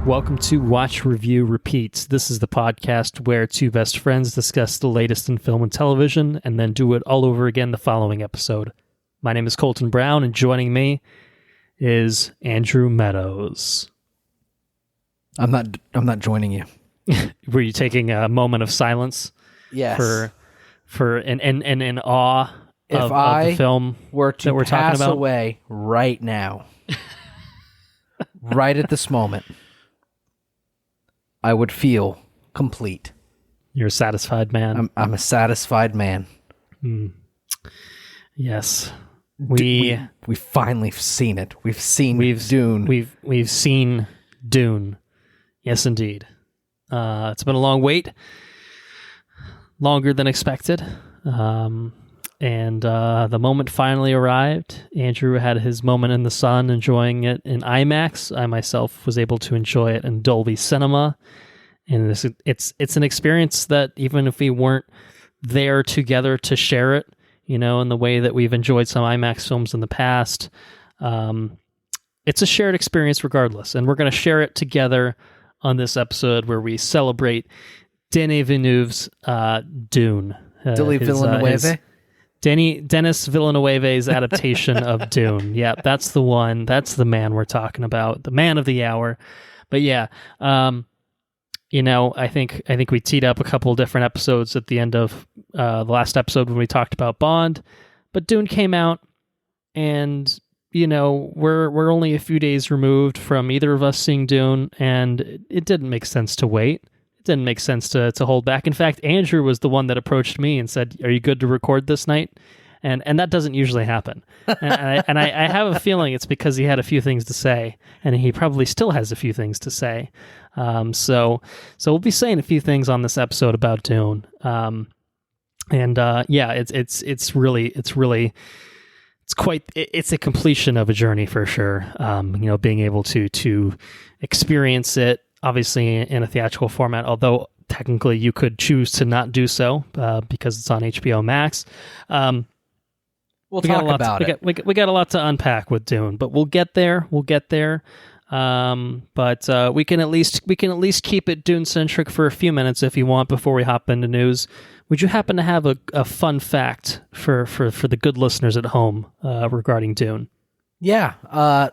Welcome to Watch, Review, Repeat. This is the podcast where two best friends discuss the latest in film and television and then do it all over again the following episode. My name is Colton Brown, and joining me is Andrew Meadows. I'm not joining you. Were you taking a moment of silence? Yes. For in awe of the film were to that we're talking pass about? away right now, right at this moment, I would feel complete. You're a satisfied man. I'm a satisfied man. Yes. We've finally seen it. We've seen Dune. We've seen Dune. Yes, indeed. It's been a long wait, longer than expected. And the moment finally arrived. Andrew had his moment in the sun, enjoying it in IMAX. I myself was able to enjoy it in Dolby Cinema. And it's an experience that even if we weren't there together to share it, you know, in the way that we've enjoyed some IMAX films in the past, it's a shared experience regardless. And we're going to share it together on this episode where we celebrate Denis Villeneuve's Dune. Denis Villeneuve's adaptation of Dune. Yeah, that's the one. That's the man we're talking about. The man of the hour. But yeah, you know, I think we teed up a couple of different episodes at the end of the last episode when we talked about Bond. But Dune came out, and you know, we're only a few days removed from either of us seeing Dune, and it didn't make sense to wait. Didn't make sense to hold back. In fact, Andrew was the one that approached me and said, "Are you good to record this night?" And that doesn't usually happen. and I have a feeling it's because he had a few things to say, and he probably still has a few things to say. So we'll be saying a few things on this episode about Dune. Yeah, it's a completion of a journey for sure. You know, being able to experience it, obviously in a theatrical format, although technically you could choose to not do so because it's on HBO Max. We'll talk about it. We got a lot to unpack with Dune, but we'll get there. But we can at least keep it Dune centric for a few minutes if you want before we hop into news. Would you happen to have a fun fact for the good listeners at home regarding Dune? Yeah,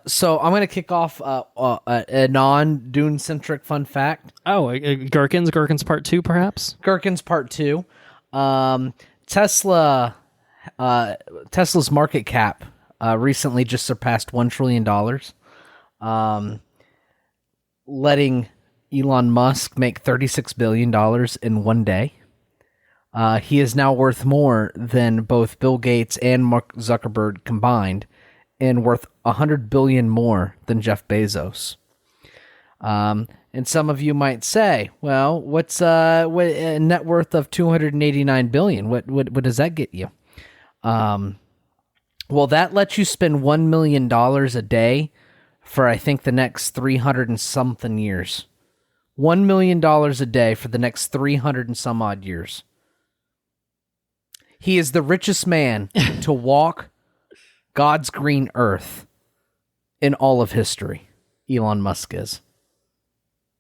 so I'm going to kick off a non-Dune centric fun fact. Oh, Gherkins Part 2, perhaps? Gherkins Part 2. Tesla's market cap recently just surpassed $1 trillion, letting Elon Musk make $36 billion in one day. He is now worth more than both Bill Gates and Mark Zuckerberg combined, and worth $100 billion more than Jeff Bezos. And some of you might say, well, what's a net worth of $289 billion? What does that get you? Well, that lets you spend $1 million a day for, I think, the next 300 and something years. $1 million a day for the next 300 and some odd years. He is the richest man to walk God's green earth in all of history. Elon Musk is.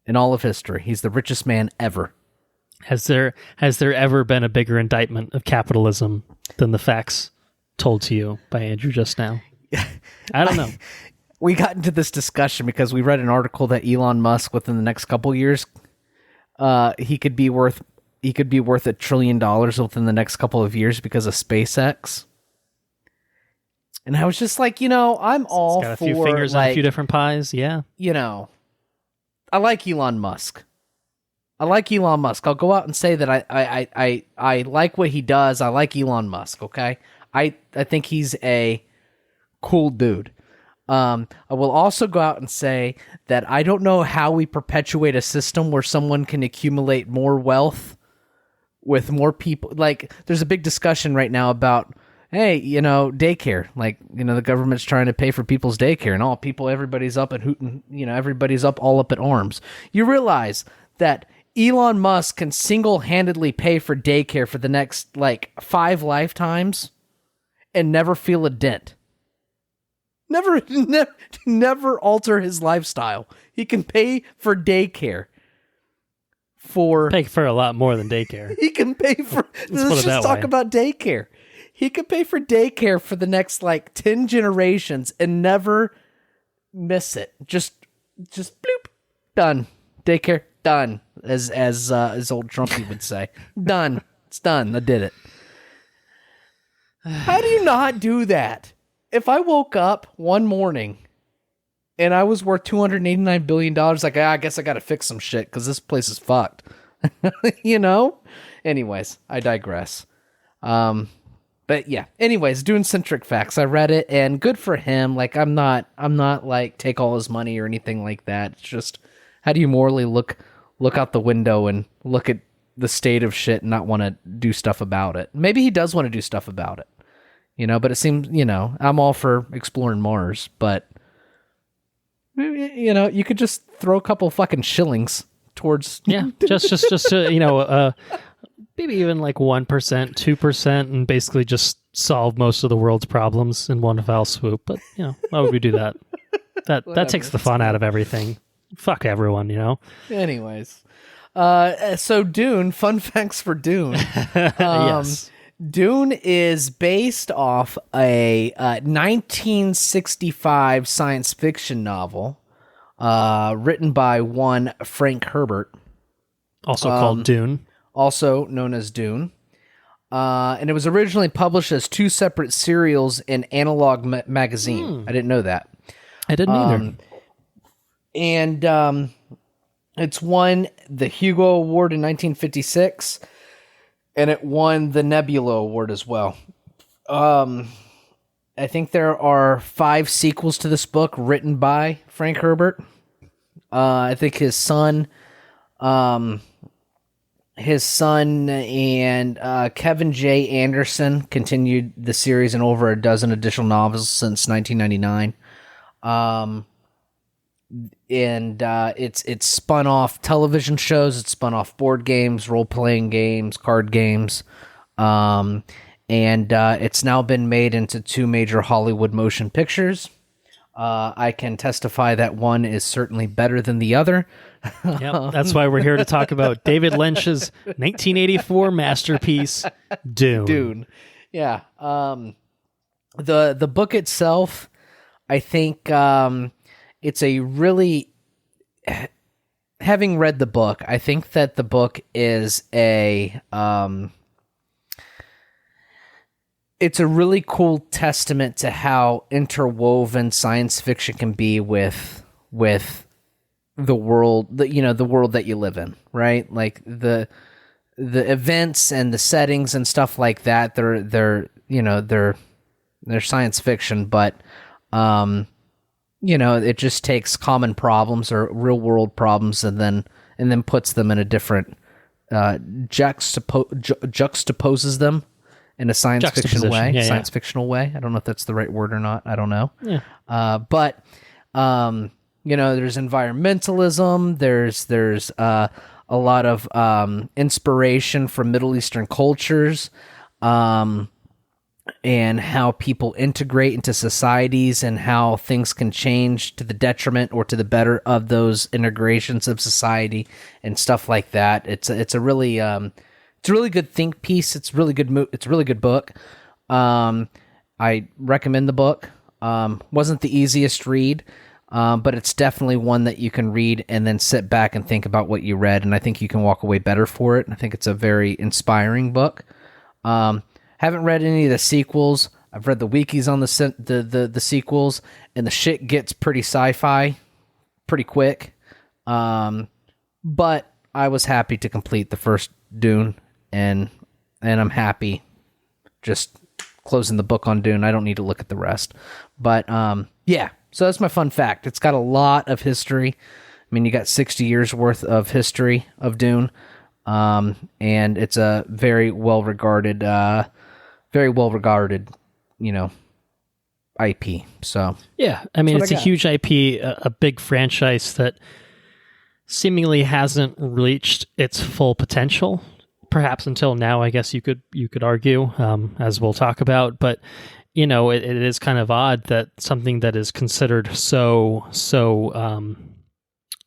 In all of history. He's the richest man ever. Has there ever been a bigger indictment of capitalism than the facts told to you by Andrew just now? I don't know. We got into this discussion because we read an article that Elon Musk, within the next couple years, he could be worth $1 trillion within the next couple of years because of SpaceX. And I was just like, you know, I'm all for... It's got a few fingers on a few different pies, yeah. You know, I like Elon Musk. I'll go out and say that I like what he does. I like Elon Musk, okay? I think he's a cool dude. I will also go out and say that I don't know how we perpetuate a system where someone can accumulate more wealth with more people. Like, there's a big discussion right now about... Hey, you know, daycare, like, you know, the government's trying to pay for people's daycare and all people, everybody's up and hooting, you know, everybody's all up at arms. You realize that Elon Musk can single-handedly pay for daycare for the next, 5 lifetimes and never feel a dent. Never alter his lifestyle. He can pay for daycare. Pay for a lot more than daycare. He can pay for. Let's just talk about daycare. He could pay for daycare for the next 10 generations and never miss it. Just bloop, done. Daycare done, as old Trumpy would say. Done. It's done. I did it. How do you not do that? If I woke up one morning and I was worth $289 billion, I guess I got to fix some shit because this place is fucked. Anyways, I digress. But yeah, anyways, Dune-centric facts. I read it and good for him. I'm not take all his money or anything like that. It's just, how do you morally look out the window and look at the state of shit and not want to do stuff about it? Maybe he does want to do stuff about it. But it seems, I'm all for exploring Mars, but, you could just throw a couple fucking shillings towards... Yeah, just maybe even 1%, 2%, and basically just solve most of the world's problems in one fell swoop. But, why would we do that? That takes the fun out of everything. Fuck everyone, Anyways. So Dune, fun facts for Dune. Yes. Dune is based off a 1965 science fiction novel written by one Frank Herbert. Also called Dune. Also known as Dune. And it was originally published as 2 separate serials in Analog magazine. I didn't know that. I didn't either. And it's won the Hugo Award in 1956. And it won the Nebula Award as well. I think there are 5 sequels to this book written by Frank Herbert. I think his son and Kevin J. Anderson continued the series in over a dozen additional novels since 1999. It's spun off television shows, it's spun off board games, role-playing games, card games, and it's now been made into 2 major Hollywood motion pictures. I can testify that one is certainly better than the other. Yep, that's why we're here to talk about David Lynch's 1984 masterpiece, Dune. Dune, yeah. The book itself, I think, it's a really, having read the book, I think that the book is it's a really cool testament to how interwoven science fiction can be with the world, the world that you live in, right? The events and the settings and stuff like that, they're science fiction, but, it just takes common problems or real world problems and then puts them in a different, juxtaposes them in a science fiction way, science fictional way. I don't know if that's the right word or not. I don't know. Yeah. But there's environmentalism. There's a lot of inspiration from Middle Eastern cultures, and how people integrate into societies and how things can change to the detriment or to the better of those integrations of society and stuff like that. It's a really good think piece. It's really good. It's a really good book. I recommend the book. Wasn't the easiest read, but it's definitely one that you can read and then sit back and think about what you read, and I think you can walk away better for it. I think it's a very inspiring book. Haven't read any of the sequels. I've read the wikis on the sequels, and the shit gets pretty sci-fi pretty quick. But I was happy to complete the first Dune, and I'm happy just closing the book on Dune. I don't need to look at the rest. But yeah, so that's my fun fact. It's got a lot of history. I mean, you got 60 years worth of history of Dune, and it's a very well regarded, IP. So yeah, I mean, it's a huge IP, a big franchise that seemingly hasn't reached its full potential, perhaps until now. I guess you could argue, as we'll talk about. But it is kind of odd that something that is considered so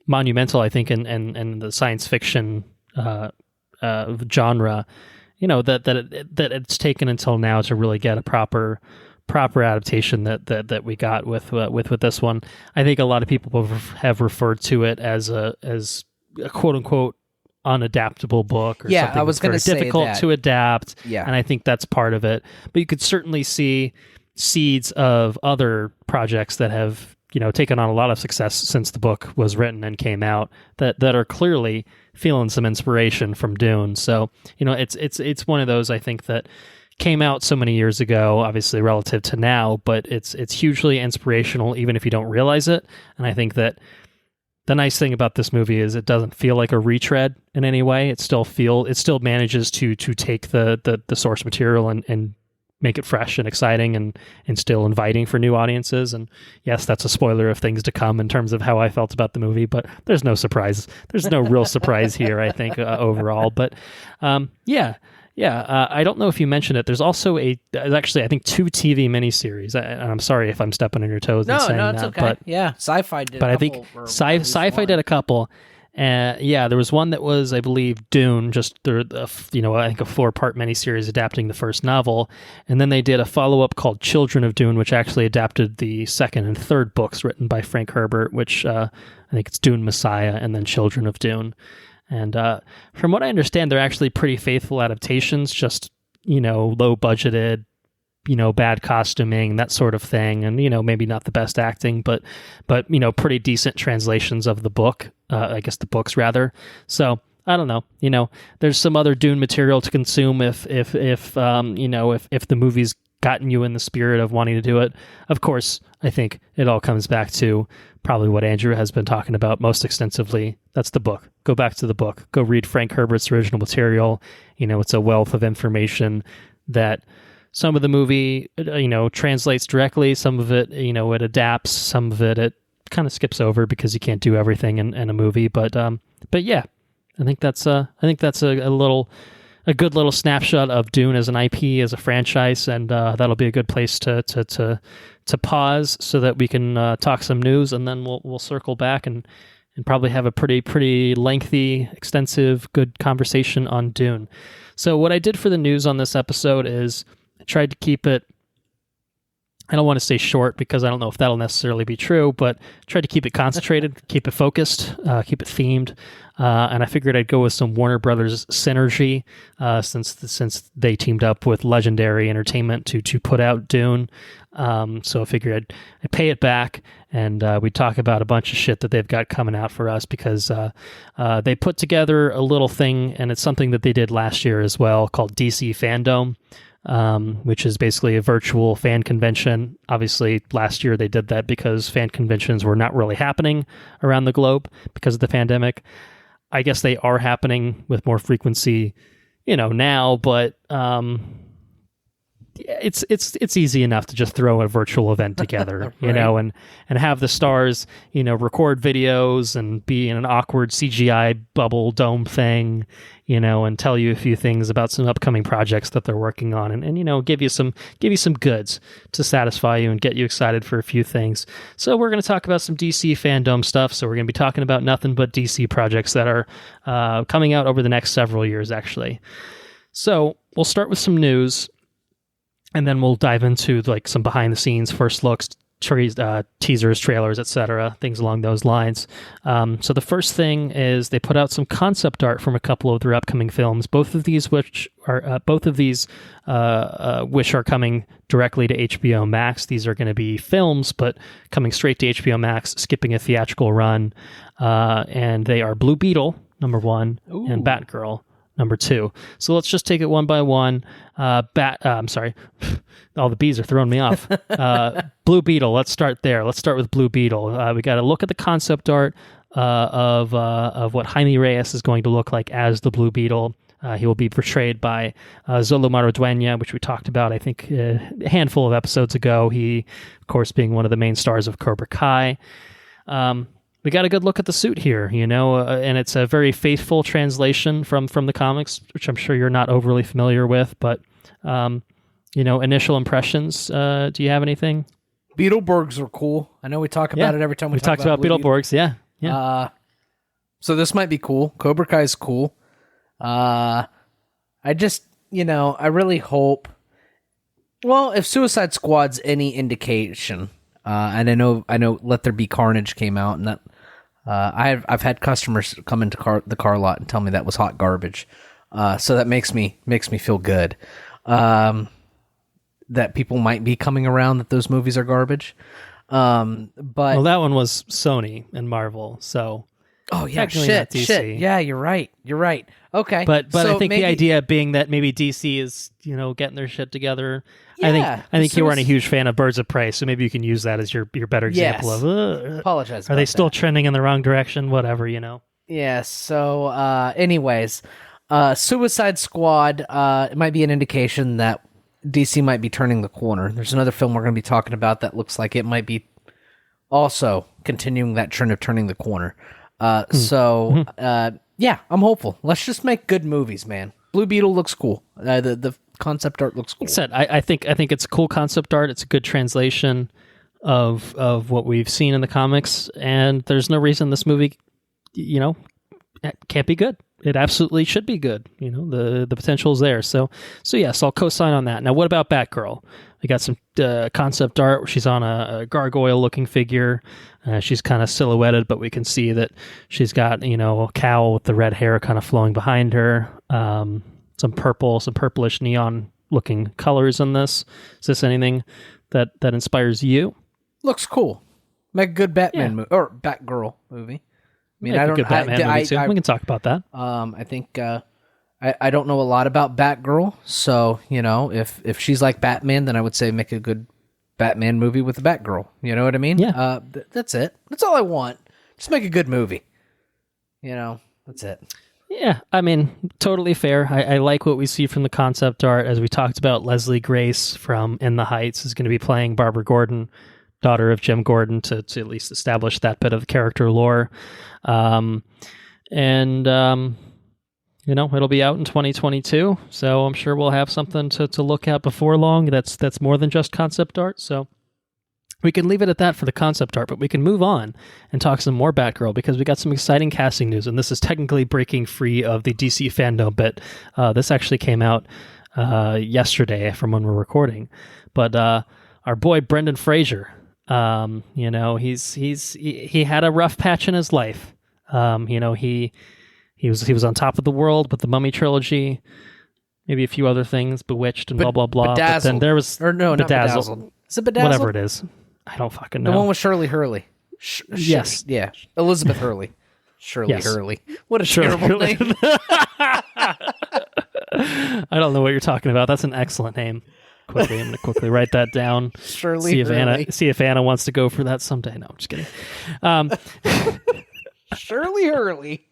monumental, I think, in the science fiction genre, that it's taken until now to really get a proper adaptation that we got with this one. I think a lot of people have referred to it as a quote unquote unadaptable book, or something I was going to say difficult that. to adapt. Yeah. And I think that's part of it. But you could certainly see seeds of other projects that have taken on a lot of success since the book was written and came out, that are clearly feeling some inspiration from Dune. So it's one of those, I think, that came out so many years ago, obviously relative to now, but it's hugely inspirational even if you don't realize it. And I think that the nice thing about this movie is it doesn't feel like a retread in any way. It still manages to take the source material and make it fresh and exciting and still inviting for new audiences. And yes, that's a spoiler of things to come in terms of how I felt about the movie, but there's no surprise. There's no real surprise here, I think, overall. But I don't know if you mentioned it. There's also actually, I think, 2 TV miniseries. I'm sorry if I'm stepping on your toes and saying it's that. okay. But, Sci-Fi did but a I couple. think Sci-Fi did a couple. There was one that was, I believe, Dune, just I think a 4-part miniseries adapting the first novel, and then they did a follow-up called Children of Dune, which actually adapted the second and third books written by Frank Herbert, which I think it's Dune Messiah and then Children of Dune. And from what I understand, they're actually pretty faithful adaptations, just low budgeted, bad costuming, that sort of thing, and maybe not the best acting, but pretty decent translations of the book. I guess the books rather. So I don't know. There's some other Dune material to consume if the movie's gotten you in the spirit of wanting to do it. Of course, I think it all comes back to probably what Andrew has been talking about most extensively. That's the book. Go back to the book. Go read Frank Herbert's original material. It's a wealth of information that some of the movie, translates directly. Some of it, it adapts. Some of it kind of skips over because you can't do everything in a movie. But yeah, I think that's a good little snapshot of Dune as an IP, as a franchise, and that'll be a good place to pause so that we can talk some news, and then we'll circle back and probably have a pretty lengthy, extensive, good conversation on Dune. So what I did for the news on this episode is I tried to keep it, I don't want to say short because I don't know if that'll necessarily be true, but tried to keep it concentrated, keep it focused, keep it themed. And I figured I'd go with some Warner Brothers synergy since they teamed up with Legendary Entertainment to put out Dune. So I figured I'd pay it back, and we'd talk about a bunch of shit that they've got coming out for us because they put together a little thing, and it's something that they did last year as well, called DC FanDome. Which is basically a virtual fan convention. Obviously, last year they did that because fan conventions were not really happening around the globe because of the pandemic. I guess they are happening with more frequency, now, but it's easy enough to just throw a virtual event together, Right. and have the stars, record videos and be in an awkward CGI bubble dome thing, and tell you a few things about some upcoming projects that they're working on, and give you some goods to satisfy you and get you excited for a few things. So we're going to talk about some DC FanDome stuff. So we're going to be talking about nothing but DC projects that are coming out over the next several years, actually. So we'll start with some news, and then we'll dive into some behind the scenes, first looks, teasers, trailers, etc., things along those lines. So the first thing is they put out some concept art from a couple of their upcoming films. Both of these which are coming directly to HBO Max. These are going to be films, but coming straight to HBO Max, skipping a theatrical run. And they are Blue Beetle, number 1, Ooh. and Batgirl, number 2. So let's just take it one by one. I'm sorry. All the bees are throwing me off. Blue Beetle, let's start there. Let's start with Blue Beetle. We got to look at the concept art of what Jaime Reyes is going to look like as the Blue Beetle. He will be portrayed by Zolo Maridueña, which we talked about, I think, a handful of episodes ago. He, of course, being one of the main stars of Cobra Kai. We got a good look at the suit here, and it's a very faithful translation from the comics, which I'm sure you're not overly familiar with, but initial impressions. Do you have anything? Beetleborgs are cool. I know we talk about it every time we talk about Beetleborgs. Yeah. So this might be cool. Cobra Kai is cool. I just, I really hope. Well, if Suicide Squad's any indication, and I know, Let There Be Carnage came out, and that I've had customers come into the car lot and tell me that was hot garbage. So that makes me feel good. That people might be coming around that those movies are garbage. But that one was Sony and Marvel, so shit. Yeah, you're right. Okay, but I think the idea being that maybe DC is getting their shit together. Yeah, I think you weren't a huge fan of Birds of Prey, so maybe you can use that as your better example of. Apologize. Are they still trending in the wrong direction? Whatever, Yeah. So, anyways, Suicide Squad. It might be an indication that DC might be turning the corner. There's another film we're going to be talking about that looks like it might be also continuing that trend of turning the corner. Yeah, I'm hopeful. Let's just make good movies, man. Blue Beetle looks cool. The concept art looks cool. Like I said, I think it's cool concept art. It's a good translation of what we've seen in the comics, and there's no reason this movie, can't be good. It absolutely should be good. The potential is there. So yes, I'll co-sign on that. Now, what about Batgirl? We got some concept art where she's on a gargoyle-looking figure. She's kind of silhouetted, but we can see that she's got a cowl with the red hair kind of flowing behind her. Some purplish neon-looking colors in this. Is this anything that inspires you? Looks cool. Make a good Batman movie or Batgirl movie. I mean, I don't. Good Batman movie too. We can talk about that. I think I don't know a lot about Batgirl, so if she's like Batman, then I would say make a good Batman movie with the Batgirl. You know what I mean? Yeah. That's it. That's all I want. Just make a good movie. That's it. Yeah, I mean, totally fair. I like what we see from the concept art. As we talked about, Leslie Grace from In the Heights is going to be playing Barbara Gordon, daughter of Jim Gordon, to at least establish that bit of character lore. It'll be out in 2022, so I'm sure we'll have something to look at before long. That's more than just concept art, so we can leave it at that for the concept art, but we can move on and talk some more Batgirl, because we got some exciting casting news, and this is technically breaking free of the DC FanDome bit. This actually came out yesterday from when we're recording, but our boy Brendan Fraser, he had a rough patch in his life. He was on top of the world with the Mummy trilogy, maybe a few other things, Bewitched and blah blah blah. Bedazzled. But then there was not Bedazzled. Is it Bedazzled? Whatever it is, I don't fucking know. The one with Shirley Hurley. Yes, yeah, Elizabeth Hurley. Shirley Hurley. What a terrible name. I don't know what you're talking about. That's an excellent name. I'm going to quickly write that down. Shirley Hurley. See if Anna wants to go for that someday. No, I'm just kidding. Shirley Hurley.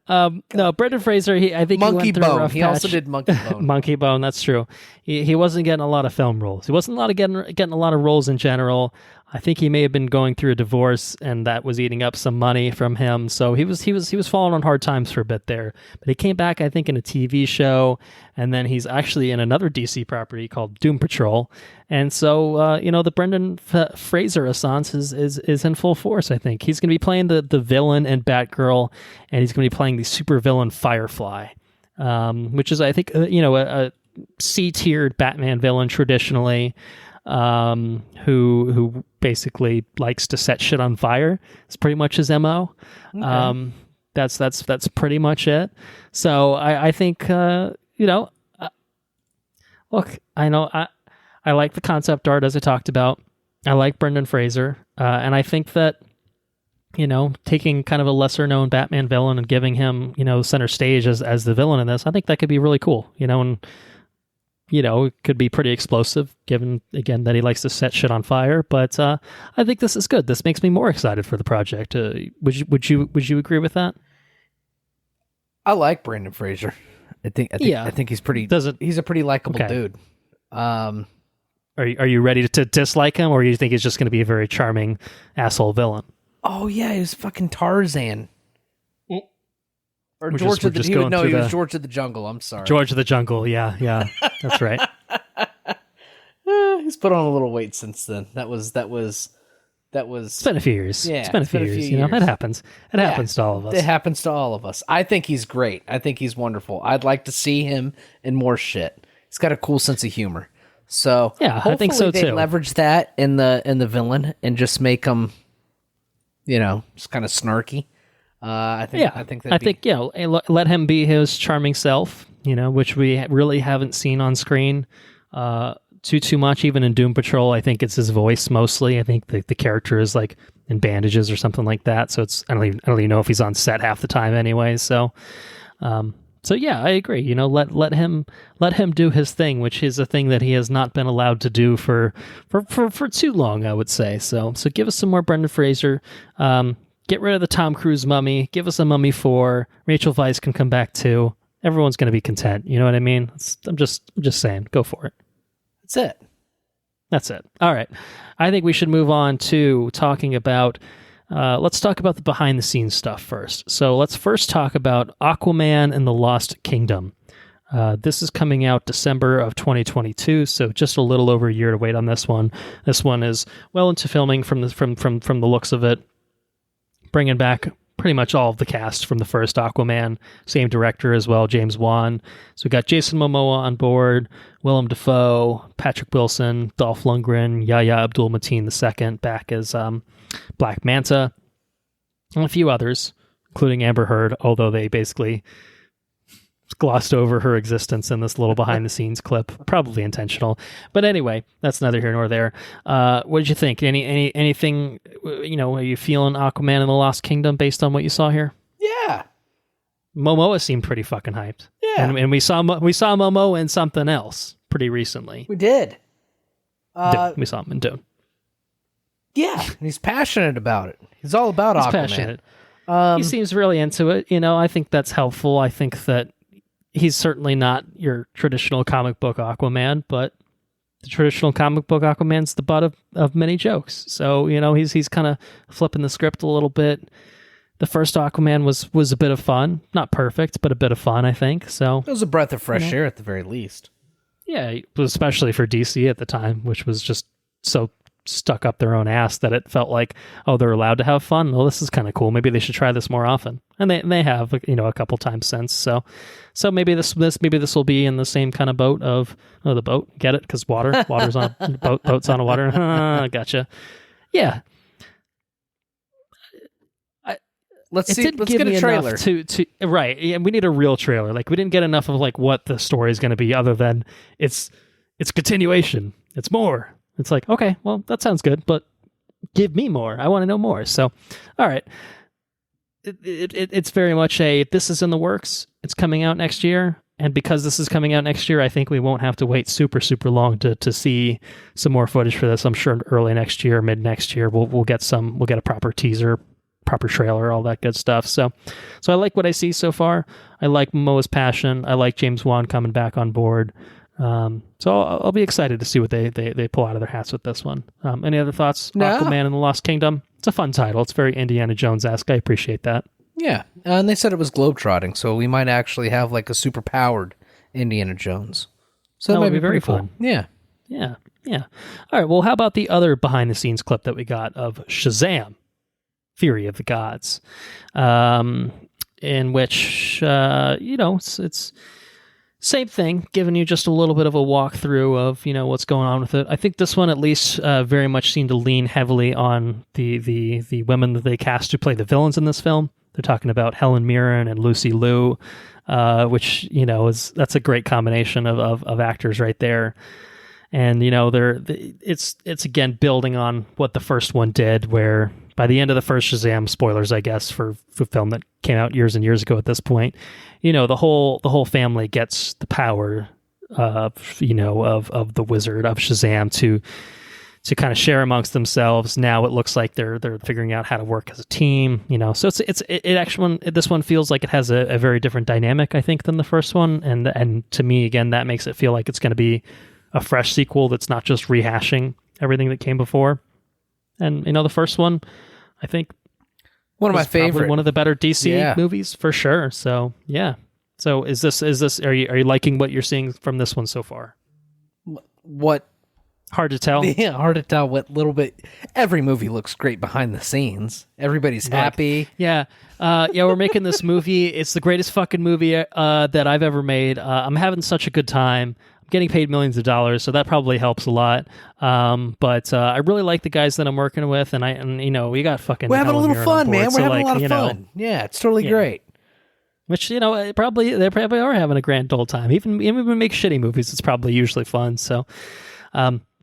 No, Brendan Fraser. I think Monkey he went through a Bone. rough He patch. also did Monkey Bone. Monkey Bone. That's true. He wasn't getting a lot of film roles. He wasn't getting a lot of roles in general. I think he may have been going through a divorce, and that was eating up some money from him. So he was falling on hard times for a bit there. But he came back, I think, in a TV show, and then he's actually in another DC property called Doom Patrol. And so, the Brendan Fraser renaissance is in full force. I think he's going to be playing the villain in Batgirl, and he's going to be playing the supervillain Firefly, which is, I think, a C-tiered Batman villain traditionally. Who basically likes to set shit on fire. It's pretty much his MO. Okay. That's pretty much it. So I think look, I know I like the concept art, as I talked about. I like Brendan Fraser, and I think that taking kind of a lesser known Batman villain and giving him center stage as the villain in this, I think that could be really cool. And it could be pretty explosive, given, again, that he likes to set shit on fire. But I think this is good. This makes me more excited for the project. Would you agree with that? I like Brendan Fraser. I think he's pretty. He's a pretty likable dude. Are you ready to dislike him, or you think he's just going to be a very charming asshole villain? Oh yeah, he was fucking Tarzan. Or he was George of the Jungle. I'm sorry. George of the Jungle, yeah, that's right. He's put on a little weight since then. That was. It's been a few years. Yeah, it's been a few years. You know, that happens. It happens to all of us. It happens to all of us. I think he's great. I think he's wonderful. I'd like to see him in more shit. He's got a cool sense of humor. So yeah, I think so they too. leverage that in the villain and just make him, just kind of snarky. I think let him be his charming self. Which we really haven't seen on screen too much. Even in Doom Patrol, I think it's his voice mostly. I think the character is like in bandages or something like that. So I don't even know if he's on set half the time anyway. So yeah, I agree. Let him do his thing, which is a thing that he has not been allowed to do for too long, I would say. So give us some more Brendan Fraser. Get rid of the Tom Cruise Mummy. Give us a Mummy 4. Rachel Weisz can come back too. Everyone's going to be content. You know what I mean? I'm just saying, go for it. That's it. All right. I think we should move on to talking about, let's talk about the behind the scenes stuff first. So let's first talk about Aquaman and the Lost Kingdom. This is coming out December of 2022, so just a little over a year to wait on this one. This one is well into filming from the looks of it, bringing back pretty much all of the cast from the first Aquaman, same director as well, James Wan. So we got Jason Momoa on board, Willem Dafoe, Patrick Wilson, Dolph Lundgren, Yahya Abdul-Mateen II back as Black Manta, and a few others, including Amber Heard, although they basically glossed over her existence in this little behind-the-scenes clip, probably intentional. But anyway, that's neither here nor there. What did you think? Anything? Are you feeling Aquaman and the Lost Kingdom based on what you saw here? Yeah, Momoa seemed pretty fucking hyped. Yeah, and we saw Momoa in something else pretty recently. We did. We saw him in Dune. Yeah, and he's passionate about it. He's all about Aquaman. Passionate. He seems really into it. I think that's helpful. I think that he's certainly not your traditional comic book Aquaman, but the traditional comic book Aquaman's the butt of many jokes. So, he's kind of flipping the script a little bit. The first Aquaman was a bit of fun. Not perfect, but a bit of fun, I think. So it was a breath of fresh air at the very least. Yeah, especially for DC at the time, which was just so stuck up their own ass that it felt like, oh, they're allowed to have fun. Well, this is kind of cool. Maybe they should try this more often, and they have, a couple times since. So maybe this will be in the same kind of boat of the boat. Get it? Because water's on boats on a water. Gotcha. Yeah. Let's get a trailer. Right. Yeah, we need a real trailer. Like, we didn't get enough of what the story is going to be, other than it's continuation. It's more. It's like, okay, well, that sounds good, but give me more. I want to know more. So, all right. It's very much this is in the works. It's coming out next year. And because this is coming out next year, I think we won't have to wait super, super long to see some more footage for this. I'm sure early next year, mid next year, we'll get a proper teaser, proper trailer, all that good stuff. So I like what I see so far. I like Momoa's passion. I like James Wan coming back on board. So I'll be excited to see what they pull out of their hats with this one. Any other thoughts? No. Aquaman and the Lost Kingdom. It's a fun title. It's very Indiana Jones-esque. I appreciate that. Yeah, and they said it was globetrotting, so we might actually have like a super powered Indiana Jones. So that might be very fun. Cool. Yeah. All right. Well, how about the other behind the scenes clip that we got of Shazam, Fury of the Gods, in which it's same thing, giving you just a little bit of a walkthrough of what's going on with it. I think this one at least very much seemed to lean heavily on the women that they cast to play the villains in this film. They're talking about Helen Mirren and Lucy Liu, which that's a great combination of actors right there. And it's again building on what the first one did, where by the end of the first Shazam, spoilers I guess for film that came out years and years ago at this point, the whole family gets the power of the wizard of Shazam to kind of share amongst themselves. Now it looks like they're figuring out how to work as a team, So this one feels like it has a very different dynamic, I think, than the first one, and to me again that makes it feel like it's going to be a fresh sequel that's not just rehashing everything that came before. And the first one, I think, one of my favorite, one of the better DC movies for sure. So yeah. So is this? Are you liking what you're seeing from this one so far? What Hard to tell. Yeah, hard to tell what little bit. Every movie looks great behind the scenes. Everybody's happy. Yeah. We're making this movie. It's the greatest fucking movie that I've ever made. I'm having such a good time. I'm getting paid millions of dollars, so that probably helps a lot. But I really like the guys that I'm working with, and we got fucking. We're having a little fun, man. We're having a lot of fun. fun. Yeah, it's totally great. Which they probably are having a grand old time. Even when we make shitty movies, it's probably usually fun. So.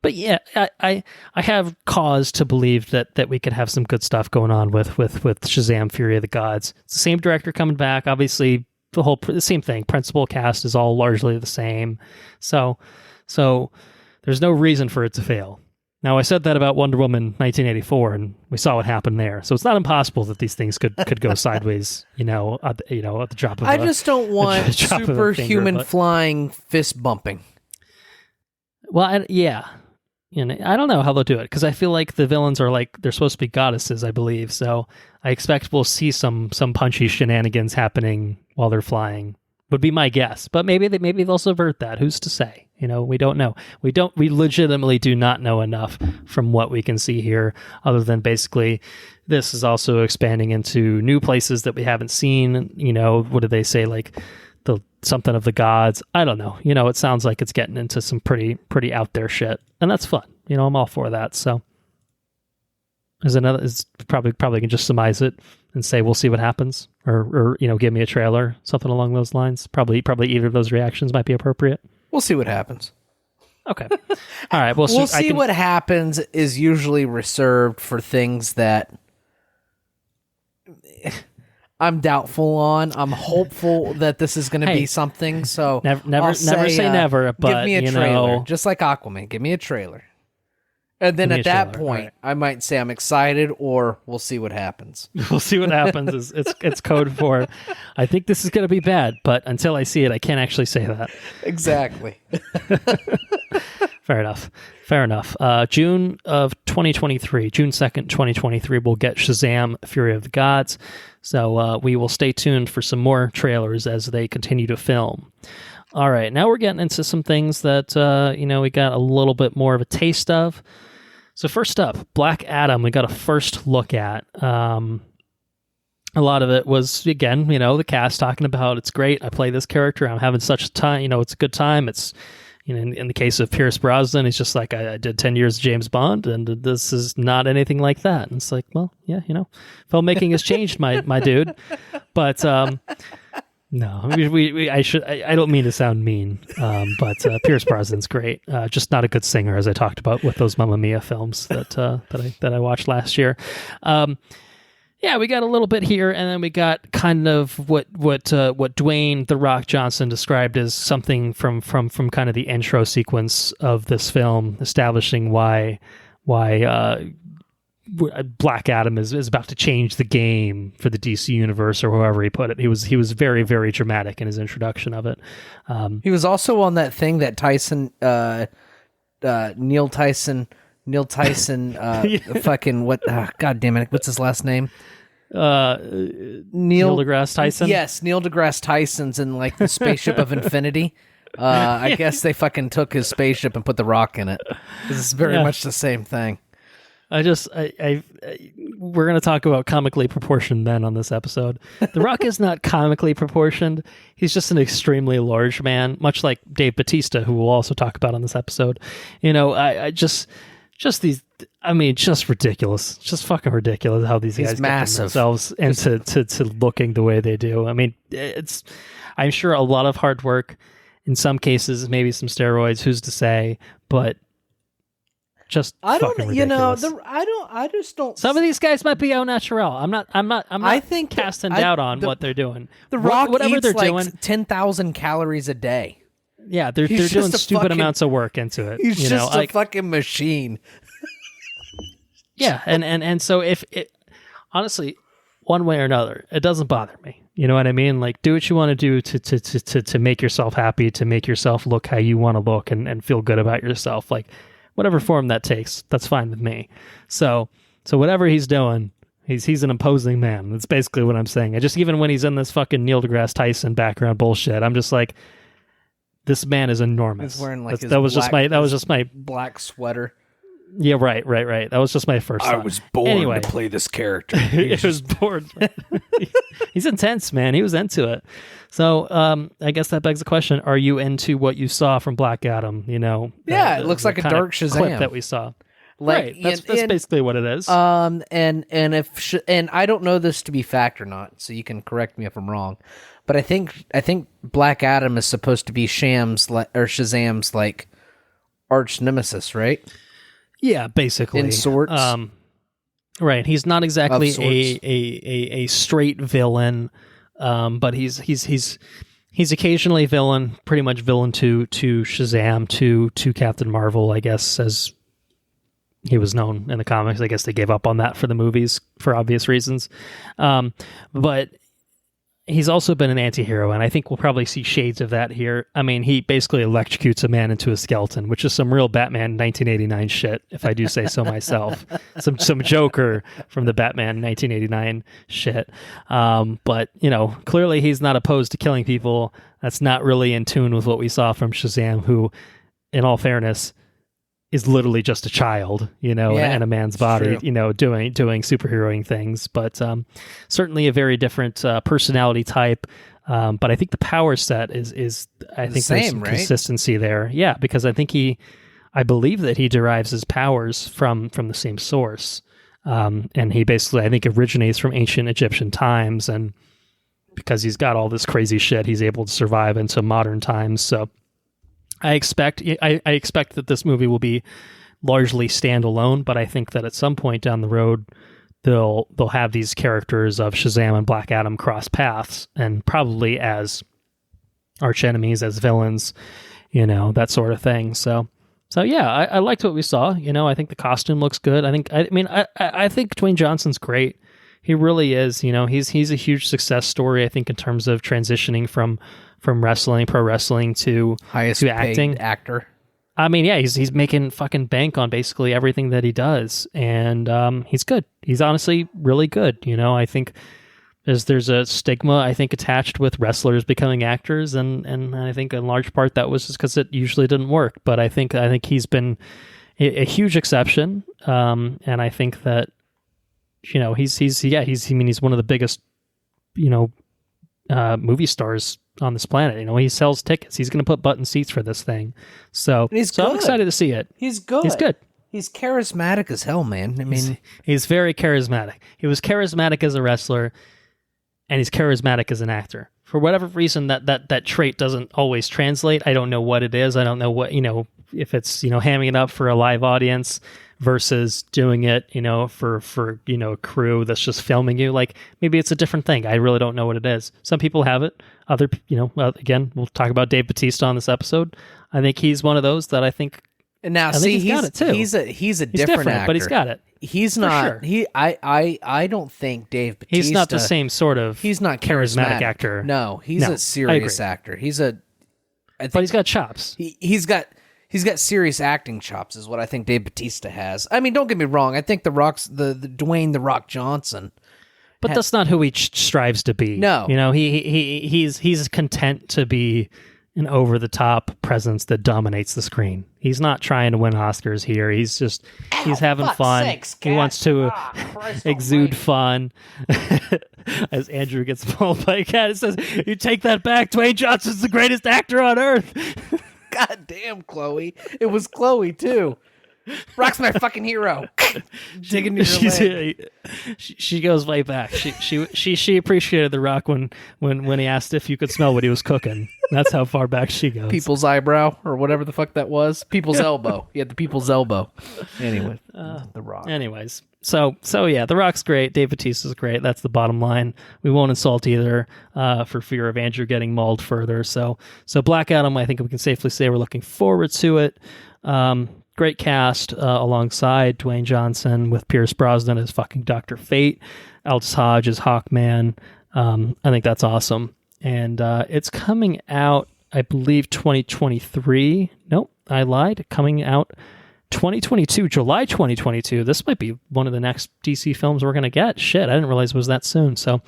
But yeah, I have cause to believe that we could have some good stuff going on with Shazam: Fury of the Gods. It's the same director coming back. Obviously, the same thing. Principal cast is all largely the same. So there's no reason for it to fail. Now, I said that about Wonder Woman 1984, and we saw what happened there. So it's not impossible that these things could go sideways. At the drop of. I just don't want superhuman flying fist bumping. Well, yeah. I don't know how they'll do it, because I feel like the villains are they're supposed to be goddesses, I believe. So I expect we'll see some punchy shenanigans happening while they're flying. Would be my guess, but maybe they'll subvert that. Who's to say? We don't know. We legitimately do not know enough from what we can see here, other than basically this is also expanding into new places that we haven't seen. What do they say? Something of the gods. I don't know. It sounds like it's getting into some pretty out there shit, and that's fun. I'm all for that. So, is probably can just surmise it and say we'll see what happens, or give me a trailer, something along those lines. Probably either of those reactions might be appropriate. We'll see what happens. Okay. All right. We'll see what happens is usually reserved for things that I'm doubtful on. I'm hopeful that this is going to be something. So never say never. But give me a trailer, just like Aquaman. Give me a trailer, and then at that point, I might say I'm excited, or we'll see what happens. We'll see what happens. It's code for. I think this is going to be bad, but until I see it, I can't actually say that. Exactly. Fair enough. June of 2023, June 2nd, 2023, we'll get Shazam: Fury of the Gods. So we will stay tuned for some more trailers as they continue to film. All right, now we're getting into some things that, we got a little bit more of a taste of. So first up, Black Adam, we got a first look at. A lot of it was, again, the cast talking about, it's great, I play this character, I'm having such a time, it's a good time, it's... in the case of Pierce Brosnan, he's just like, I did 10 years of James Bond, and this is not anything like that. And it's like, well, yeah, filmmaking has changed, my dude. But no, I don't mean to sound mean, but Pierce Brosnan's great. Just not a good singer, as I talked about with those Mamma Mia films that I watched last year. Yeah, we got a little bit here, and then we got kind of what Dwayne "The Rock" Johnson described as something from kind of the intro sequence of this film, establishing why Black Adam is about to change the game for the DC universe, or however he put it. He was very, very dramatic in his introduction of it. He was also on that thing that Neil Tyson, fucking what? God damn it! What's his last name? Neil deGrasse Tyson. Yes, Neil deGrasse Tyson's in the spaceship of infinity. I guess they fucking took his spaceship and put the Rock in it. This is very much the same thing. We're going to talk about comically proportioned men on this episode. The Rock is not comically proportioned. He's just an extremely large man, much like Dave Bautista, who we'll also talk about on this episode. Just ridiculous. Just fucking ridiculous how these guys get themselves into to looking the way they do. I'm sure a lot of hard work, in some cases, maybe some steroids, who's to say, but just fucking ridiculous. I just don't. Some of these guys might be au naturel. I'm not I think casting doubt on what they're doing. The Rock whatever eats they're doing, 10,000 calories a day. Yeah, they're doing stupid amounts of work into it. He's just a fucking machine. Yeah, and so if it, honestly, one way or another, it doesn't bother me. You know what I mean? Do what you want to do to make yourself happy, to make yourself look how you want to look and feel good about yourself. Whatever form that takes, that's fine with me. So whatever he's doing, he's an imposing man. That's basically what I'm saying. Even when he's in this fucking Neil deGrasse Tyson background bullshit, I'm just like, This man is enormous. He's wearing like that was just my black sweater. Yeah, right. That was just my first thought. I was born to play this character. It was born. He's intense, man. He was into it. So I guess that begs the question: are you into what you saw from Black Adam? You know, it looks like a dark Shazam clip that we saw. Like, right, that's basically what it is. And I don't know this to be fact or not, so you can correct me if I'm wrong. But I think Black Adam is supposed to be Shazam's like arch nemesis, right? Yeah, basically. In sorts. Right. He's not exactly a straight villain, but he's occasionally villain, pretty much villain to Shazam, to Captain Marvel, I guess, as he was known in the comics. I guess they gave up on that for the movies for obvious reasons. But he's also been an anti-hero, and I think we'll probably see shades of that here. I mean, he basically electrocutes a man into a skeleton, which is some real Batman 1989 shit, if I do say so myself. Some Joker from the Batman 1989 shit. But, you know, clearly he's not opposed to killing people. That's not really in tune with what we saw from Shazam, who, in all fairness, is literally just a child, you know, in a man's body, true. you know, doing superheroing things, but certainly a very different personality type. But I think the power set is I think there's some consistency there. Yeah, because I believe that he derives his powers from the same source. And he basically, I think, originates from ancient Egyptian times, and because he's got all this crazy shit, he's able to survive into modern times. So I expect that this movie will be largely standalone, but I think that at some point down the road, they'll have these characters of Shazam and Black Adam cross paths, and probably as arch enemies, as villains, you know, that sort of thing. So yeah, I liked what we saw. You know, I think the costume looks good. I think Dwayne Johnson's great. He really is. You know, he's a huge success story, I think, in terms of transitioning from wrestling, pro wrestling to acting. Paid actor. I mean, yeah, he's making fucking bank on basically everything that he does, and he's good. He's honestly really good. You know, I think there's a stigma, I think, attached with wrestlers becoming actors, and I think in large part that was just because it usually didn't work. But I think he's been a huge exception, and I think that, you know, he's one of the biggest, you know, movie stars on this planet. You know, he sells tickets. He's going to put button seats for this thing. So I'm excited to see it. He's good. He's good. He's charismatic as hell, man. I mean, he's very charismatic. He was charismatic as a wrestler, and he's charismatic as an actor. For whatever reason, that trait doesn't always translate. I don't know what it is. I don't know what, you know, if it's, you know, hamming it up for a live audience versus doing it, you know, for you know, a crew that's just filming you. Like, maybe it's a different thing. I really don't know what it is. Some people have it. Other, you know, again, we'll talk about Dave Bautista on this episode. I think he's one of those that I think. And now, he's got it too. He's a different actor, but he's got it. He's not. Sure. I don't think Dave Bautista. He's not the same sort of. He's not charismatic actor. No, he's a serious actor. But he's got chops. He's got serious acting chops, is what I think Dave Bautista has. I mean, don't get me wrong. I think the Dwayne "The Rock" Johnson. But that's not who he strives to be. No, you know, he's content to be an over-the-top presence that dominates the screen. He's not trying to win Oscars here. He's having fun. Sakes, he wants to exude fun. As Andrew gets pulled by a cat, it says, "You take that back. Dwayne Johnson's the greatest actor on earth." God damn, Chloe. It was Chloe, too. Rock's my fucking hero. Digging your leg. She goes way back. She appreciated The Rock when he asked if you could smell what he was cooking. That's how far back she goes. People's eyebrow, or whatever the fuck that was. People's elbow. He had the people's elbow. Anyway, The Rock. Anyways, so yeah, The Rock's great. Dave Bautista's great. That's the bottom line. We won't insult either for fear of Andrew getting mauled further. So Black Adam, I think we can safely say we're looking forward to it. Great cast alongside Dwayne Johnson, with Pierce Brosnan as fucking Dr. Fate, Aldous Hodge as Hawkman. I think that's awesome. And it's coming out, I believe, 2023. Nope, I lied. Coming out 2022, July 2022. This might be one of the next DC films we're going to get. Shit, I didn't realize it was that soon. So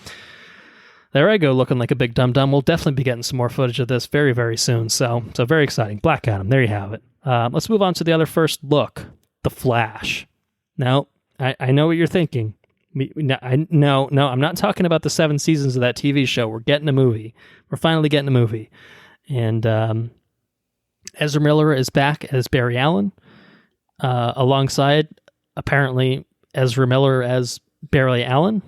there I go, looking like a big dum-dum. We'll definitely be getting some more footage of this very, very soon. So very exciting. Black Adam, there you have it. Let's move on to the other first look, The Flash. Now, I know what you're thinking. No, I'm not talking about the 7 seasons of that TV show. We're getting a movie. We're finally getting a movie. And Ezra Miller is back as Barry Allen, alongside, apparently, Ezra Miller as Barry Allen.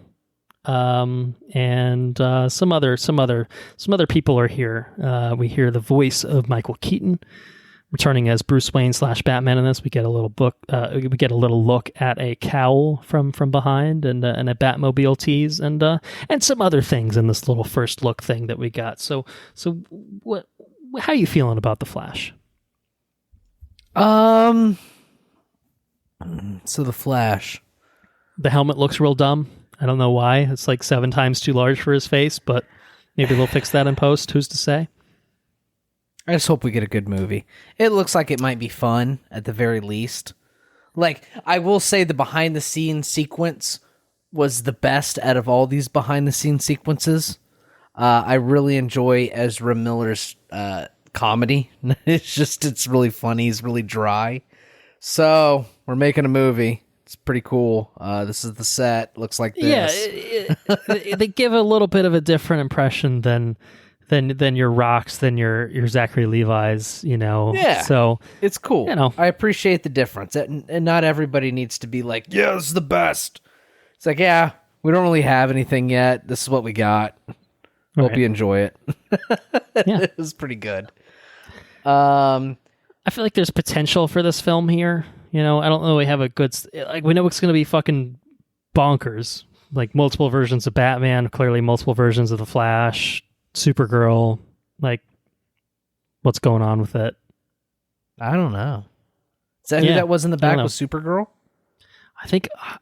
And some other people are here. We hear the voice of Michael Keaton returning as Bruce Wayne / Batman in this. We get a little look at a cowl from behind and a Batmobile tease and some other things in this little first look thing that we got. So what? How are you feeling about The Flash? So The Flash. The helmet looks real dumb. I don't know why. It's like 7 times too large for his face, but maybe they'll fix that in post. Who's to say? I just hope we get a good movie. It looks like it might be fun at the very least. Like, I will say the behind-the-scenes sequence was the best out of all these behind-the-scenes sequences. I really enjoy Ezra Miller's comedy. It's really funny. He's really dry. So, we're making a movie. It's pretty cool. This is the set. Looks like this. Yeah, they give a little bit of a different impression than your Rocks, than your Zachary Levi's, Yeah. So it's cool. I appreciate the difference. And not everybody needs to be like, yeah, this is the best. It's like, yeah, we don't really have anything yet. This is what we got. Hope you enjoy it. Yeah. It was pretty good. I feel like there's potential for this film here. I don't know. We have a good, we know it's going to be fucking bonkers. Like multiple versions of Batman, clearly multiple versions of The Flash, Supergirl. Like, what's going on with it? I don't know. Is that who that was in the back with Supergirl?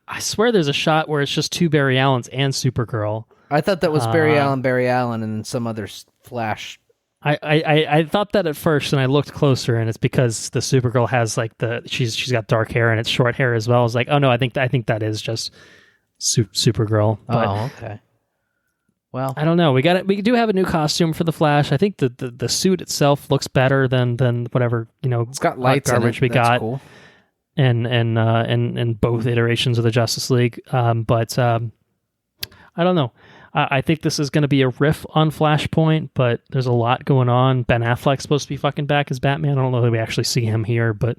I swear there's a shot where it's just 2 Barry Allens and Supergirl. I thought that was Barry Allen, and then some other Flash. I thought that at first, and I looked closer, and it's because the Supergirl has like she's got dark hair and it's short hair as well. I was like, oh no, I think that is just Supergirl. But, okay. Well, I don't know. We do have a new costume for the Flash. I think the suit itself looks better than whatever it's got lights garbage in it. we got. Cool. And both iterations of the Justice League. But I don't know. I think this is going to be a riff on Flashpoint, but there's a lot going on. Ben Affleck's supposed to be fucking back as Batman. I don't know that we actually see him here, but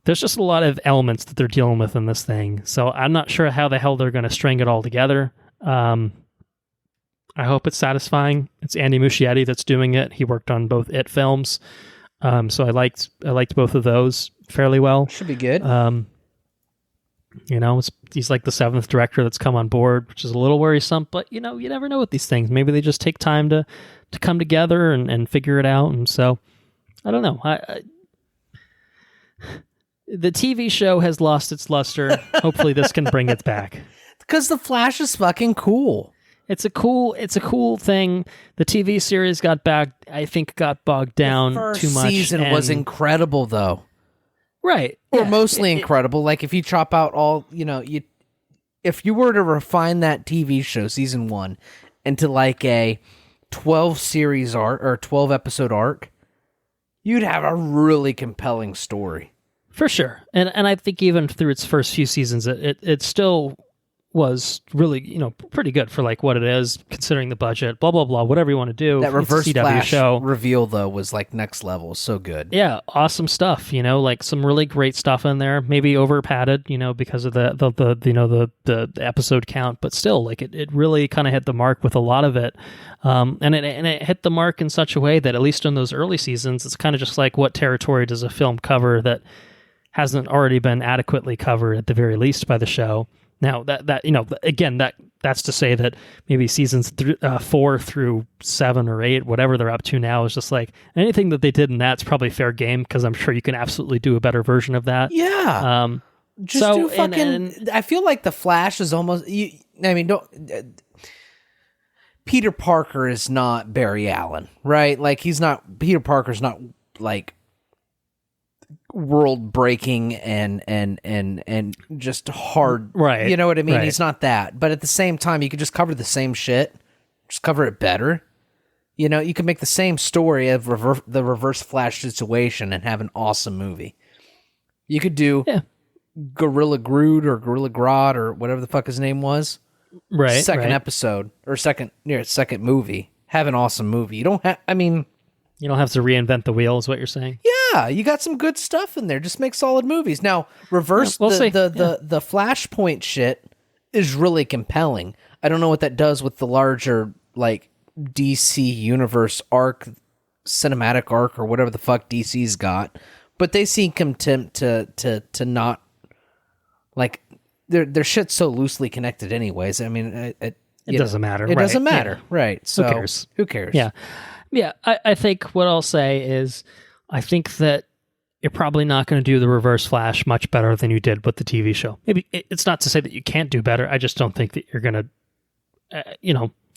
there's just a lot of elements that they're dealing with in this thing. So I'm not sure how the hell they're going to string it all together. I hope it's satisfying. It's Andy Muschietti that's doing it. He worked on both It films. So I liked both of those fairly well. Should be good. He's like the 7th director that's come on board, which is a little worrisome, but you never know with these things. Maybe they just take time to come together and figure it out. And so I don't know. The TV show has lost its luster. Hopefully this can bring it back. Because The Flash is fucking cool. It's a cool thing. The TV series got bogged down too much. The season was incredible, though. Right. Or mostly incredible. Like, if you chop out all, if you were to refine that TV show, season 1, into like a 12 series arc or 12 episode arc, you'd have a really compelling story. For sure. And I think even through its first few seasons, it still was really, pretty good for like what it is, considering the budget, blah, blah, blah, whatever you want to do. That reverse CW Flash show reveal, though, was like next level. So good. Yeah, awesome stuff, like some really great stuff in there, maybe over padded, because of the episode count, but still, like it really kind of hit the mark with a lot of it. And it hit the mark in such a way that at least in those early seasons, it's kind of just like, what territory does a film cover that hasn't already been adequately covered at the very least by the show? Now that's to say that maybe seasons 4 through 7 or 8, whatever they're up to now, is just like anything that they did in that's probably fair game, because I'm sure you can absolutely do a better version of that. Yeah. Do fucking. I feel like the Flash is almost. Peter Parker is not Barry Allen, right? Like Peter Parker's not like world breaking and just hard, right? You know what I mean? Right. He's not that, but at the same time, you could just cover the same shit Just cover it better. You know, you could make the same story of the Reverse Flash situation and have an awesome movie. You could do Gorilla Groot or Gorilla Grodd or whatever the fuck his name was. Right. Second episode or second movie. Have an awesome movie. You don't have. I mean, you don't have to reinvent the wheel, is what you're saying. Yeah, you got some good stuff in there. Just make solid movies. Now, the Flashpoint shit is really compelling. I don't know what that does with the larger like DC universe arc, cinematic arc, or whatever the fuck DC's got, but they seem content to not like their shit's so loosely connected. Anyways, I mean, it doesn't matter. It doesn't matter, right? So Who cares? Yeah. Yeah, I think what I'll say is I think that you're probably not going to do the Reverse Flash much better than you did with the TV show. Maybe it's not to say that you can't do better. I just don't think that you're going to,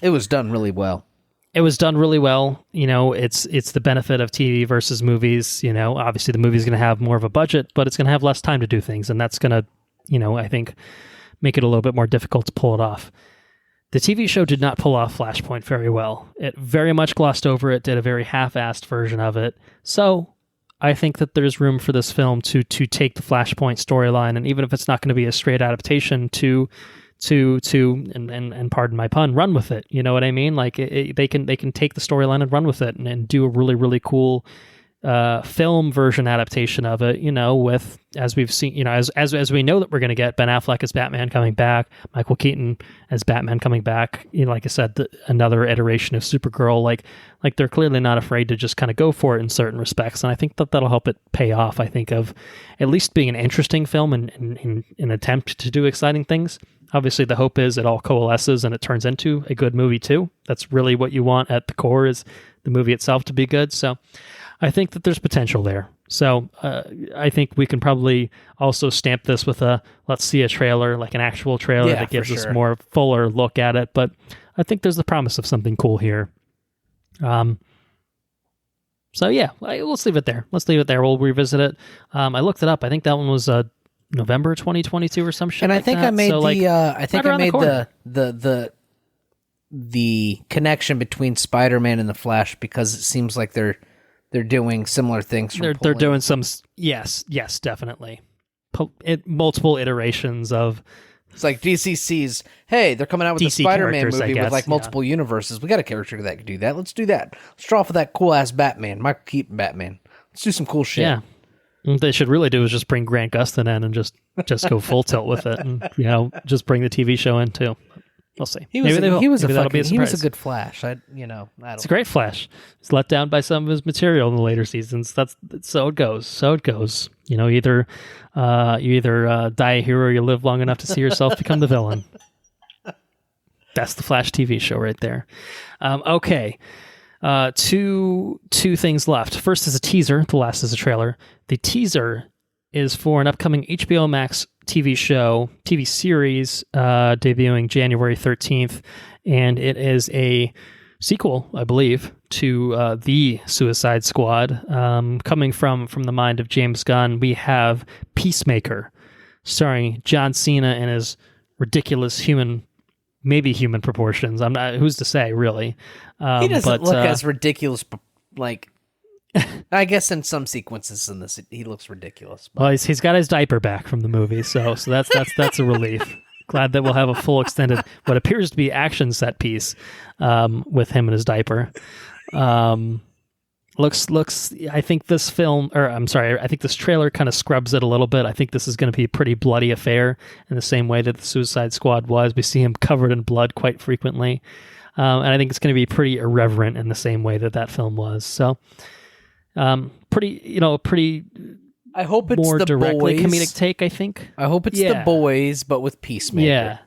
It was done really well. It was done really well. You know, it's the benefit of TV versus movies. You know, obviously the movie's going to have more of a budget, but it's going to have less time to do things. And that's going to, I think make it a little bit more difficult to pull it off. The TV show did not pull off Flashpoint very well. It very much glossed over it, did a very half-assed version of it. So I think that there's room for this film to take the Flashpoint storyline, and even if it's not going to be a straight adaptation, to pardon my pun, run with it. You know what I mean? Like they can take the storyline and run with it, and do a really, really cool film version adaptation of it, with, as we've seen, as we know that we're going to get Ben Affleck as Batman coming back, Michael Keaton as Batman coming back, like I said, another iteration of Supergirl, like they're clearly not afraid to just kind of go for it in certain respects, and I think that that'll help it pay off, I think, of at least being an interesting film and an attempt to do exciting things. Obviously, the hope is it all coalesces and it turns into a good movie too. That's really what you want at the core, is the movie itself to be good. So I think that there's potential there. So I think we can probably also stamp this with let's see a trailer, like an actual trailer that gives us more fuller look at it. But I think there's the promise of something cool here. So yeah, let's leave it there. We'll revisit it. I looked it up. I think that one was November 2022 or some shit. And I like think that. I made the connection between Spider-Man and the Flash, because it seems like they're doing similar things. They're doing some, yes, definitely. Multiple iterations of. It's like DC sees, hey, they're coming out with a Spider-Man movie with like multiple universes. We got a character that can do that. Let's do that. Let's draw for that cool ass Batman, Michael Keaton Batman. Let's do some cool shit. Yeah. What they should really do is just bring Grant Gustin in and just go full tilt with it, and just bring the TV show in too. We'll see. He was a good Flash. It's a great Flash. He's let down by some of his material in the later seasons. That's so it goes. You either die a hero or you live long enough to see yourself become the villain. That's the Flash TV show right there. Okay. Two things left. First is a teaser. The last is a trailer. The teaser is for an upcoming HBO Max TV series debuting January 13th, and it is a sequel, I believe, to the Suicide Squad. Coming from the mind of James Gunn, we have Peacemaker, starring John Cena in his ridiculous human proportions. I'm not. Who's to say, really? He doesn't look as ridiculous, like. I guess in some sequences in this, he looks ridiculous. But. Well, he's got his diaper back from the movie, so that's a relief. Glad that we'll have a full extended, what appears to be action set piece, with him in his diaper. Looks. I think this trailer kind of scrubs it a little bit. I think this is going to be a pretty bloody affair in the same way that the Suicide Squad was. We see him covered in blood quite frequently, and I think it's going to be pretty irreverent in the same way that film was. So. Pretty. I hope it's more the directly boys. Comedic take. I think. I hope it's the boys, but with Peacemaker. Yeah,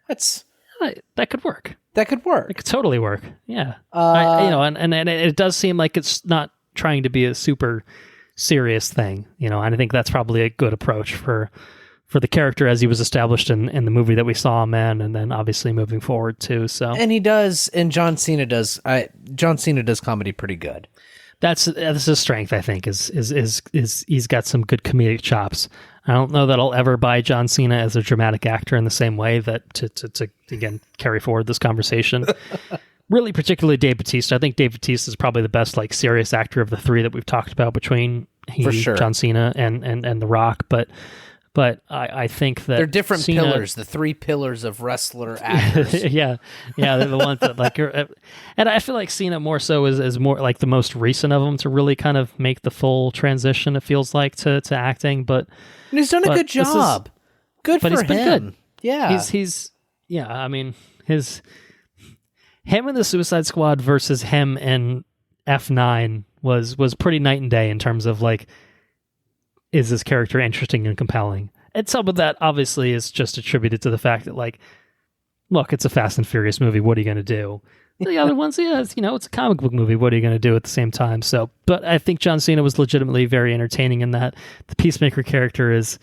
that could work. It could totally work. Yeah. And it does seem like it's not trying to be a super serious thing. And I think that's probably a good approach for the character as he was established in the movie that we saw him in, and then obviously moving forward too. So. And he does, and John Cena does. John Cena does comedy pretty good. That's his strength, I think, is he's got some good comedic chops. I don't know that I'll ever buy John Cena as a dramatic actor in the same way that to again carry forward this conversation. really particularly Dave Bautista. I think Dave Bautista is probably the best like serious actor of the three that we've talked about between For sure. John Cena and The Rock. But I think that they're different Cena, pillars, the three pillars of wrestler actors. yeah, they're the ones that like. And I feel like Cena more so is more like the most recent of them to really kind of make the full transition. It feels like to acting, but And he's done a good job. Good for him. But he's been good. Yeah, he's yeah. I mean him and the Suicide Squad versus him and F9 was pretty night and day in terms of like, is this character interesting and compelling? And some of that obviously is just attributed to the fact that like, look, it's a Fast and Furious movie. What are you going to do? The other ones, yeah, it's a comic book movie. What are you going to do at the same time? So, but I think John Cena was legitimately very entertaining in that. The Peacemaker character is,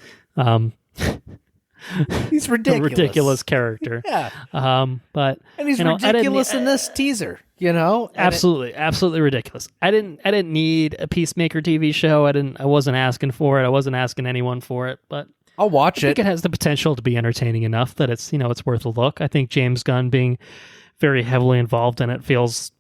he's ridiculous. A ridiculous character. Yeah. But and he's ridiculous in this teaser, absolutely ridiculous. I didn't need a Peacemaker TV show. I wasn't asking for it. I wasn't asking anyone for it, but I'll watch I think it has the potential to be entertaining enough that it's worth a look. I think James Gunn being very heavily involved in it feels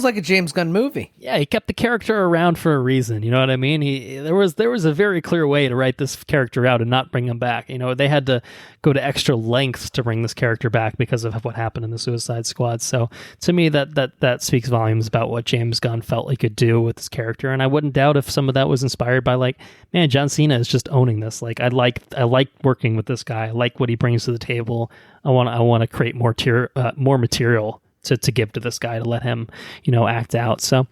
like a James Gunn movie. Yeah, he kept the character around for a reason. You know what I mean? There was a very clear way to write this character out and not bring him back. They had to go to extra lengths to bring this character back because of what happened in the Suicide Squad. So to me, that speaks volumes about what James Gunn felt he could do with this character. And I wouldn't doubt if some of that was inspired by like, man, John Cena is just owning this. Like I like working with this guy. I like what he brings to the table. I want to create more material to give to this guy to let him, act out. So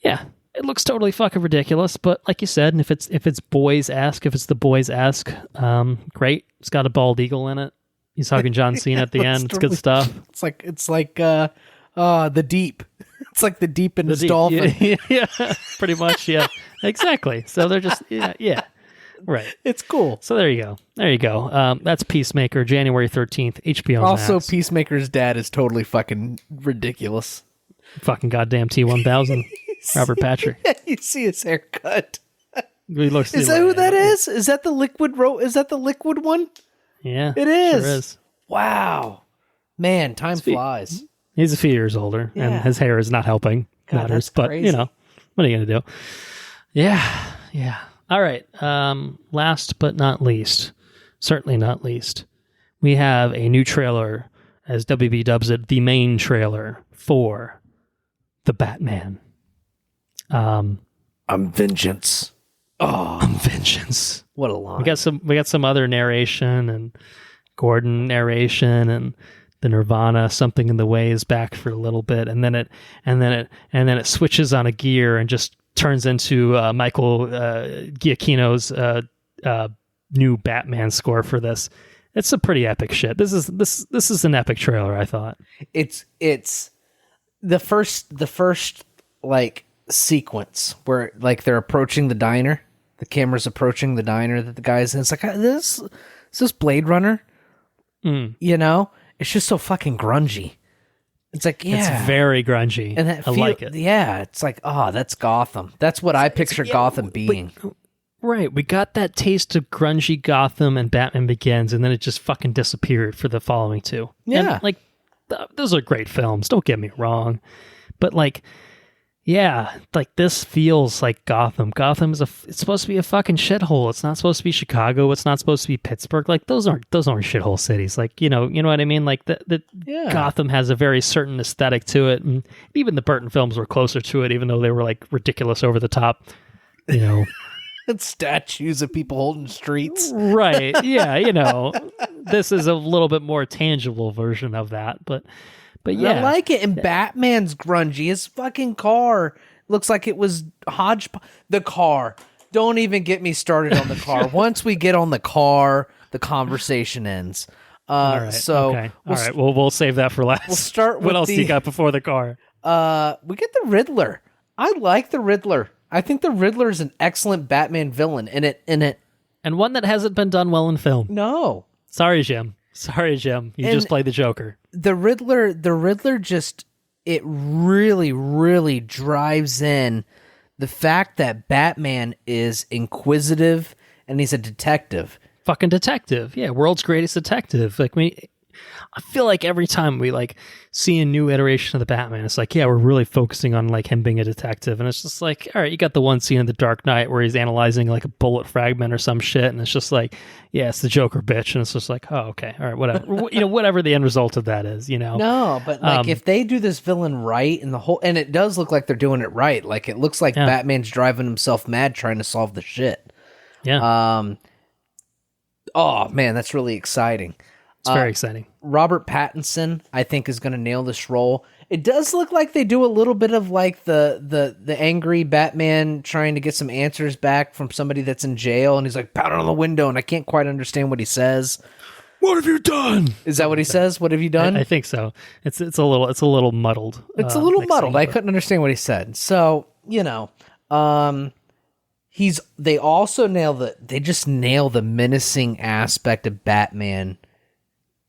yeah, it looks totally fucking ridiculous, but like you said, and if it's boys-esque, if it's the boys-esque, great. It's got a bald eagle in it. He's hugging John Cena at the end. It's good stuff. It's like the Deep. It's like the Deep in his dolphin. Yeah, pretty much. Yeah, exactly. So they're just yeah. Right. It's cool. So there you go. That's Peacemaker, January 13th, HBO Also, Max. Peacemaker's dad is totally fucking ridiculous. Fucking goddamn T-1000. Robert Patrick. You see his haircut. He looks is that who that is? Is that the liquid Is that the liquid one? Yeah. It is. Sure is. Wow. Man, time flies. He's a few years older, and his hair is not helping matters. But, crazy. what are you going to do? Yeah. Yeah. All right. Last but not least, certainly not least, we have a new trailer, as WB dubs it, the main trailer for The Batman. I'm vengeance. Oh, I'm vengeance. What a line. We got some other narration and Gordon narration and the Nirvana Something in the Way is back for a little bit, and then it switches on a gear and just turns into Michael Giacchino's new Batman score for this. It's a pretty epic shit. This is an epic trailer, I thought. It's the first like sequence where like they're approaching the diner. The camera's approaching the diner that the guy's in. It's like, is this Blade Runner? It's just so fucking grungy. It's like, yeah. It's very grungy. And I like it. Yeah, it's like, oh, that's Gotham. That's what I picture Gotham being. Right. We got that taste of grungy Gotham and Batman Begins, and then it just fucking disappeared for the following two. Yeah. And, those are great films. Don't get me wrong. But, this feels like Gotham. Gotham is it's supposed to be a fucking shithole. It's not supposed to be Chicago. It's not supposed to be Pittsburgh. Those aren't shithole cities. You know what I mean? Gotham has a very certain aesthetic to it, and even the Burton films were closer to it, even though they were ridiculous, over the top. And statues of people holding streets. Right. Yeah. This is a little bit more tangible version of that, but yeah. I like it. And Batman's grungy. His fucking car looks like it was hodgepodge. The car. Don't even get me started on the car. Once we get on the car, the conversation ends. All right. So okay. All right. We'll save that for last. We'll start with what else do you got before the car? We get the Riddler. I like the Riddler. I think the Riddler is an excellent Batman villain in it. And one that hasn't been done well in film. No. Sorry, Jim. You just played the Joker. The Riddler just, it really, really drives in the fact that Batman is inquisitive and he's a detective. Fucking detective. Yeah, world's greatest detective. I feel like every time we like see a new iteration of the Batman, it's like, yeah, we're really focusing on like him being a detective, and it's just like, all right, you got the one scene in The Dark Knight where he's analyzing like a bullet fragment or some shit, and it's just like, yeah, it's the Joker, bitch, and it's just like, oh, okay, all right, whatever, whatever the end result of that is, No, but like if they do this villain right, and it does look like they're doing it right, like it looks like Batman's driving himself mad trying to solve the shit. Yeah. Oh man, that's really exciting. It's very exciting. Robert Pattinson, I think, is going to nail this role. It does look like they do a little bit of like the angry Batman trying to get some answers back from somebody that's in jail, and he's like pounding on the window, and I can't quite understand what he says. What have you done? Is that what he says? What have you done? I think so. It's a little muddled. It's a little muddled. I couldn't understand what he said. So they also just nail the menacing aspect of Batman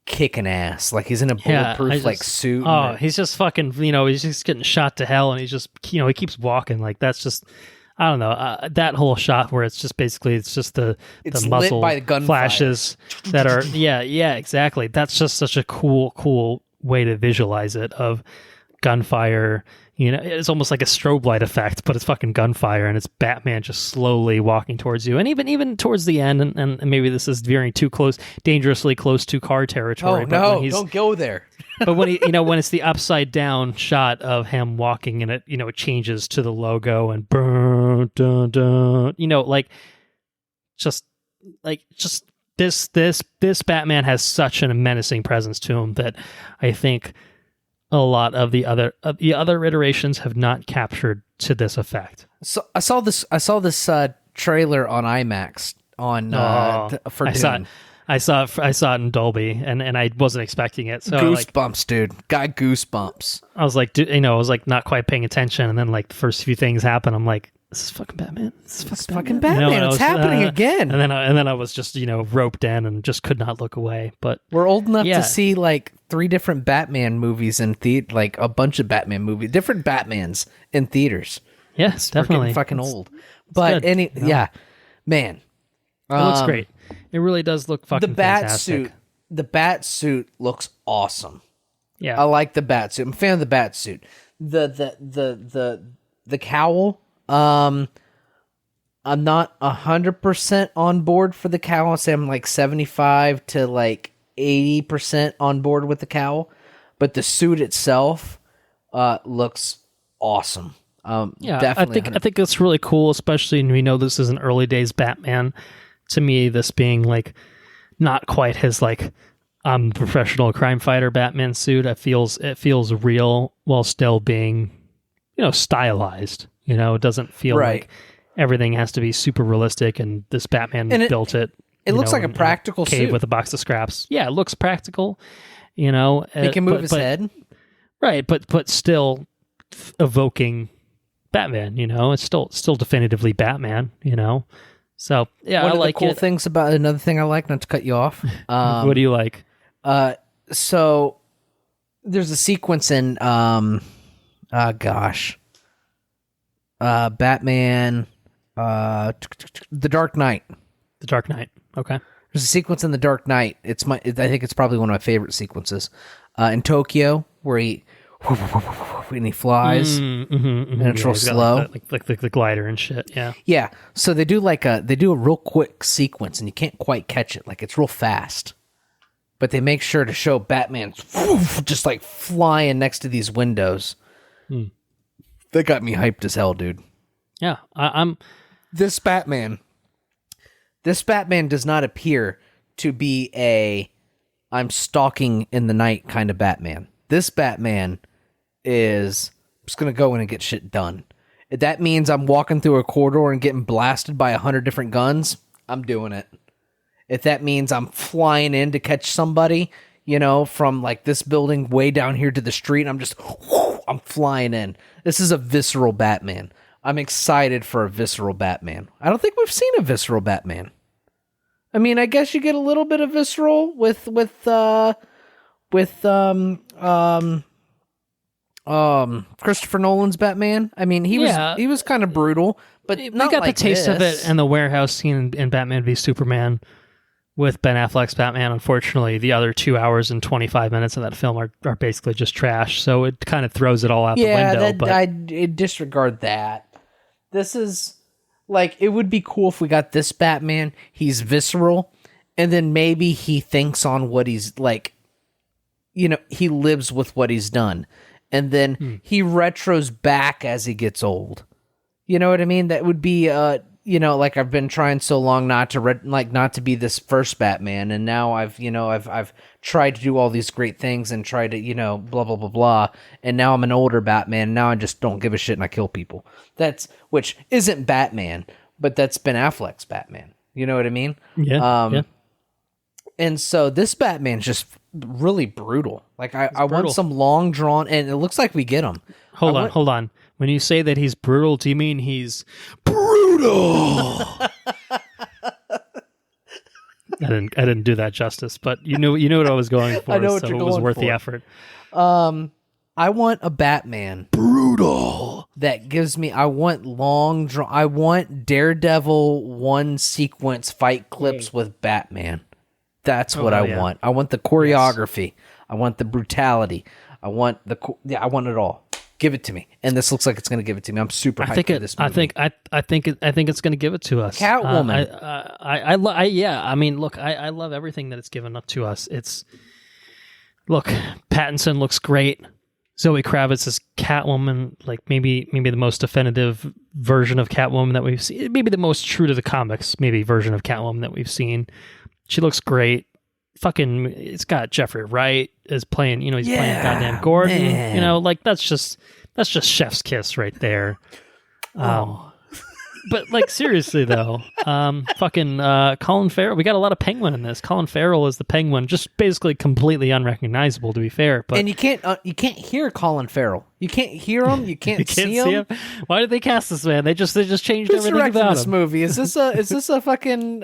kicking ass. Like he's in a bulletproof suit. Oh, he's just fucking, he's just getting shot to hell, and he's just, he keeps walking. Like that's just, I don't know, that whole shot where it's just the muzzle by the flashes that are, yeah, exactly. That's just such a cool way to visualize it, of gunfire. It's almost like a strobe light effect, but it's fucking gunfire, and it's Batman just slowly walking towards you. And even towards the end, and maybe this is veering too close, dangerously close to car territory. Oh, no, don't go there. But when when it's the upside down shot of him walking, and it changes to the logo and burn, dun, dun, just this Batman has such a menacing presence to him that I think a lot of the other iterations have not captured to this effect. So I saw this trailer on IMAX for Dune. I saw it in Dolby, and I wasn't expecting it. So goosebumps, dude. Got goosebumps. I was like, I was like not quite paying attention, and then like the first few things happen, I'm like, this is fucking Batman. This is fucking Batman. It's happening again. And then I was just roped in and just could not look away. But we're old enough to see like 3 different Batman movies in theater, like a bunch of Batman movies, different Batmans in theaters. Yes, definitely. We're fucking old. But man, it looks great. It really does look fucking fantastic. The bat suit looks awesome. Yeah, I like the bat suit. I'm a fan of the bat suit. The cowl. I'm not 100% on board for the cowl. I'd say I'm like 75 to like 80% on board with the cowl, but the suit itself looks awesome. Definitely. I think it's really cool, especially when we know this is an early days Batman. To me, this being like not quite his like professional crime fighter Batman suit. It feels real while still being stylized. It doesn't feel like everything has to be super realistic, and this Batman built it. It looks like a practical cave suit with a box of scraps. Yeah, it looks practical. He can move his head. Right, but still evoking Batman. It's still definitively Batman. So yeah, One I of like the cool it. things about another thing I like, not to cut you off. What do you like? So there's a sequence in Batman, The Dark Knight. The Dark Knight. Okay. There's a sequence in The Dark Knight. I think it's probably one of my favorite sequences. In Tokyo, where he flies, and it's real slow, like the glider and shit. Yeah. Yeah. So they do a real quick sequence, and you can't quite catch it. Like it's real fast, but they make sure to show Batman just like flying next to these windows. That got me hyped as hell, dude. Yeah, I'm. This Batman does not appear to be I'm stalking in the night kind of Batman. This Batman is just going to go in and get shit done. If that means I'm walking through a corridor and getting blasted by 100 different guns, I'm doing it. If that means I'm flying in to catch somebody, from like this building way down here to the street, I'm flying in. This is a visceral Batman. I'm excited for a visceral Batman. I don't think we've seen a visceral Batman. I mean, I guess you get a little bit of visceral with Christopher Nolan's Batman. I mean, he was kind of brutal, but we not got like the taste this. of it in the warehouse scene in Batman v Superman, with Ben Affleck's Batman. Unfortunately, the other 2 hours and 25 minutes of that film are basically just trash. So it kind of throws it all out the window. But I disregard that. This is like, it would be cool if we got this Batman. He's visceral, and then maybe he thinks on what he's like. You know, he lives with what he's done, and then he retros back as he gets old. You know what I mean? That would be, you know, like, I've been trying so long not to be this first Batman, and now I've tried to do all these great things and try to, you know, blah blah blah blah, and now I'm an older Batman. And now I just don't give a shit and I kill people. Which isn't Batman, but that's Ben Affleck's Batman. You know what I mean? Yeah. Yeah. And so this Batman's just really brutal. Like, I want some long drawn, and it looks like we get him. Hold on. When you say that he's brutal, do you mean he's brutal? I didn't do that justice, but you knew what I was going for. I know what so you're it going was worth for. the effort. I want a Batman Brutal. that gives me. I want long drawn. I want Daredevil one sequence fight clips with Batman. That's what I want. I want the choreography. Yes. I want the brutality. I want I want it all. Give it to me. And this looks like it's going to give it to me. I'm super hyped for this movie. I think it's going to give it to us. Catwoman. I mean, look, I love everything that it's given up to us. Look, Pattinson looks great. Zoe Kravitz is Catwoman, like maybe the most definitive version of Catwoman that we've seen. Maybe the most true to the comics, maybe version of Catwoman that we've seen. She looks great. Fucking, it's got Jeffrey Wright is playing, he's playing goddamn Gordon. Man. Like that's just chef's kiss right there. But like seriously though, Colin Farrell. We got a lot of Penguin in this. Colin Farrell is the Penguin, just basically completely unrecognizable to be fair. But and you can't hear Colin Farrell. You can't hear him. You can't, see him. Why did they cast this man? They just changed Who's everything about this him. movie? Is this a fucking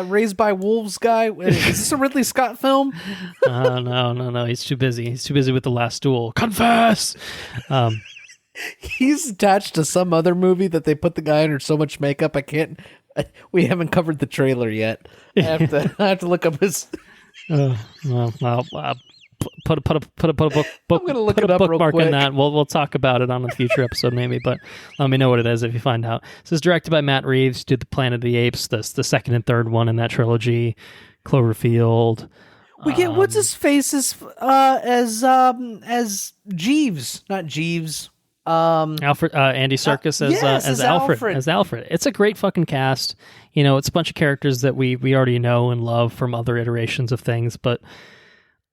Raised by Wolves guy? Is this a Ridley Scott film? No. He's too busy. He's too busy with The Last Duel. Confess. He's attached to some other movie that they put the guy under so much makeup. We haven't covered the trailer yet. I have to look up his. Put a bookmark real quick. in that. We'll talk about it on a future episode maybe, but let me know what it is if you find out. This is directed by Matt Reeves. Did the Planet of the Apes, the second and third one in that trilogy, Cloverfield. We get what's his face as Jeeves, not Jeeves. Alfred, Andy Serkis as Alfred. It's a great fucking cast. It's a bunch of characters that we already know and love from other iterations of things, but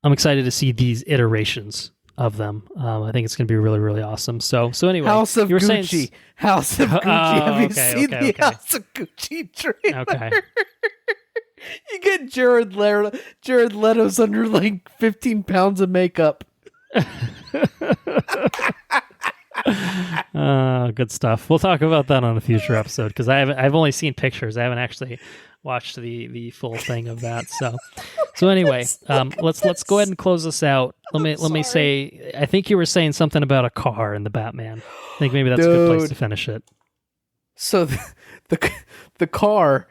I'm excited to see these iterations of them. I think it's going to be really, really awesome. So anyway, House of Gucci. Have you seen the House of Gucci trailer? Okay. You get Jared Leto's under like 15 pounds of makeup. Good stuff. We'll talk about that on a future episode because I've only seen pictures. I haven't actually watched the full thing of that. So anyway, let's go ahead and close this out. Let me say, I think you were saying something about a car in the Batman. I think maybe that's a good place to finish it. So the car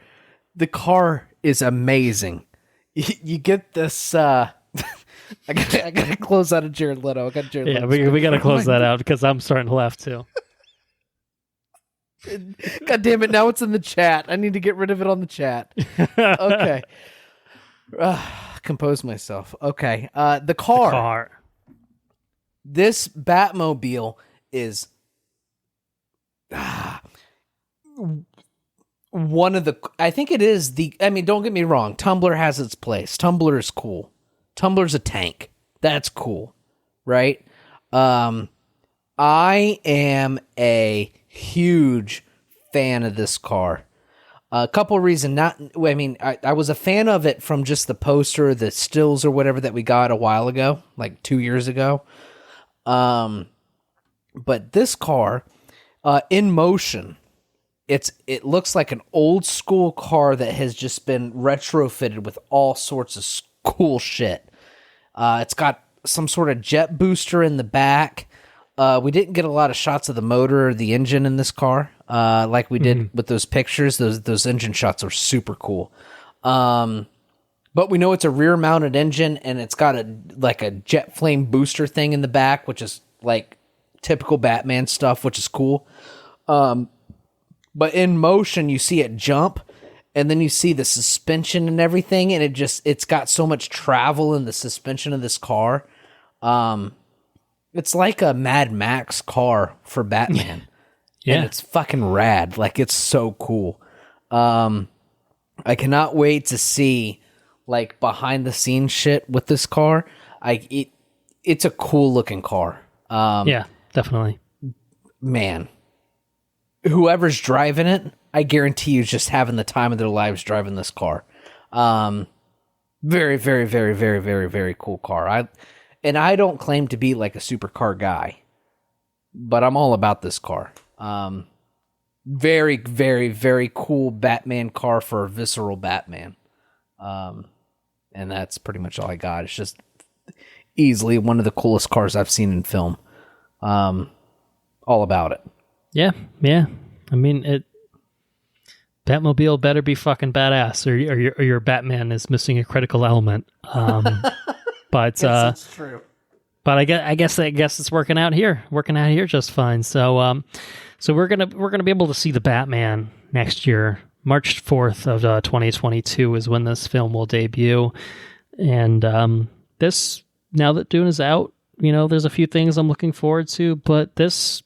is amazing. You get this. I gotta close out of Jared Leto. Yeah, we gotta close that out because I'm starting to laugh too. God damn it! Now it's in the chat. I need to get rid of it on the chat. Okay. Compose myself. Okay. The car. This Batmobile is one of the. I think it is the. I mean, don't get me wrong. Tumblr has its place. Tumblr is cool. Tumblr's a tank. That's cool, right? I am a huge fan of this car. A couple of reasons. I was a fan of it from just the poster, the stills or whatever that we got a while ago, like 2 years ago. But this car, in motion, it looks like an old school car that has just been retrofitted with all sorts of cool shit. It's got some sort of jet booster in the back. We didn't get a lot of shots of the motor or the engine in this car, like we did with those pictures. Those engine shots are super cool. But we know it's a rear-mounted engine, and it's got a jet flame booster thing in the back, which is like typical Batman stuff, which is cool. But in motion, you see it jump, and then you see the suspension and everything, and it's got so much travel in the suspension of this car. It's like a Mad Max car for Batman. Yeah. And it's fucking rad. Like, it's so cool. I cannot wait to see, like, behind the scenes shit with this car. It's a cool looking car. Yeah, definitely. Man, whoever's driving it, I guarantee you, is just having the time of their lives driving this car. Very, very, very, very, very, very cool car. I don't claim to be like a supercar guy, but I'm all about this car. Very, very, very cool Batman car for a visceral Batman. And that's pretty much all I got. It's just easily one of the coolest cars I've seen in film. All about it. Yeah. I mean, Batmobile better be fucking badass, or your Batman is missing a critical element. But That's true. But I guess it's working out here just fine. So we're gonna be able to see the Batman next year. March 4th of 2022 is when this film will debut. And this, now that Dune is out, there's a few things I'm looking forward to, but this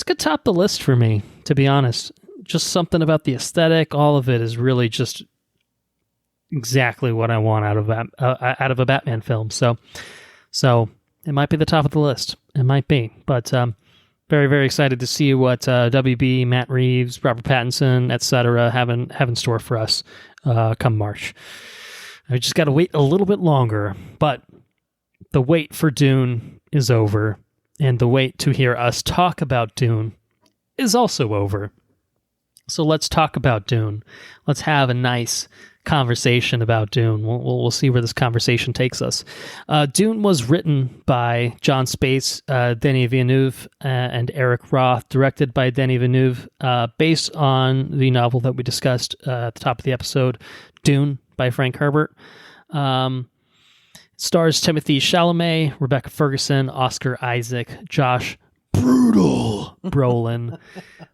could top the list for me, to be honest. Just something about the aesthetic, all of it is really just exactly what I want out of a Batman film. So it might be the top of the list. It might be, but very, very excited to see what WB, Matt Reeves, Robert Pattinson, etc. have in store for us come March. I just got to wait a little bit longer, but the wait for Dune is over, and the wait to hear us talk about Dune is also over. So let's talk about Dune. Let's have a nice conversation about Dune. We'll see where this conversation takes us. Dune was written by John Space, Denis Villeneuve, and Eric Roth, directed by Denis Villeneuve, based on the novel that we discussed at the top of the episode, Dune by Frank Herbert. Stars Timothée Chalamet, Rebecca Ferguson, Oscar Isaac, Josh Brutal Brolin,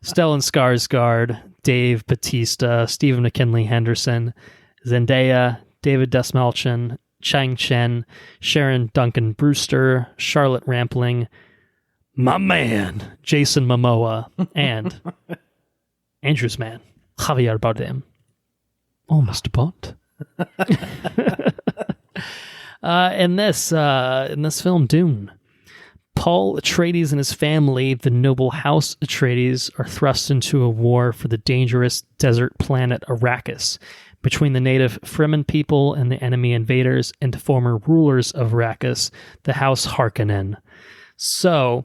Stellan Skarsgård, Dave Bautista, Stephen McKinley Henderson, Zendaya, David Desmalchin, Chang Chen, Sharon Duncan Brewster, Charlotte Rampling, my man, Jason Momoa, and Andrew's man, Javier Bardem. Oh, Mr. Bond. In this film, Dune, Paul Atreides and his family, the noble house Atreides, are thrust into a war for the dangerous desert planet Arrakis between the native Fremen people and the enemy invaders and former rulers of Arrakis, the House Harkonnen. So,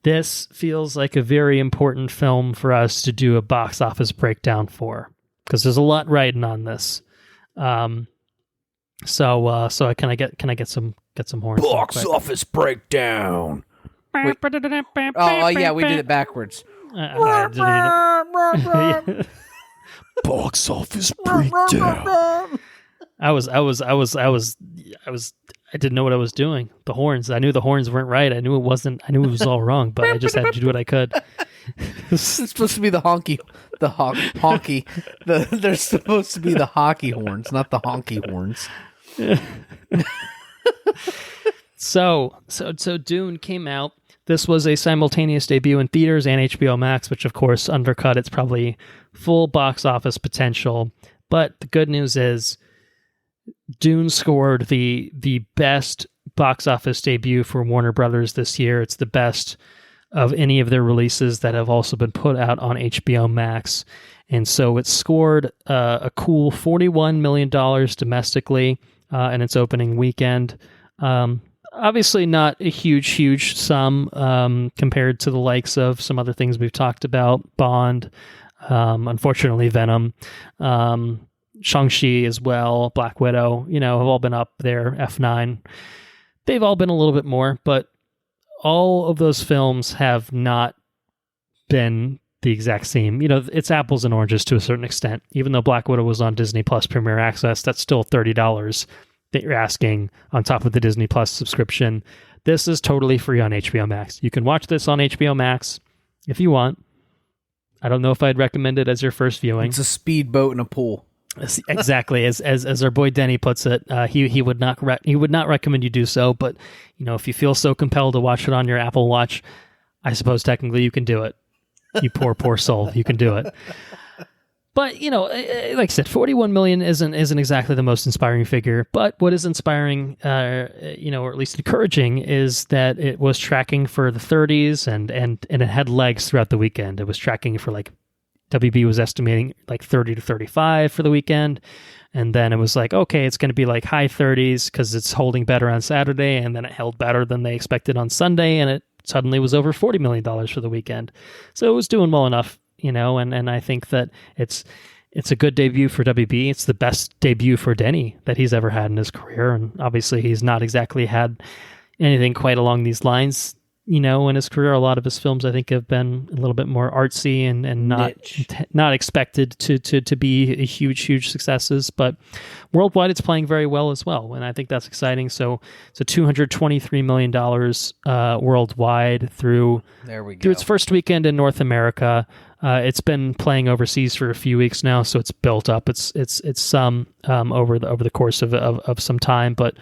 this feels like a very important film for us to do a box office breakdown for, because there's a lot riding on this. So can I get some horns? Box office breakdown. Oh yeah, we did it backwards. Box office breakdown. I didn't know what I was doing. The horns. I knew the horns weren't right. I knew it was all wrong, but I just had to do what I could. It's supposed to be the honky. They're supposed to be the hockey horns, not the honky horns. So Dune came out. This was a simultaneous debut in theaters and HBO Max, which of course undercut its probably full box office potential. But the good news is Dune scored the best box office debut for Warner Brothers this year. It's the best of any of their releases that have also been put out on HBO Max. And so it scored a cool $41 million domestically in its opening weekend. Obviously not a huge sum compared to the likes of some other things we've talked about. Bond, unfortunately Venom, Shang-Chi as well, Black Widow, have all been up there, F9. They've all been a little bit more, but all of those films have not been the exact same. It's apples and oranges to a certain extent. Even though Black Widow was on Disney Plus Premier Access, that's still $30 that you're asking on top of the Disney Plus subscription. This is totally free on HBO Max. You can watch this on HBO Max if you want. I don't know if I'd recommend it as your first viewing. It's a speedboat in a pool. Exactly, as our boy Denny puts it, he would not recommend you do so. But if you feel so compelled to watch it on your Apple Watch, I suppose technically you can do it. You poor soul, you can do it. But like I said, 41 million isn't exactly the most inspiring figure. But what is inspiring, or at least encouraging, is that it was tracking for the 30s and it had legs throughout the weekend. It was tracking for WB was estimating 30 to 35 for the weekend, and then it was okay, it's going to be high 30s because it's holding better on Saturday, and then it held better than they expected on Sunday, and it suddenly was over $40 million for the weekend. So it was doing well enough. And I think that it's a good debut for WB. It's the best debut for Denny that he's ever had in his career. And obviously he's not exactly had anything quite along these lines, in his career. A lot of his films, I think, have been a little bit more artsy and not expected to be huge successes. But worldwide, it's playing very well as well. And I think that's exciting. So it's a $223 million worldwide through its first weekend in North America. It's been playing overseas for a few weeks now, so it's built up. It's some over the course of some time, but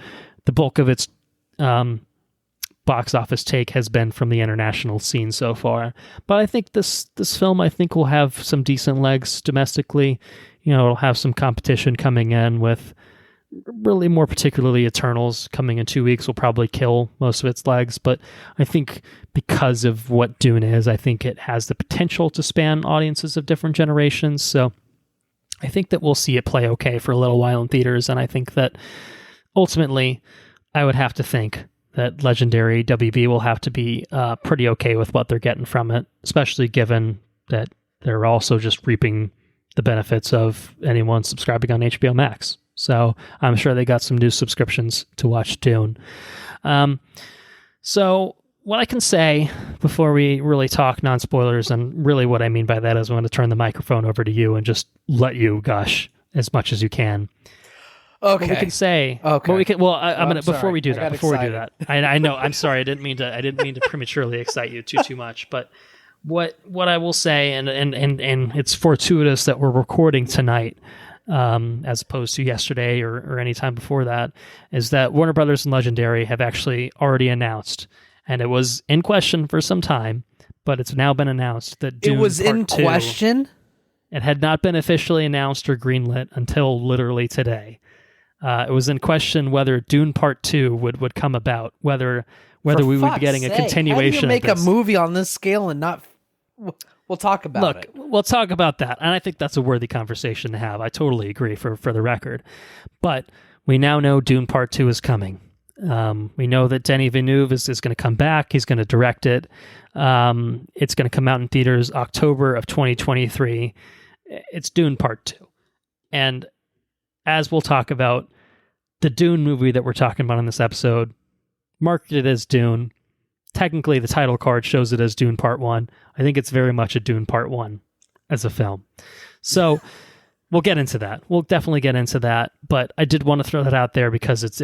the bulk of its box office take has been from the international scene so far. But I think this film, will have some decent legs domestically. It'll have some competition coming in with really more particularly Eternals coming in 2 weeks will probably kill most of its legs. But I think because of what Dune is, I think it has the potential to span audiences of different generations. So I think that we'll see it play okay for a little while in theaters. And I think that ultimately I would have to think that legendary WB will have to be pretty okay with what they're getting from it, especially given that they're also just reaping the benefits of anyone subscribing on HBO Max. So I'm sure they got some new subscriptions to watch Dune. So what I can say before we really talk non-spoilers, and really what I mean by that is I'm going to turn the microphone over to you and just let you gush as much as you can. Okay. What we can say. Okay. What we can. Well, I'm gonna. Before sorry. we do that. Before we do that. I know. I'm sorry. I didn't mean to prematurely excite you too much. But what I will say, and it's fortuitous that we're recording tonight, as opposed to yesterday or any time before that, is that Warner Brothers and Legendary have actually already announced, and it was in question for some time, but it's now been announced that Dune it was Part in 2, question. It had not been officially announced or greenlit until literally today. It was in question whether Dune Part 2 would come about, whether we would be getting a continuation. How do you make of this. a movie on this scale and not? We'll talk about it. Look, we'll talk about that, and I think that's a worthy conversation to have. I totally agree, for the record. But we now know Dune Part 2 is coming. We know that Denis Villeneuve is going to come back. He's going to direct it. It's going to come out in theaters October of 2023. It's Dune Part 2. And as we'll talk about, the Dune movie that we're talking about in this episode, marketed as Dune, technically the title card shows it as Dune Part 1. I think it's very much a Dune Part 1 as a film. So we'll get into that. We'll definitely get into that. But I did want to throw that out there because it's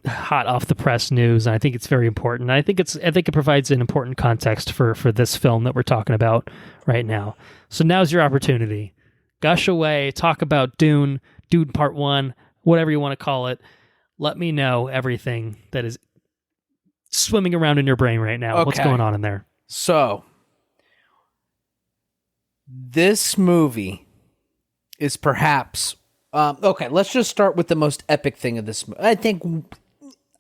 hot off the press news, and I think it's very important. And I think it provides an important context for this film that we're talking about right now. So now's your opportunity. Gush away, talk about Dune Part 1, whatever you want to call it. Let me know everything that is swimming around in your brain right now. Okay. What's going on in there? So, this movie is perhaps... okay, let's just start with the most epic thing of this movie. I think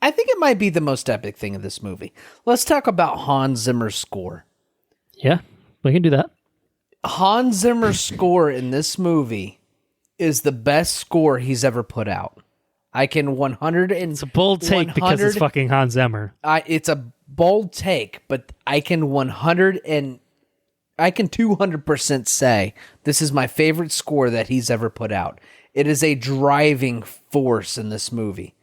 it might be the most epic thing of this movie. Let's talk about Hans Zimmer's score. Yeah, we can do that. Hans Zimmer's score in this movie is the best score he's ever put out. I can 100 and... It's a bold take because it's fucking Hans Zimmer. It's a bold take, but I can 200% say this is my favorite score that he's ever put out. It is a driving force in this movie.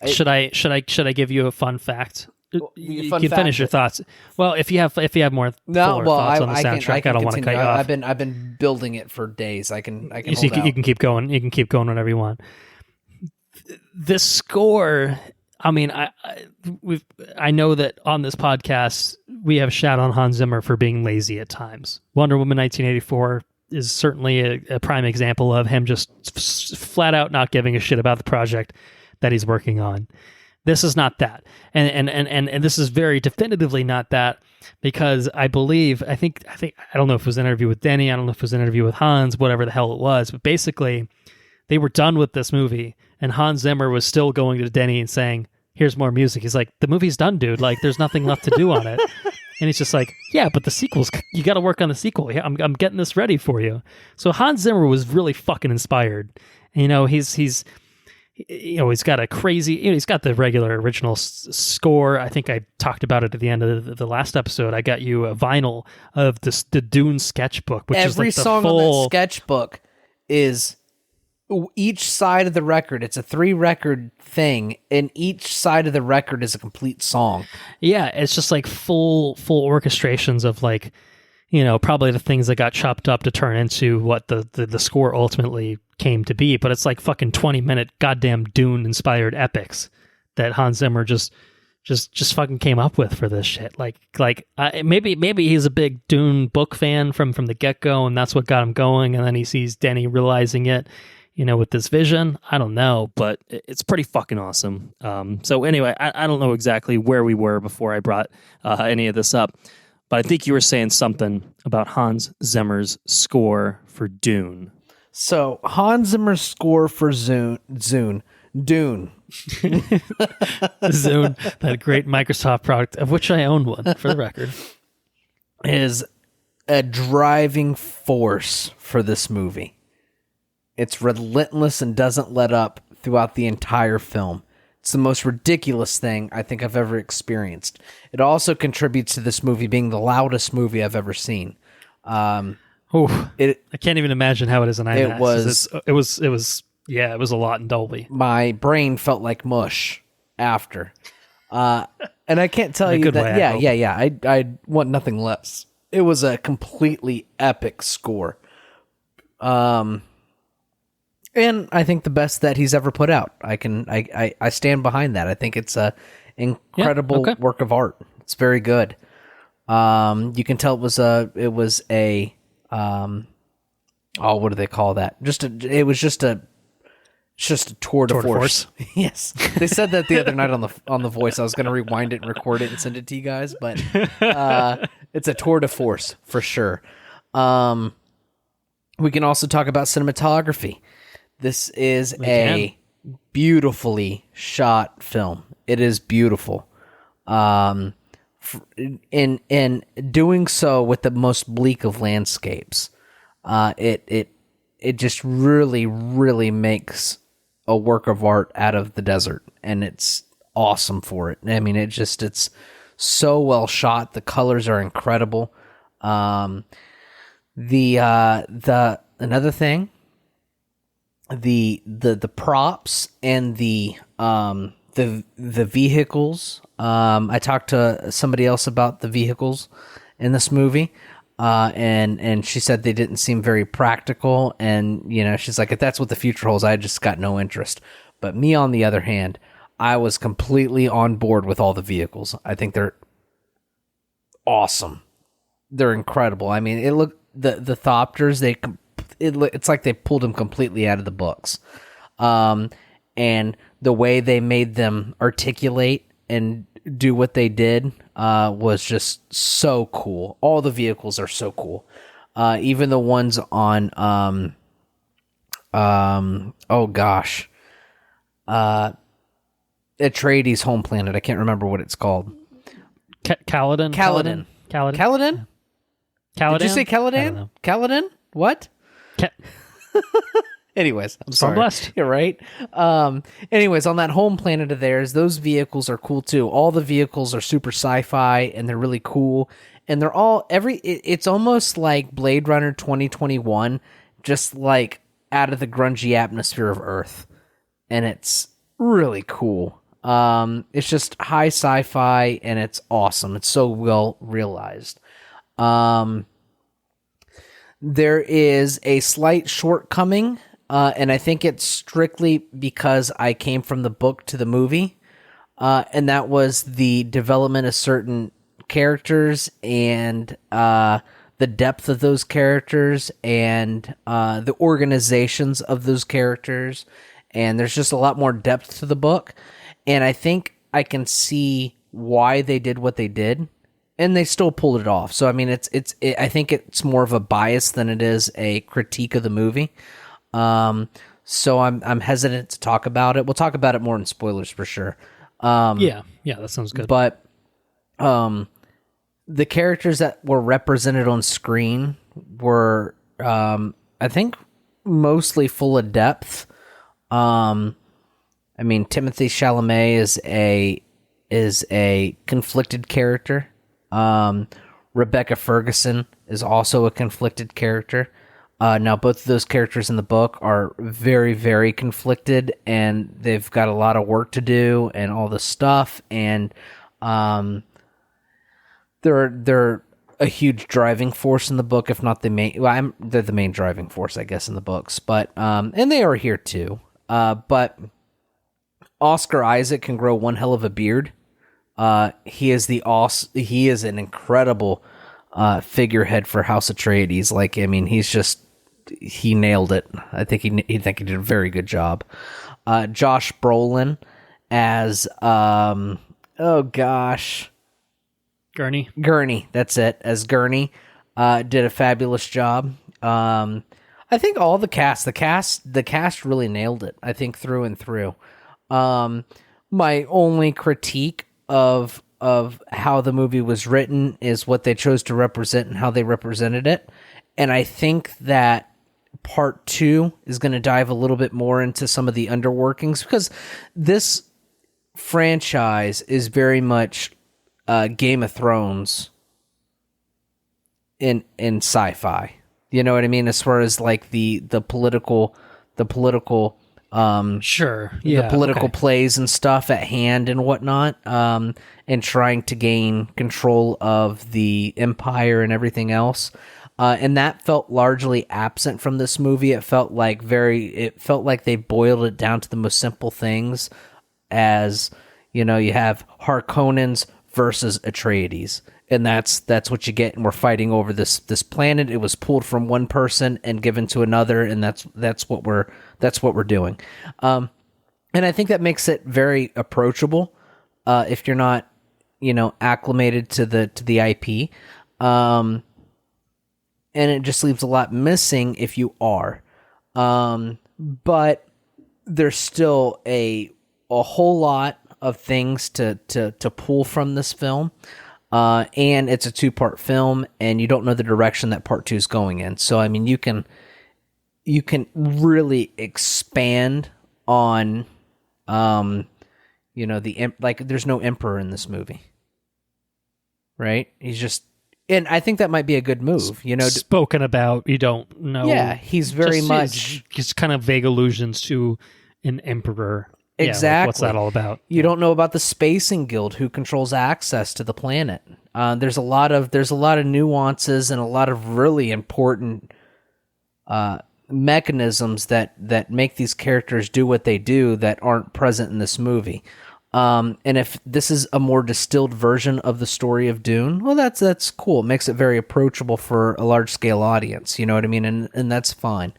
Should I give you a fun fact? You can finish your thoughts. Well, if you have more thoughts on the soundtrack, I don't want to cut you off. I've been building it for days. I can. You can keep going. You can keep going whenever you want. This score. I mean, I know that on this podcast we have shat on Hans Zimmer for being lazy at times. Wonder Woman 1984 is certainly a prime example of him just flat out not giving a shit about the project that he's working on. This is not that. And this is very definitively not that, because I think I don't know if it was an interview with Denny, I don't know if it was an interview with Hans, whatever the hell it was, but basically they were done with this movie and Hans Zimmer was still going to Denny and saying, here's more music. He's like, the movie's done, dude. Like, there's nothing left to do on it. And he's just like, yeah, but the sequel's, you got to work on the sequel. Yeah, I'm getting this ready for you. So Hans Zimmer was really fucking inspired. And, he's got a crazy, he's got the regular original score. I think I talked about it at the end of the last episode. I got you a vinyl of the Dune sketchbook, which is like the song full... on that sketchbook is each side of the record. It's a 3-record thing, and each side of the record is a complete song. Yeah, it's just like full orchestrations of like, probably the things that got chopped up to turn into what the score ultimately came to be. But it's like fucking 20-minute goddamn Dune-inspired epics that Hans Zimmer just fucking came up with for this shit. Maybe he's a big Dune book fan from the get-go, and that's what got him going. And then he sees Denny realizing it, with this vision. I don't know, but it's pretty fucking awesome. So anyway, I don't know exactly where we were before I brought any of this up, but I think you were saying something about Hans Zimmer's score for Dune. So Hans Zimmer's score for Dune. Zune, that great Microsoft product, of which I own one, for the record, is a driving force for this movie. It's relentless and doesn't let up throughout the entire film. It's the most ridiculous thing I think I've ever experienced. It also contributes to this movie being the loudest movie I've ever seen. I can't even imagine how it is in IMAX. It was a lot in Dolby. My brain felt like mush after. And I can't tell you that. I want nothing less. It was a completely epic score. And I think the best that he's ever put out. I stand behind that. I think it's a incredible work of art. It's very good. You can tell it was a what do they call that? It was just a tour de force. Yes, they said that the other night on the Voice. I was going to rewind it and record it and send it to you guys, but it's a tour de force for sure. We can also talk about cinematography. This is a beautifully shot film. It is beautiful. In doing so with the most bleak of landscapes, it just really, really makes a work of art out of the desert, and it's awesome for it. I mean, it's so well shot. The colors are incredible. Another thing, the props and the vehicles. I talked to somebody else about the vehicles in this movie, and she said they didn't seem very practical. And she's like, if that's what the future holds, I just got no interest. But me, on the other hand, I was completely on board with all the vehicles. I think they're awesome. They're incredible. I mean, the Thopters, it's like they pulled them completely out of the books. And the way they made them articulate and do what they did was just so cool. All the vehicles are so cool. Even the ones on Atreides' home planet. I can't remember what it's called. Caladan. Did you say Caladan? Caladan? What? Anyways, I'm sorry. Blessed. You're right. Anyways, on that home planet of theirs, those vehicles are cool too. All the vehicles are super sci-fi and they're really cool. And they're all it's almost like Blade Runner 2021, just like out of the grungy atmosphere of Earth. And it's really cool. It's just high sci-fi, and it's awesome. It's so well realized. There is a slight shortcoming, and I think it's strictly because I came from the book to the movie, and that was the development of certain characters and the depth of those characters and the organizations of those characters. And there's just a lot more depth to the book. And I think I can see why they did what they did. And they still pulled it off. So I mean, I think it's more of a bias than it is a critique of the movie. So I'm hesitant to talk about it. We'll talk about it more in spoilers for sure. Yeah, that sounds good. But the characters that were represented on screen were, I think, mostly full of depth. I mean, Timothée Chalamet is a conflicted character. Rebecca Ferguson is also a conflicted character. Now, both of those characters in the book are very, very conflicted, and they've got a lot of work to do and all this stuff. And they're a huge driving force in the book, if not the main. Well, they're the main driving force, I guess, in the books. But and they are here too. But Oscar Isaac can grow one hell of a beard. He is an incredible figurehead for House Atreides. Like, I mean, he nailed it. I think he did a very good job. Josh Brolin as Gurney, that's it. As Gurney, did a fabulous job. I think all the cast really nailed it. I think through and through. My only critique of how the movie was written is what they chose to represent and how they represented it. And I think that part 2 is going to dive a little bit more into some of the underworkings, because this franchise is very much Game of Thrones in sci-fi. You know what I mean? As far as like the political sure, yeah, the political plays and stuff at hand and whatnot, and trying to gain control of the empire and everything else. And that felt largely absent from this movie. It felt like they boiled it down to the most simple things, as you know, you have Harkonnens versus Atreides, and that's what you get. And we're fighting over this planet. It was pulled from one person and given to another, and that's what we're doing. And I think that makes it very approachable if you're not, acclimated to the IP. And it just leaves a lot missing if you are. But there's still a whole lot of things to pull from this film. And it's a 2-part film, and you don't know the direction that part 2 is going in. So, I mean, you can really expand on, there's no emperor in this movie, right? He's just, and I think that might be a good move, spoken about. You don't know. Yeah, he's very much just kind of vague allusions to an emperor. Exactly. Yeah, what's that all about? You don't know about the Spacing Guild, who controls access to the planet. There's a lot of nuances and a lot of really important mechanisms that make these characters do what they do that aren't present in this movie. And if this is a more distilled version of the story of Dune, well, that's cool. It makes it very approachable for a large scale audience. You know what I mean? And that's fine.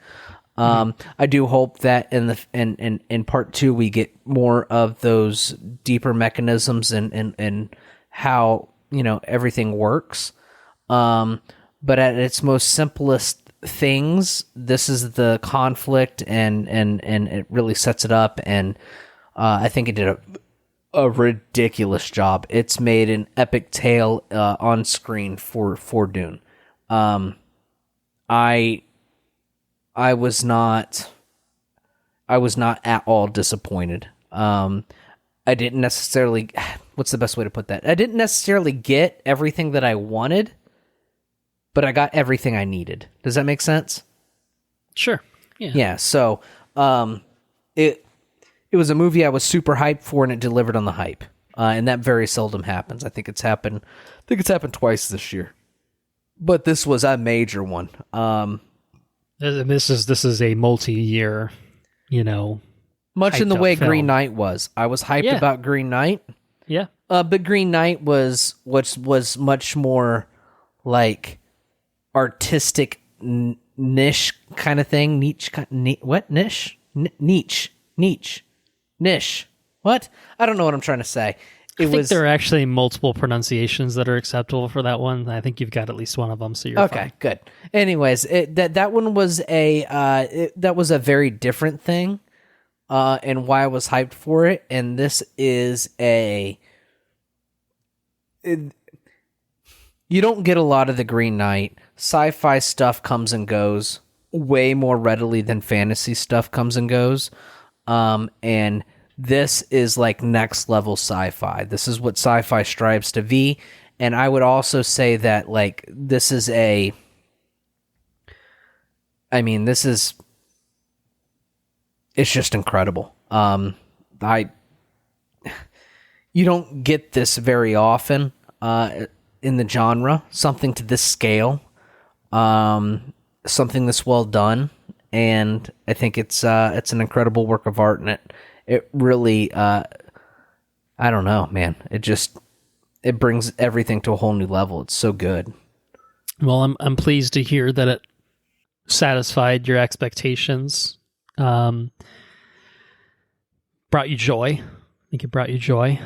I do hope that in part 2 we get more of those deeper mechanisms and how everything works. But at its most simplest things, this is the conflict, and it really sets it up. And I think it did a ridiculous job. It's made an epic tale on screen for Dune. I was not at all disappointed. I didn't necessarily, what's the best way to put that? I didn't necessarily get everything that I wanted, but I got everything I needed. Does that make sense? Sure. Yeah. Yeah. So, it it was a movie I was super hyped for, and it delivered on the hype. And that very seldom happens. I think it's happened twice this year. But this was a major one. This is a multi-year, much in the way film. Green Knight was. I was hyped about Green Knight. Yeah. But Green Knight was much more like artistic niche kind of thing. Niche. What? I don't know what I'm trying to say. I think there are actually multiple pronunciations that are acceptable for that one. I think you've got at least one of them, so you're okay. fine. Good. Anyways, that one was that was a very different thing, and why I was hyped for it. And this is you don't get a lot of the Green Knight. Sci-fi stuff comes and goes way more readily than fantasy stuff comes and goes, and this is like next level sci-fi. This is what sci-fi strives to be. And I would also say that like this is it's just incredible. You don't get this very often in the genre, something to this scale, something this well done, and I think it's an incredible work of art, and it really, I don't know, man. It brings everything to a whole new level. It's so good. Well, I'm pleased to hear that it satisfied your expectations. Brought you joy. I think it brought you joy.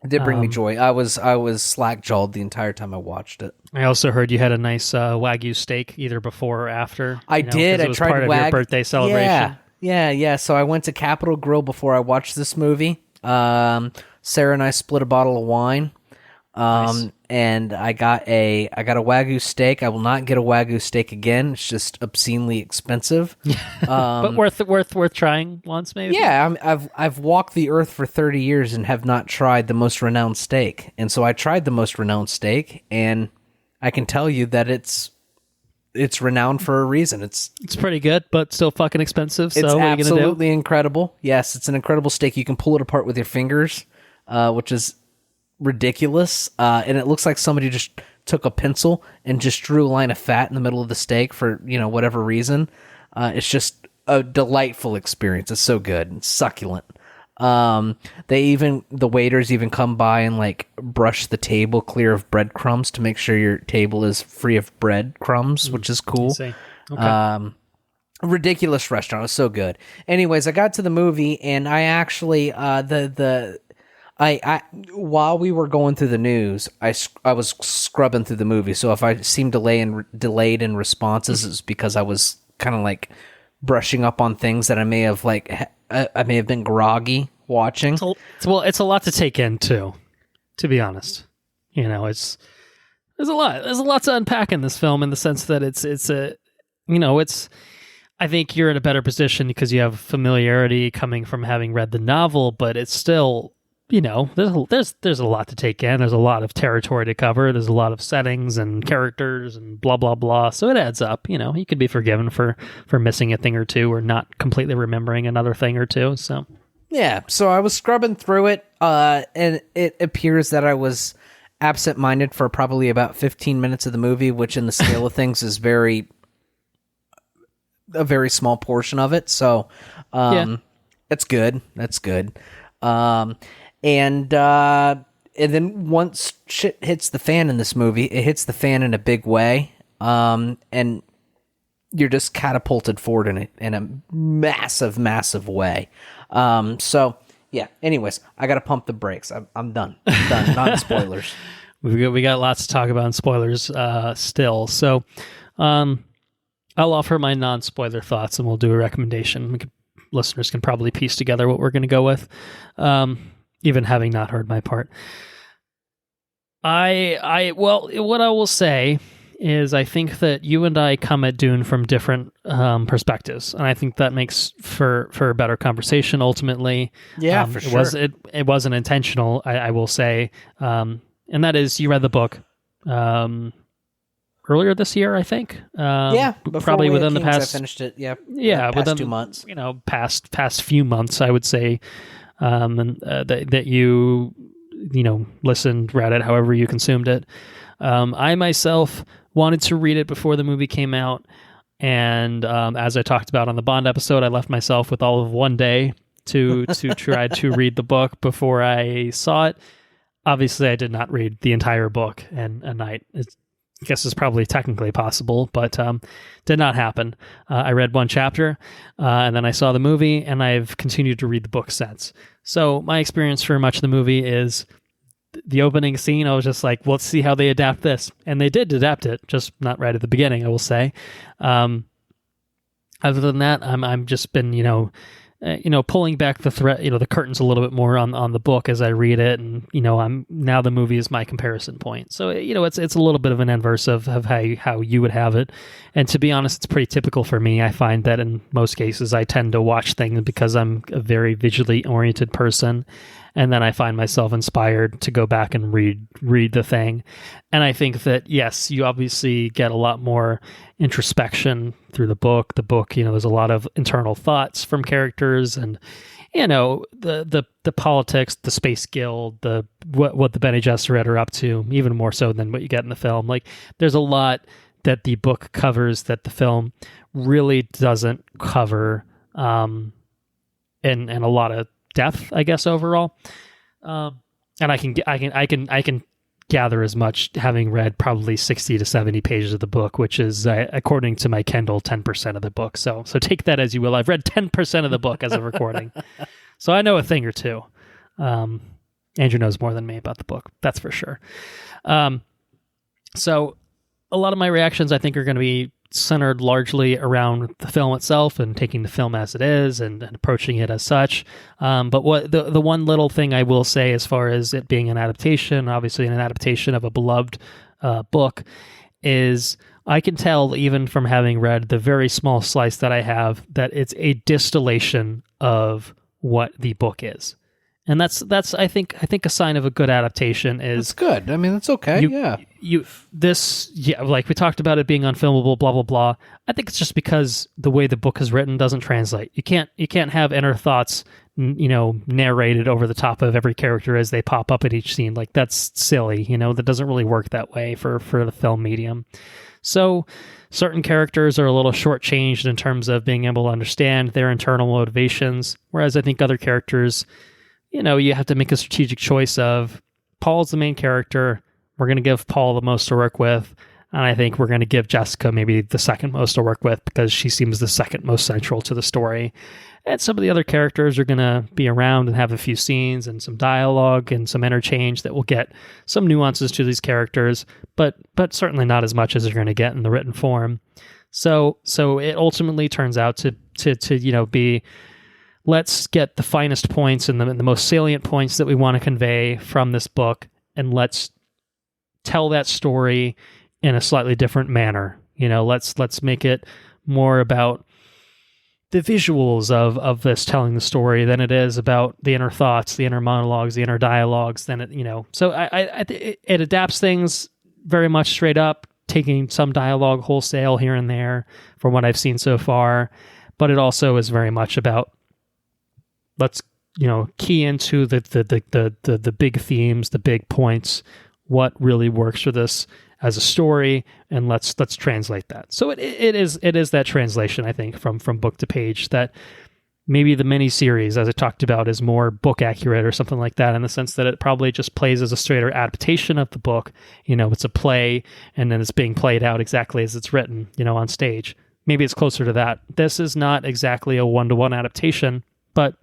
It did bring me joy. I was slack-jawed the entire time I watched it. I also heard you had a nice Wagyu steak either before or after. I did. It I was tried part of your birthday celebration. Yeah. So I went to Capitol Grill before I watched this movie. Sarah and I split a bottle of wine. Nice. And I got a Wagyu steak. I will not get a Wagyu steak again. It's just obscenely expensive. But worth trying once, maybe. Yeah, I've walked the earth for 30 years and have not tried the most renowned steak. And so I tried the most renowned steak, and I can tell you that it's renowned for a reason. It's pretty good, but still fucking expensive. So it's what are you gonna do? absolutely incredible. Yes, it's an incredible steak. You can pull it apart with your fingers, which is ridiculous. And it looks like somebody just took a pencil and just drew a line of fat in the middle of the steak for whatever reason. It's just a delightful experience. It's so good and succulent. The waiters even come by and like brush the table clear of breadcrumbs to make sure your table is free of breadcrumbs, which is cool. I see. Okay. Ridiculous restaurant. It was so good. Anyways, I got to the movie and I actually while we were going through the news, I was scrubbing through the movie. So if I seemed delayed in responses, it's because I was kind of like brushing up on things that I may have been groggy watching. It's a lot to take in too, to be honest. There's a lot to unpack in this film, in the sense that I think you're in a better position because you have familiarity coming from having read the novel, but it's still, there's a lot to take in. There's a lot of territory to cover. There's a lot of settings and characters and blah, blah, blah. So it adds up. You could be forgiven for missing a thing or two, or not completely remembering another thing or two. So yeah. So I was scrubbing through it, and it appears that I was absent-minded for probably about 15 minutes of the movie, which in the scale of things is a very small portion of it. So it's good. That's good. And then once shit hits the fan in this movie, it hits the fan in a big way. And you're just catapulted forward in a massive, massive way. So yeah, anyways, I got to pump the brakes. I'm done. Not spoilers. We got lots to talk about in spoilers, still. So, I'll offer my non-spoiler thoughts and we'll do a recommendation. Listeners can probably piece together what we're going to go with. Even having not heard my part. What I will say is I think that you and I come at Dune from different perspectives, and I think that makes for a better conversation ultimately. Yeah, for sure. It wasn't intentional, I will say, and that is, you read the book. earlier this year, I think. Probably within the past. I finished it. Yeah, past within 2 months. Past few months, I would say. That you listened, read it, however you consumed it. I myself wanted to read it before the movie came out, and as I talked about on the Bond episode, I left myself with all of one day to try to read the book before I saw it. Obviously, I did not read the entire book in a night. I guess it's probably technically possible, but did not happen. I read one chapter, and then I saw the movie, and I've continued to read the book since. So my experience for much of the movie is the opening scene. I was just like, well, let's see how they adapt this. And they did adapt it, just not right at the beginning, I will say. Other than that, I'm just been, pulling back the threat, the curtains a little bit more on the book as I read it, and now the movie is my comparison point. So it's a little bit of an inverse of how you would have it, and to be honest, it's pretty typical for me. I find that in most cases I tend to watch things because I'm a very visually oriented person, and then I find myself inspired to go back and read the thing. And I think that, yes, you obviously get a lot more introspection through the book. The book, there's a lot of internal thoughts from characters, and the politics, the Space Guild, what the Bene Gesserit are up to, even more so than what you get in the film. Like, there's a lot that the book covers that the film really doesn't cover, in a lot of depth, I guess, overall. And I can gather as much having read probably 60 to 70 pages of the book, which is, according to my Kindle, 10% of the book. So take that as you will. I've read 10% of the book as of recording. So I know a thing or two. Andrew knows more than me about the book, that's for sure. So a lot of my reactions, I think, are going to be centered largely around the film itself and taking the film as it is and approaching it as such. But what the one little thing I will say, as far as it being an adaptation, obviously an adaptation of a beloved book, is I can tell, even from having read the very small slice that I have, that it's a distillation of what the book is. And that's I think a sign of a good adaptation is... That's good. I mean, that's okay. Like we talked about it being unfilmable, blah, blah, blah. I think it's just because the way the book is written doesn't translate. You can't have inner thoughts, narrated over the top of every character as they pop up in each scene. Like, that's silly, that doesn't really work that way for the film medium. So certain characters are a little shortchanged in terms of being able to understand their internal motivations, whereas I think other characters... you have to make a strategic choice of, Paul's the main character. We're going to give Paul the most to work with. And I think we're going to give Jessica maybe the second most to work with, because she seems the second most central to the story. And some of the other characters are going to be around and have a few scenes and some dialogue and some interchange that will get some nuances to these characters, but certainly not as much as you're going to get in the written form. So it ultimately turns out to be... let's get the finest points and the most salient points that we want to convey from this book, and let's tell that story in a slightly different manner. Let's make it more about the visuals of this telling the story than it is about the inner thoughts, the inner monologues, the inner dialogues. So it adapts things very much straight up, taking some dialogue wholesale here and there from what I've seen so far, but it also is very much about, let's key into the big themes, the big points, what really works for this as a story, and let's translate that. So it is that translation, I think, from book to page, that maybe the miniseries, as I talked about, is more book accurate or something like that, in the sense that it probably just plays as a straighter adaptation of the book. It's a play, and then it's being played out exactly as it's written, on stage. Maybe it's closer to that. This is not exactly a one-to-one adaptation, but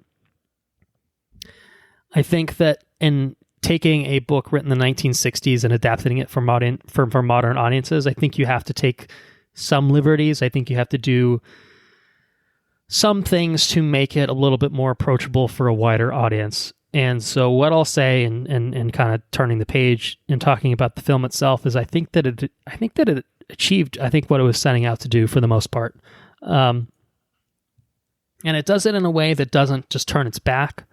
I think that in taking a book written in the 1960s and adapting it for modern audiences, I think you have to take some liberties. I think you have to do some things to make it a little bit more approachable for a wider audience. And so what I'll say, and kind of turning the page and talking about the film itself, is I think that it achieved, what it was setting out to do for the most part. And it does it in a way that doesn't just turn its back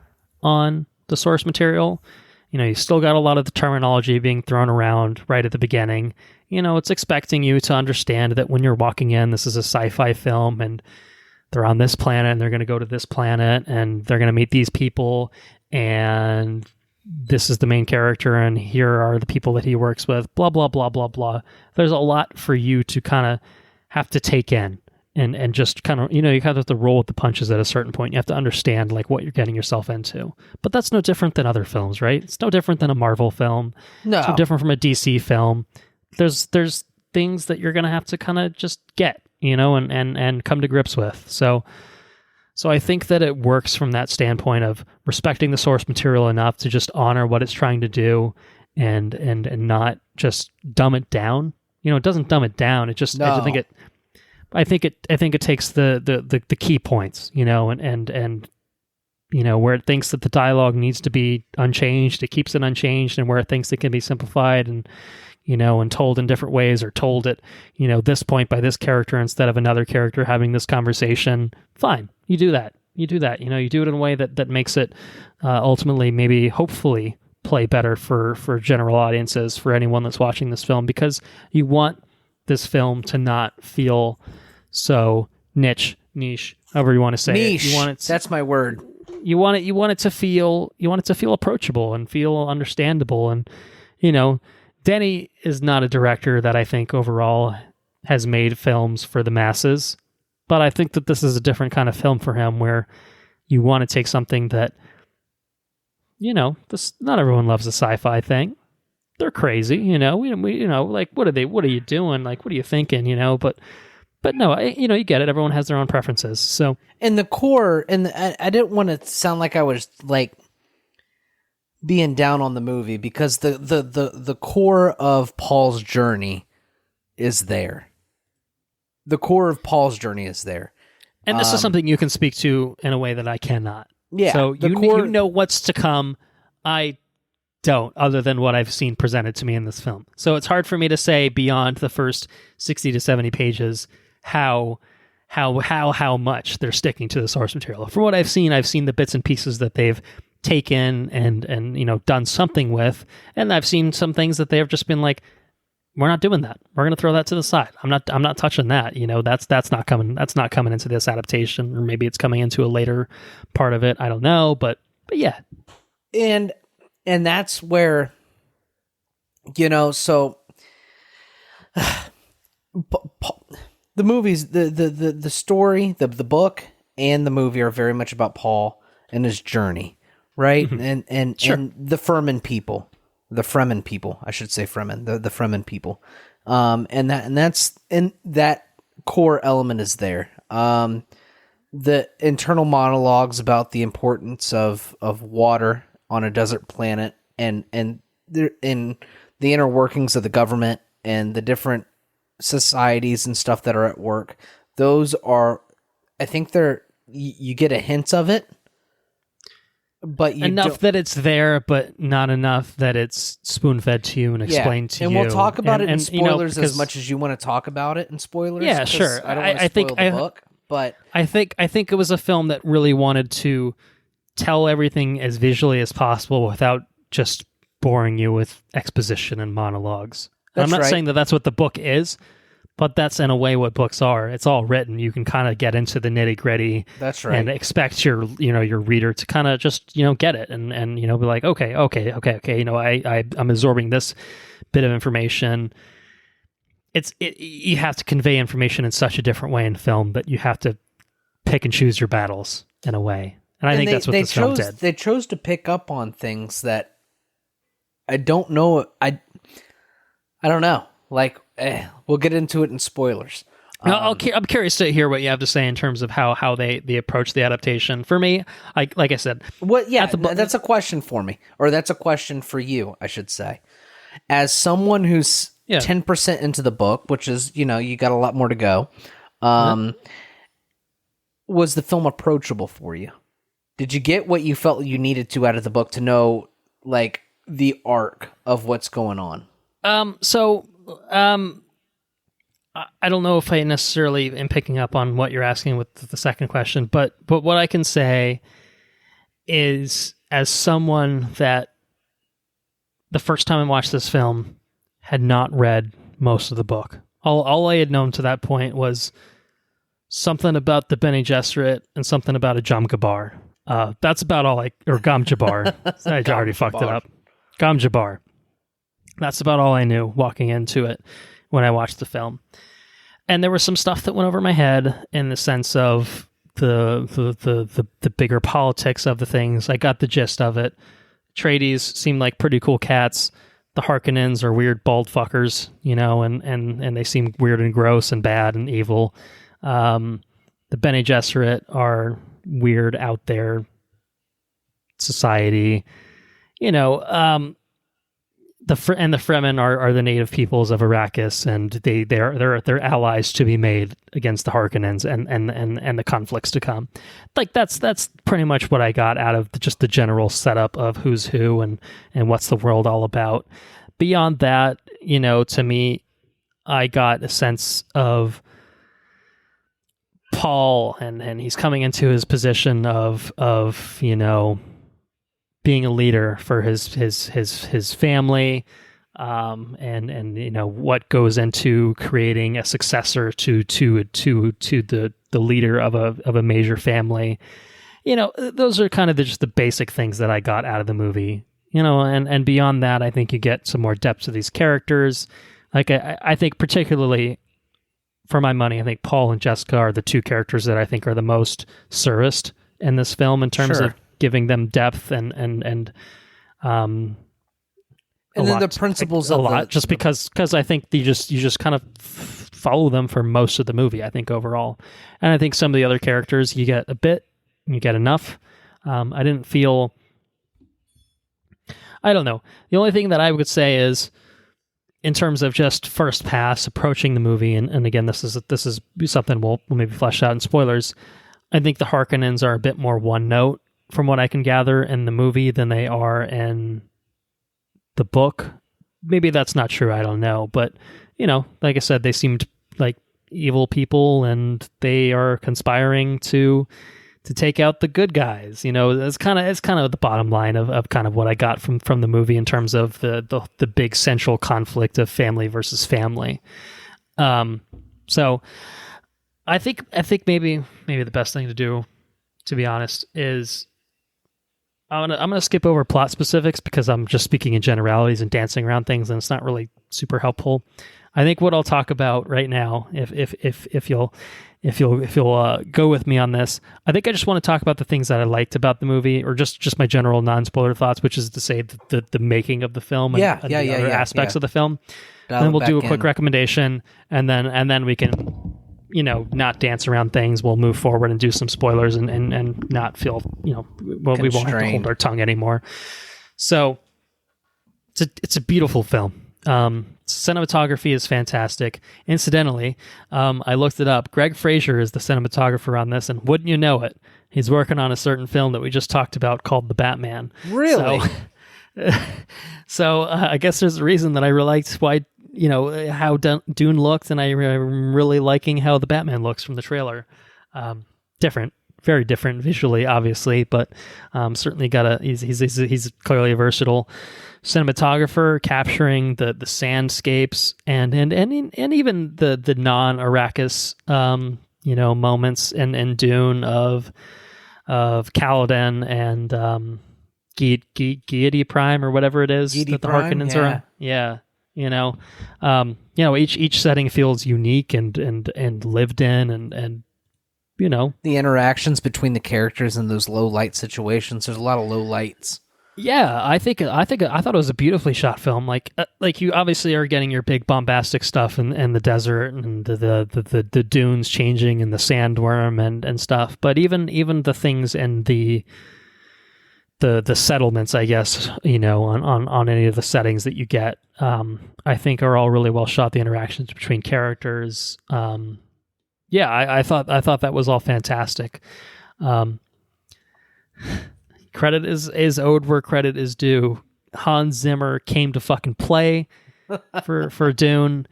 on the source material You still got a lot of the terminology being thrown around right at the beginning. It's expecting you to understand that when you're walking in, this is a sci-fi film and they're on this planet and they're going to go to this planet and they're going to meet these people and this is the main character and here are the people that he works with, blah, blah, blah, blah, blah. There's a lot for you to kind of have to take in and just kind of, you kind of have to roll with the punches at a certain point. You have to understand like what you're getting yourself into. But that's no different than other films, right? It's no different than a Marvel film. No. It's no different from a DC film. There's things that you're going to have to kind of just get, and come to grips with. So I think that it works from that standpoint of respecting the source material enough to just honor what it's trying to do and not just dumb it down. It doesn't dumb it down. It just, no. I think it takes the key points, and where it thinks that the dialogue needs to be unchanged, it keeps it unchanged, and where it thinks it can be simplified and and told in different ways, or told at this point by this character instead of another character having this conversation. Fine, you do that. You do it in a way that makes it ultimately, maybe, hopefully, play better for general audiences, for anyone that's watching this film, because you want this film to not feel so niche, however you want to say niche. It. You want it. That's my word. You want it to feel approachable and feel understandable, and Denny is not a director that I think overall has made films for the masses, but I think that this is a different kind of film for him, where you want to take something that, not everyone loves a sci-fi thing. They're crazy, we like, what are you doing? Like, what are you thinking, but no, you get it. Everyone has their own preferences. So, and the core, and I didn't want to sound like I was like being down on the movie, because the core of Paul's journey is there. The core of Paul's journey is there. And this is something you can speak to in a way that I cannot. Yeah. So you know what's to come. I don't, other than what I've seen presented to me in this film. So it's hard for me to say beyond the first 60 to 70 pages how much they're sticking to the source material. From what I've seen the bits and pieces that they've taken and done something with, and I've seen some things that they have just been like, we're not doing that. We're going to throw that to the side. I'm not touching that. That's not coming. That's not coming into this adaptation, or maybe it's coming into a later part of it. I don't know, but yeah. And that's where, so the movies, the story, the book and the movie are very much about Paul and his journey, right? Mm-hmm. And sure. And the Fremen people, I should say Fremen, the Fremen people. And that core element is there. The internal monologues about the importance of water on a desert planet, and in the inner workings of the government and the different societies and stuff that are at work. Those are, I think you get a hint of it, but enough that it's there, but not enough that it's spoon-fed to you and explained to you. And we'll talk about it in spoilers as much as you want to talk about it in spoilers. Yeah, sure. I don't want to spoil the book, but I think it was a film that really wanted to tell everything as visually as possible without just boring you with exposition and monologues. I'm not saying that that's what the book is, but that's in a way what books are. It's all written. You can kind of get into the nitty gritty. That's right. And expect your reader to kind of just, get it and be like, okay. I'm absorbing this bit of information. You have to convey information in such a different way in film that you have to pick and choose your battles in a way. And I think that's what this film did. They chose to pick up on things that I don't know. I don't know. Like, we'll get into it in spoilers. I'm curious to hear what you have to say in terms of how they approach the adaptation. For me, like I said, that's a question for me, or that's a question for you, I should say. As someone who's 10% into the book, which is, you got a lot more to go. Was the film approachable for you? Did you get what you felt you needed to out of the book to know, like, the arc of what's going on? I don't know if I necessarily am picking up on what you're asking with the second question, but what I can say is, as someone that the first time I watched this film, had not read most of the book. All I had known to that point was something about the Bene Gesserit and something about a Jam Jabbar. That's about all or Gam Jabbar. I already fucked it up. Gam Jabbar. That's about all I knew walking into it when I watched the film. And there was some stuff that went over my head in the sense of the bigger politics of the things. I got the gist of it. Atreides seemed like pretty cool cats. The Harkonnens are weird bald fuckers, and they seem weird and gross and bad and evil. The Bene Gesserit are weird out there society, the Fremen are the native peoples of Arrakis, and they're allies to be made against the Harkonnens and the conflicts to come. Like that's pretty much what I got out of just the general setup of who's who and what's the world all about. Beyond that, to me, I got a sense of Paul and he's coming into his position of being a leader for his family, and what goes into creating a successor to the leader of a major family. Those are kind of just the basic things that I got out of the movie. And beyond that, I think you get some more depth to these characters. Like I think particularly for my money, I think Paul and Jessica are the two characters that I think are the most serviced in this film in terms of giving them depth and then the principles of a lot, just because I think you just kind of follow them for most of the movie, I think, overall. And I think some of the other characters you get a bit, you get enough. I didn't feel, I don't know. The only thing that I would say is, in terms of just first pass approaching the movie, and again, this is something we'll maybe flesh out in spoilers. I think the Harkonnens are a bit more one note from what I can gather in the movie than they are in the book. Maybe that's not true, I don't know. But, like I said, they seemed like evil people and they are conspiring to take out the good guys. It's kind of the bottom line of kind of what I got from the movie in terms of the big central conflict of family versus family. So I think maybe the best thing to do, to be honest, is I'm gonna skip over plot specifics because I'm just speaking in generalities and dancing around things, and it's not really super helpful. I think what I'll talk about right now, if you'll go with me on this, I think I just want to talk about the things that I liked about the movie, or just my general non-spoiler thoughts, which is to say the making of the film and the other aspects of the film. And then we'll do a quick recommendation, and then we can not dance around things. We'll move forward and do some spoilers and not feel, we won't have to hold our tongue anymore. So it's a beautiful film. Cinematography is fantastic. Incidentally, I looked it up. Greg Fraser is the cinematographer on this, and wouldn't you know it, he's working on a certain film that we just talked about called The Batman. Really? So I guess there's a reason that I really liked how Dune looked, and I'm really liking how the Batman looks from the trailer. Different, very different visually, obviously, but certainly he's clearly a versatile cinematographer, capturing the sandscapes and even the non-Arrakis moments in Dune of Caladan and Giedi Prime, or whatever it is that the Harkonnens are. Yeah. Each setting feels unique and lived in, and the interactions between the characters in those low light situations. There's a lot of low lights. Yeah, I thought it was a beautifully shot film. Like you obviously are getting your big bombastic stuff in the desert and the dunes changing and the sandworm and stuff. But even the things in the settlements, I guess, on any of the settings that you get, I think are all really well shot. The interactions between characters, I thought that was all fantastic. Credit is owed where credit is due. Hans Zimmer came to fucking play for Dune.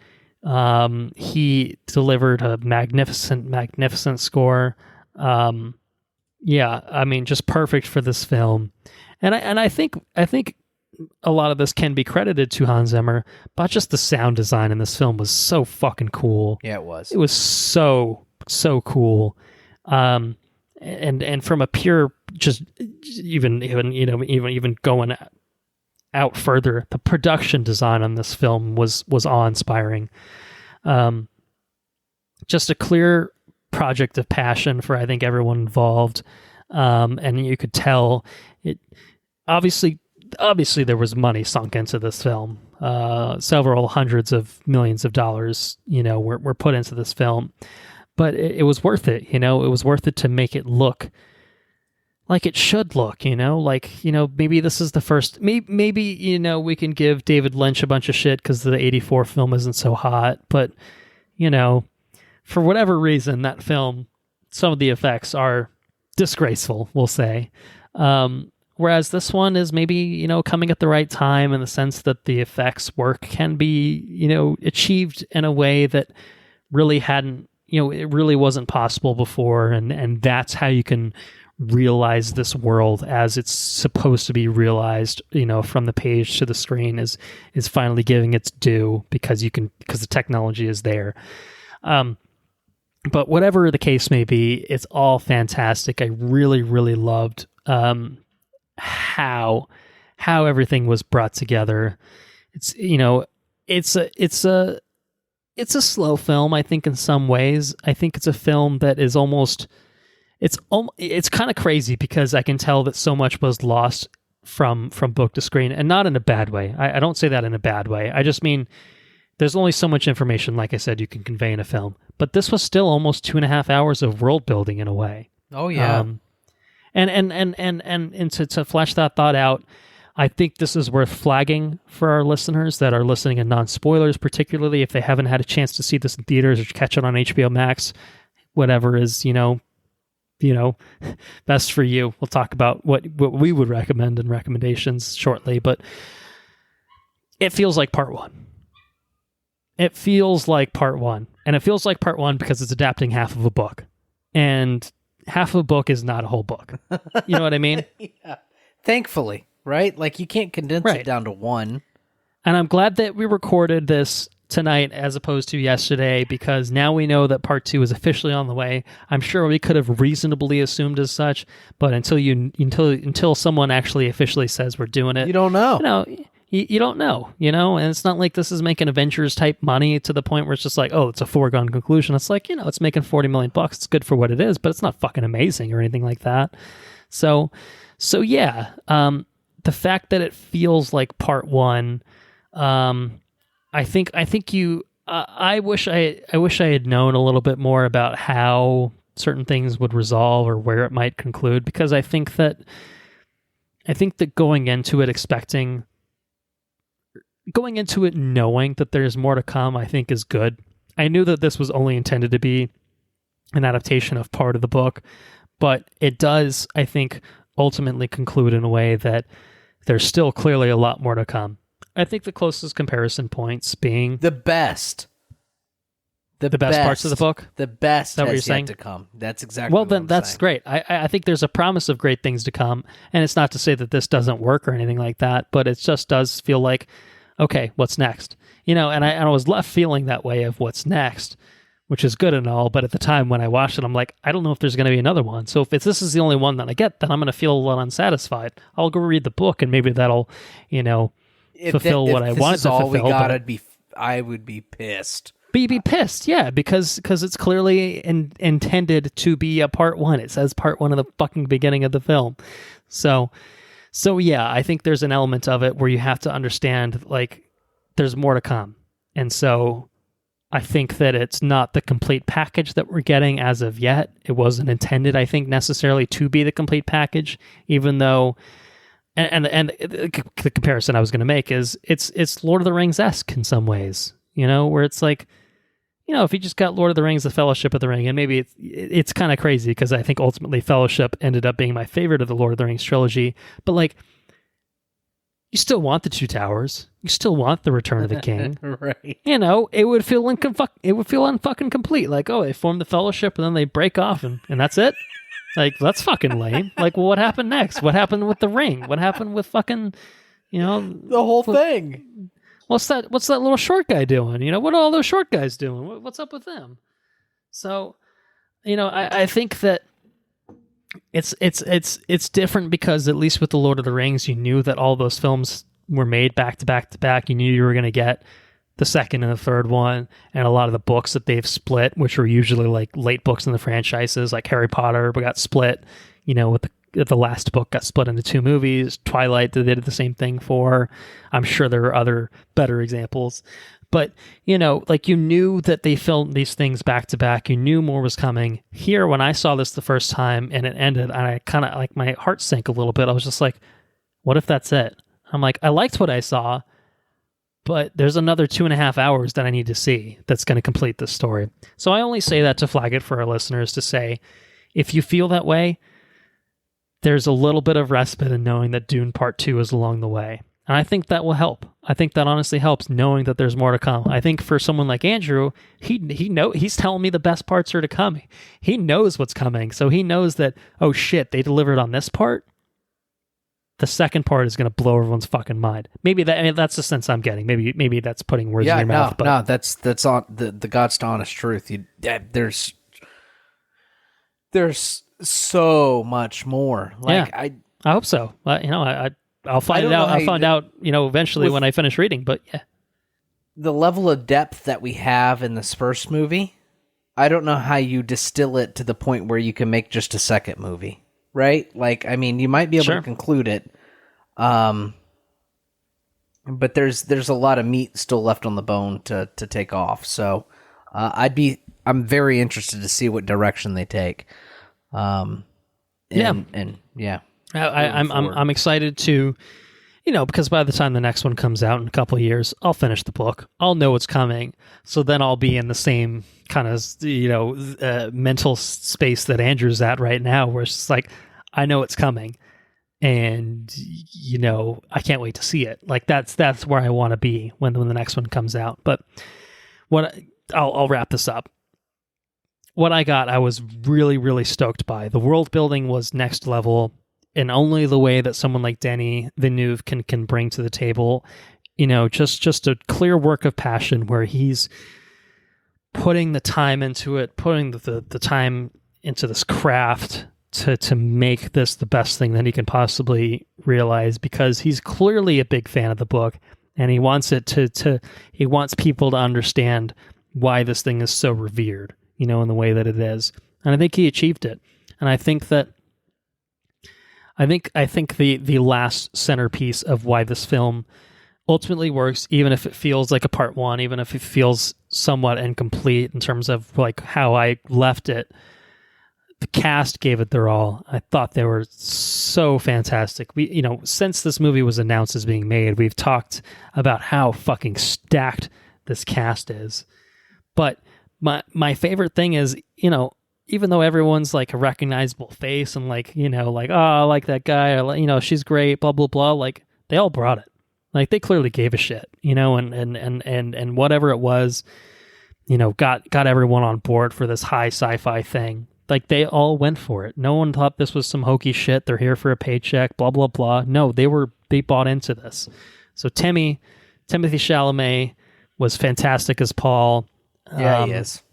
He delivered a magnificent score. Just perfect for this film. And I think a lot of this can be credited to Hans Zimmer, but just the sound design in this film was so fucking cool. Yeah, it was. It was so cool. And from a pure, just even going out further, the production design on this film was awe-inspiring. Just a clear project of passion for, I think, everyone involved. And you could tell it. Obviously there was money sunk into this film. Several hundreds of millions of dollars, were put into this film. But it was worth it, It was worth it to make it look like it should look, maybe this is the first, maybe we can give David Lynch a bunch of shit because the 84 film isn't so hot, but, for whatever reason, that film, some of the effects are disgraceful, we'll say. Whereas this one is maybe, coming at the right time in the sense that the effects work can be, achieved in a way that really hadn't, it really wasn't possible before, and that's how you can realize this world as it's supposed to be realized, from the page to the screen is finally giving its due because the technology is there. But whatever the case may be, it's all fantastic. I really, really loved how everything was brought together. It's a slow film, I think, in some ways. I think it's a film that is it's kind of crazy because I can tell that so much was lost from book to screen, and not in a bad way. I don't say that in a bad way. I just mean there's only so much information, like I said, you can convey in a film. But this was still almost 2.5 hours of world building in a way. Oh yeah. And to flesh that thought out, I think this is worth flagging for our listeners that are listening in non-spoilers, particularly if they haven't had a chance to see this in theaters or catch it on HBO Max, whatever is, best for you. We'll talk about what we would recommend in recommendations shortly, but it feels like part one. It feels like part one. And it feels like part one because it's adapting half of a book. And half of a book is not a whole book. You know what I mean? Yeah. Thankfully, right? Like, you can't condense it down to one. And I'm glad that we recorded this tonight as opposed to yesterday, because now we know that part two is officially on the way. I'm sure we could have reasonably assumed as such, but until someone actually officially says we're doing it, you don't know. You don't know, and it's not like this is making Avengers type money to the point where it's just like, oh, it's a foregone conclusion. It's like, it's making $40 million. It's good for what it is, but it's not fucking amazing or anything like that. So yeah, the fact that it feels like part one, I think you. I wish I had known a little bit more about how certain things would resolve or where it might conclude, because I think that going into it knowing that there's more to come, I think is good. I knew that this was only intended to be an adaptation of part of the book, but it does, I think, ultimately conclude in a way that there's still clearly a lot more to come. I think the closest comparison points being the best. The best parts of the book? The best is that what you're yet saying? To come. That's exactly well, what then I'm that's saying. great. I think there's a promise of great things to come, and it's not to say that this doesn't work or anything like that, but it just does feel like, okay, what's next? And I was left feeling that way of what's next, which is good and all, but at the time when I watched it, I'm like, I don't know if there's going to be another one. So if this is the only one that I get, then I'm going to feel a little unsatisfied. I'll go read the book, and maybe that'll, fulfill what I wanted to fulfill. If this is all we got, I would be pissed. But you'd be pissed, yeah, because it's clearly intended to be a part one. It says part one of the fucking beginning of the film. So yeah, I think there's an element of it where you have to understand, like, there's more to come. And so I think that it's not the complete package that we're getting as of yet. It wasn't intended, I think, necessarily to be the complete package, even though, and the comparison I was going to make is it's Lord of the Rings-esque in some ways, where it's like, if you just got Lord of the Rings, The Fellowship of the Ring, and maybe it's kind of crazy because I think ultimately Fellowship ended up being my favorite of the Lord of the Rings trilogy, but like, you still want the Two Towers, you still want the Return of the King, right? It would feel unfucking complete. Like, oh, they form the Fellowship and then they break off and that's it. Like, that's fucking lame. Like, well, what happened next? What happened with the ring? What happened with fucking You know, the whole thing. What's that little short guy doing? You know, what are all those short guys doing? What's up with them? So, you know, I think that it's different because at least with the Lord of the Rings, you knew that all those films were made back to back to back. You knew you were going to get the second and the third one, and a lot of the books that they've split, which were usually like late books in the franchises, like Harry Potter, but got split. You know, with the last book got split into 2 movies. Twilight, they did the same thing for. I'm sure there are other better examples. But, you know, like you knew that they filmed these things back to back. You knew more was coming. Here, when I saw this the first time and it ended, I kind of like my heart sank a little bit. I was just like, what if that's it? I'm like, I liked what I saw, but there's another 2.5 hours that I need to see that's going to complete this story. So I only say that to flag it for our listeners to say, if you feel that way, there's a little bit of respite in knowing that Dune Part 2 is along the way. And I think that will help. I think that honestly helps, knowing that there's more to come. I think for someone like Andrew, he's telling me the best parts are to come. He knows what's coming. So he knows that, oh shit, they delivered on this part. The second part is going to blow everyone's fucking mind. Maybe that's the sense I'm getting. Maybe that's putting words in your mouth. No, that's on the God's honest truth. There's so much more. Like I hope so. You know, I'll find it out. I'll find out, you know, eventually when I finish reading. But yeah, the level of depth that we have in this first movie, I don't know how you distill it to the point where you can make just a second movie, right? Like, I mean, you might be able to conclude it, but there's a lot of meat still left on the bone to take off. So I'm very interested to see what direction they take. I'm excited to, you know, because by the time the next one comes out in a couple of years, I'll finish the book. I'll know what's coming. So then I'll be in the same kind of, you know, mental space that Andrew's at right now, where it's just like, I know it's coming. And, you know, I can't wait to see it. Like that's where I want to be when the next one comes out. But I'll wrap this up. What I got, I was really, really stoked by. The world building was next level in only the way that someone like Denis Villeneuve can bring to the table. You know, just a clear work of passion where he's putting the time into it, putting the time into this craft to make this the best thing that he can possibly realize, because he's clearly a big fan of the book and he wants it he wants people to understand why this thing is so revered, you know, in the way that it is. And I think he achieved it. And I think that the last centerpiece of why this film ultimately works, even if it feels like a part one, even if it feels somewhat incomplete in terms of like how I left it, the cast gave it their all. I thought they were so fantastic. We, you know, since this movie was announced as being made, we've talked about how fucking stacked this cast is. But my favorite thing is, you know, even though everyone's like a recognizable face and like, you know, like, oh, I like that guy, or, you know, she's great, blah, blah, blah. Like, they all brought it. Like, they clearly gave a shit, you know, and whatever it was, you know, got everyone on board for this high sci-fi thing. Like, they all went for it. No one thought this was some hokey shit. They're here for a paycheck, blah, blah, blah. No, they bought into this. So Timothée Chalamet was fantastic as Paul. Yeah, he is.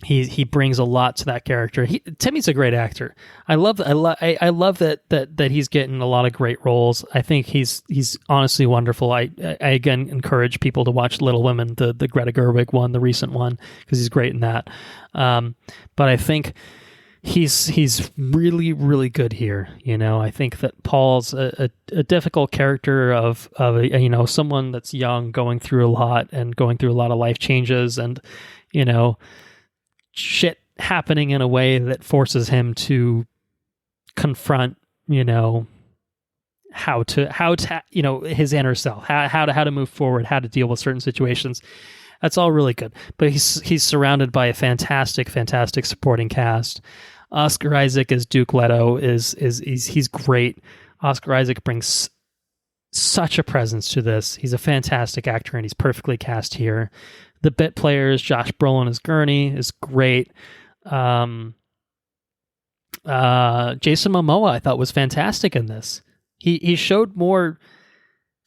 He brings a lot to that character. Timmy's a great actor. I love that he's getting a lot of great roles. I think he's honestly wonderful. I again encourage people to watch Little Women, the Greta Gerwig one, the recent one, because he's great in that. But I think he's really, really good here. You know, I think that Paul's a difficult character of you know, someone that's young, going through a lot of life changes, and, you know, shit happening in a way that forces him to confront, you know, how to you know, his inner self, how to move forward, how to deal with certain situations. That's all really good. But he's surrounded by a fantastic supporting cast. Oscar Isaac as Duke Leto he's great. Oscar Isaac brings such a presence to this. He's a fantastic actor and he's perfectly cast here. The bit players, Josh Brolin as Gurney, is great. Jason Momoa, I thought, was fantastic in this. He showed more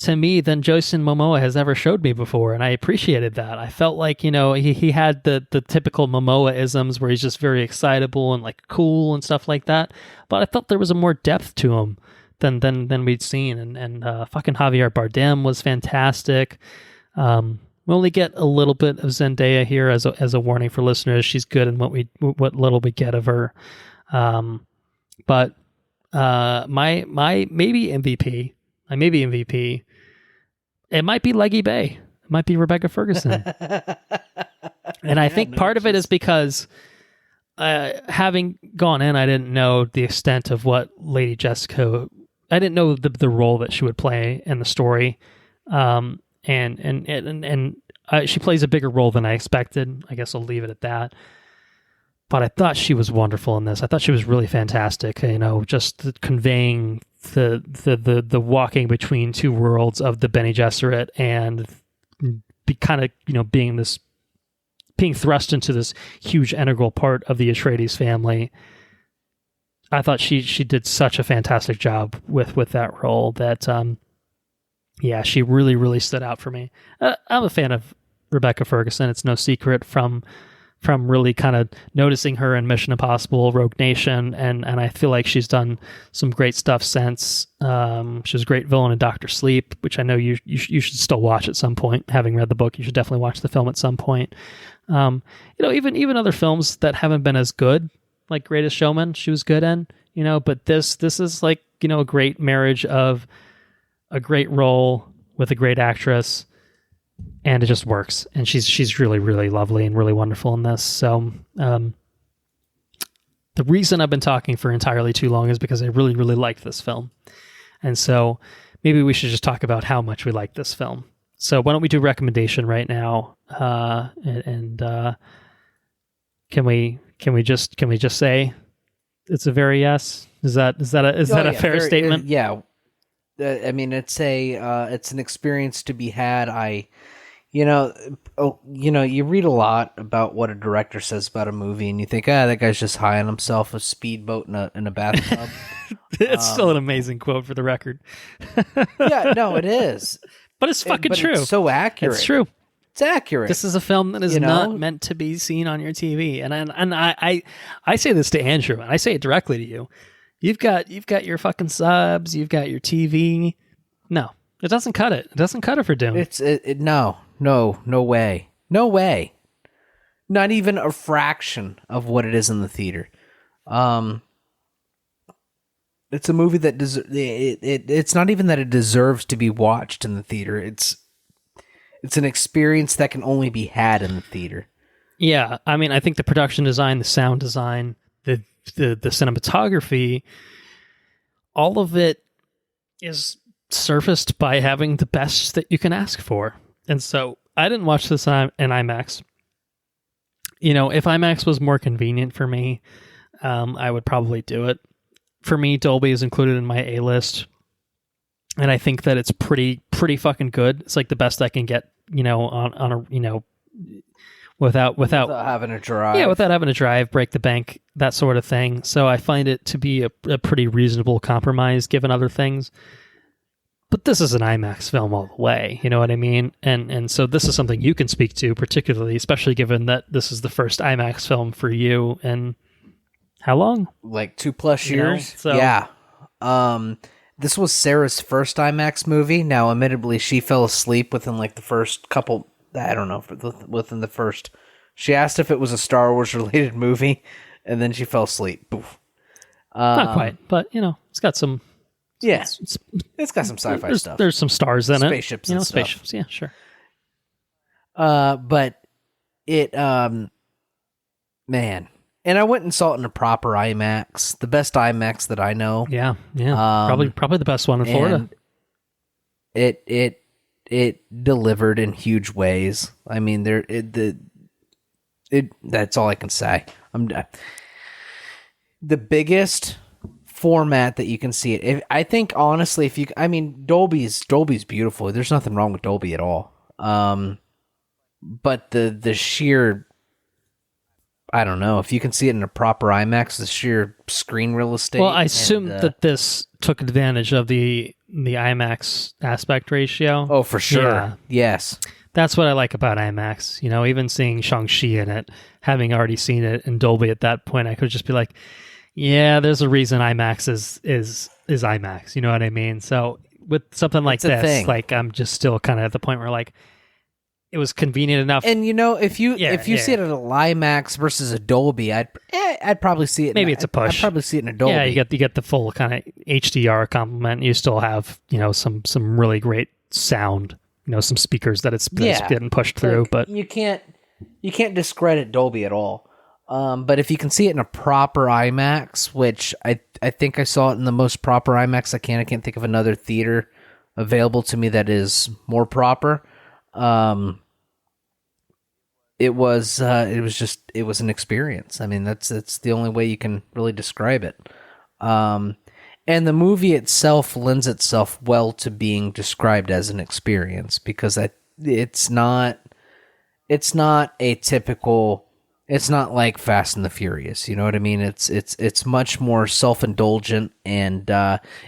to me than Jason Momoa has ever showed me before, and I appreciated that. I felt like, he had the typical Momoa-isms where he's just very excitable and like cool and stuff like that, but I felt there was a more depth to him than we'd seen, and fucking Javier Bardem was fantastic. We only get a little bit of Zendaya here as a warning for listeners. She's good in what little we get of her. But my maybe MVP, it might be Leggy Bay. It might be Rebecca Ferguson. And I think part of it is because having gone in, I didn't know the extent of what Lady Jessica. I didn't know the role that she would play in the story. And she plays a bigger role than I expected. I guess I'll leave it at that. But I thought she was wonderful in this. I thought she was really fantastic. Just conveying the walking between two worlds of the Bene Gesserit and being thrust into this huge integral part of the Atreides family. I thought she did such a fantastic job with that role that she really, really stood out for me. I'm a fan of Rebecca Ferguson. It's no secret from really kind of noticing her in Mission Impossible, Rogue Nation, and I feel like she's done some great stuff since. She was a great villain in Doctor Sleep, which I know you should still watch at some point. Having read the book, you should definitely watch the film at some point. Even other films that haven't been as good, like Greatest Showman, she was good in. But this is like a great marriage of a great role with a great actress, and it just works. And she's really, really lovely and really wonderful in this. So the reason I've been talking for entirely too long is because I really, really liked this film. And so maybe we should just talk about how much we like this film. So why don't we do recommendation right now? Can we just say it's a very yes? Is that a fair statement? Yeah. I mean, it's an experience to be had. You read a lot about what a director says about a movie, and you think, that guy's just high on himself, a speedboat in a bathtub. It's still an amazing quote for the record. Yeah, no, it is. But it's fucking true. It's so accurate. It's true. It's accurate. This is a film that is not meant to be seen on your TV. And I say this to Andrew, and I say it directly to you. You've got your fucking subs, you've got your TV. No, it doesn't cut it. It doesn't cut it for Dune. No way. No way. Not even a fraction of what it is in the theater. It's a movie that it's not even that it deserves to be watched in the theater. It's an experience that can only be had in the theater. Yeah, I mean, I think the production design, the sound design, the cinematography, all of it is surfaced by having the best that you can ask for. And so I didn't watch this in IMAX. If IMAX was more convenient for me, I would probably do it. For me, Dolby is included in my A-list, and I think that it's pretty fucking good. It's like the best I can get, on a without having a drive. Yeah, without having to drive, break the bank, that sort of thing. So I find it to be a pretty reasonable compromise given other things. But this is an IMAX film all the way, you know what I mean? And so this is something you can speak to, particularly, especially given that this is the first IMAX film for you in how long? Like 2+ years. So. Yeah. This was Sarah's first IMAX movie. Now, admittedly, she fell asleep within like the first couple. I don't know. Within the first, she asked if it was a Star Wars related movie, and then she fell asleep. Poof. Not quite, but it's got some. Yeah, it's got some sci-fi stuff. There's some stars in spaceships it. And Spaceships. Yeah, sure. But it, man. And I went and saw it in a proper IMAX, the best IMAX that I know. Yeah. Probably the best one in Florida. It delivered in huge ways. I mean, that's all I can say. The biggest format that you can see it. I think honestly, Dolby's beautiful. There's nothing wrong with Dolby at all. But the sheer, I don't know, if you can see it in a proper IMAX, the sheer screen real estate. Well, I assume that this took advantage of the the IMAX aspect ratio. Oh, for sure. Yeah. Yes. That's what I like about IMAX. Even seeing Shang-Chi in it, having already seen it in Dolby at that point, I could just be like, yeah, there's a reason IMAX is IMAX. You know what I mean? So with something like this, like I'm just still kind of at the point where like it was convenient enough. And if you see it at a IMAX versus a Dolby, I'd probably see it. Maybe it's a push. I'd probably see it in a Dolby. Yeah, you get the full kind of HDR complement. You still have some really great sound. Some speakers that's getting pushed through. But you can't discredit Dolby at all. But if you can see it in a proper IMAX, which I think I saw it in the most proper IMAX I can't think of another theater available to me that is more proper. It was an experience. I mean, that's the only way you can really describe it. And the movie itself lends itself well to being described as an experience because it's not a typical. It's not like Fast and the Furious. You know what I mean? It's much more self-indulgent, and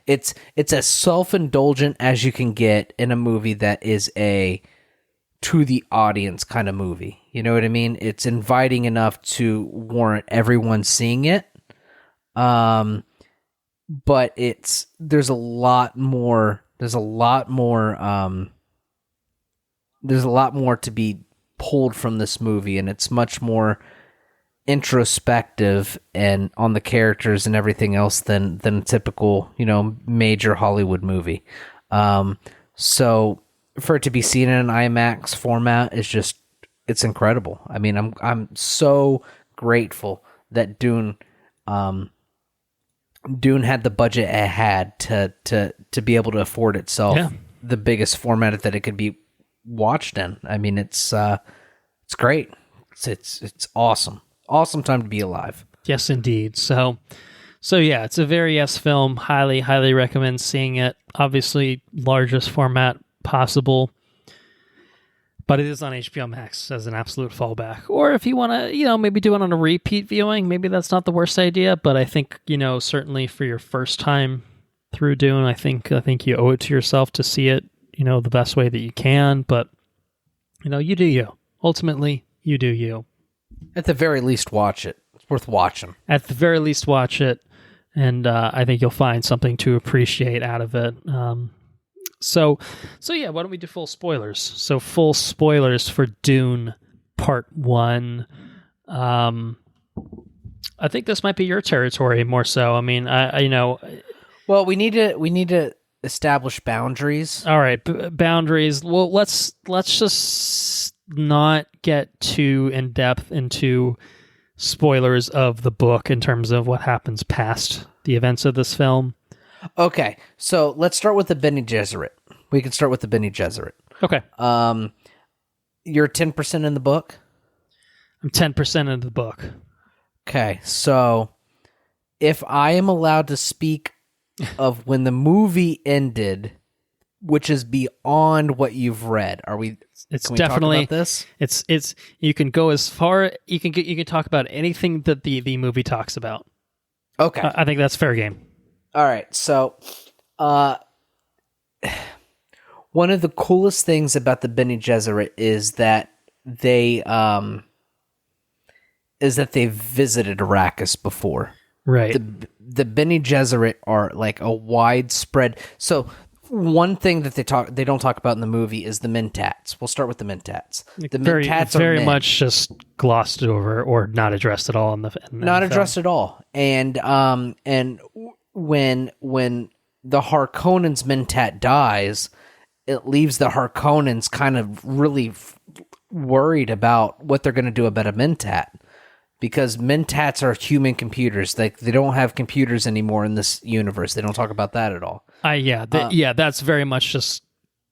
it's as self-indulgent as you can get in a movie that is a to the audience kind of movie. You know what I mean? It's inviting enough to warrant everyone seeing it. But there's a lot more to be pulled from this movie, and it's much more introspective and on the characters and everything else than a typical, major Hollywood movie. So for it to be seen in an IMAX format it's incredible. I mean, I'm so grateful that Dune had the budget it had to be able to afford itself the biggest format that it could be watched in. I mean, it's great. It's awesome. Awesome time to be alive. Yes, indeed. So yeah, it's a very yes film. Highly, highly recommend seeing it. Obviously, largest format possible, but it is on HBO Max as an absolute fallback. Or if you want to, maybe do it on a repeat viewing, maybe that's not the worst idea. But I think, certainly for your first time through Dune, I think you owe it to yourself to see it, the best way that you can. But you do you. Ultimately, you do you. At the very least, watch it. It's worth watching. At the very least, watch it, and I think you'll find something to appreciate out of it. So yeah, why don't we do full spoilers? So full spoilers for Dune Part 1. I think this might be your territory more so. I mean, Well, we need to establish boundaries. All right, boundaries. Well, let's just not get too in depth into spoilers of the book in terms of what happens past the events of this film. Okay, so let's start with the Bene Gesserit. We can start with the Bene Gesserit. Okay. You're 10% in the book? I'm 10% in the book. Okay, so if I am allowed to speak of when the movie ended, which is beyond what you've read, It's can we definitely talk about this? It's you can go as far you can talk about anything that the movie talks about. Okay, I think that's fair game. All right, so one of the coolest things about the Bene Gesserit is that they visited Arrakis before. Right. The Bene Gesserit are like a widespread. So one thing that they don't talk about in the movie is the Mentats. We'll start with the Mentats. The Mentats are very much just glossed over or not addressed at all in the addressed at all. And when the Harkonnens Mentat dies, it leaves the Harkonnens kind of really worried about what they're going to do about a Mentat. Because Mentats are human computers. They don't have computers anymore in this universe. They don't talk about that at all. That's very much just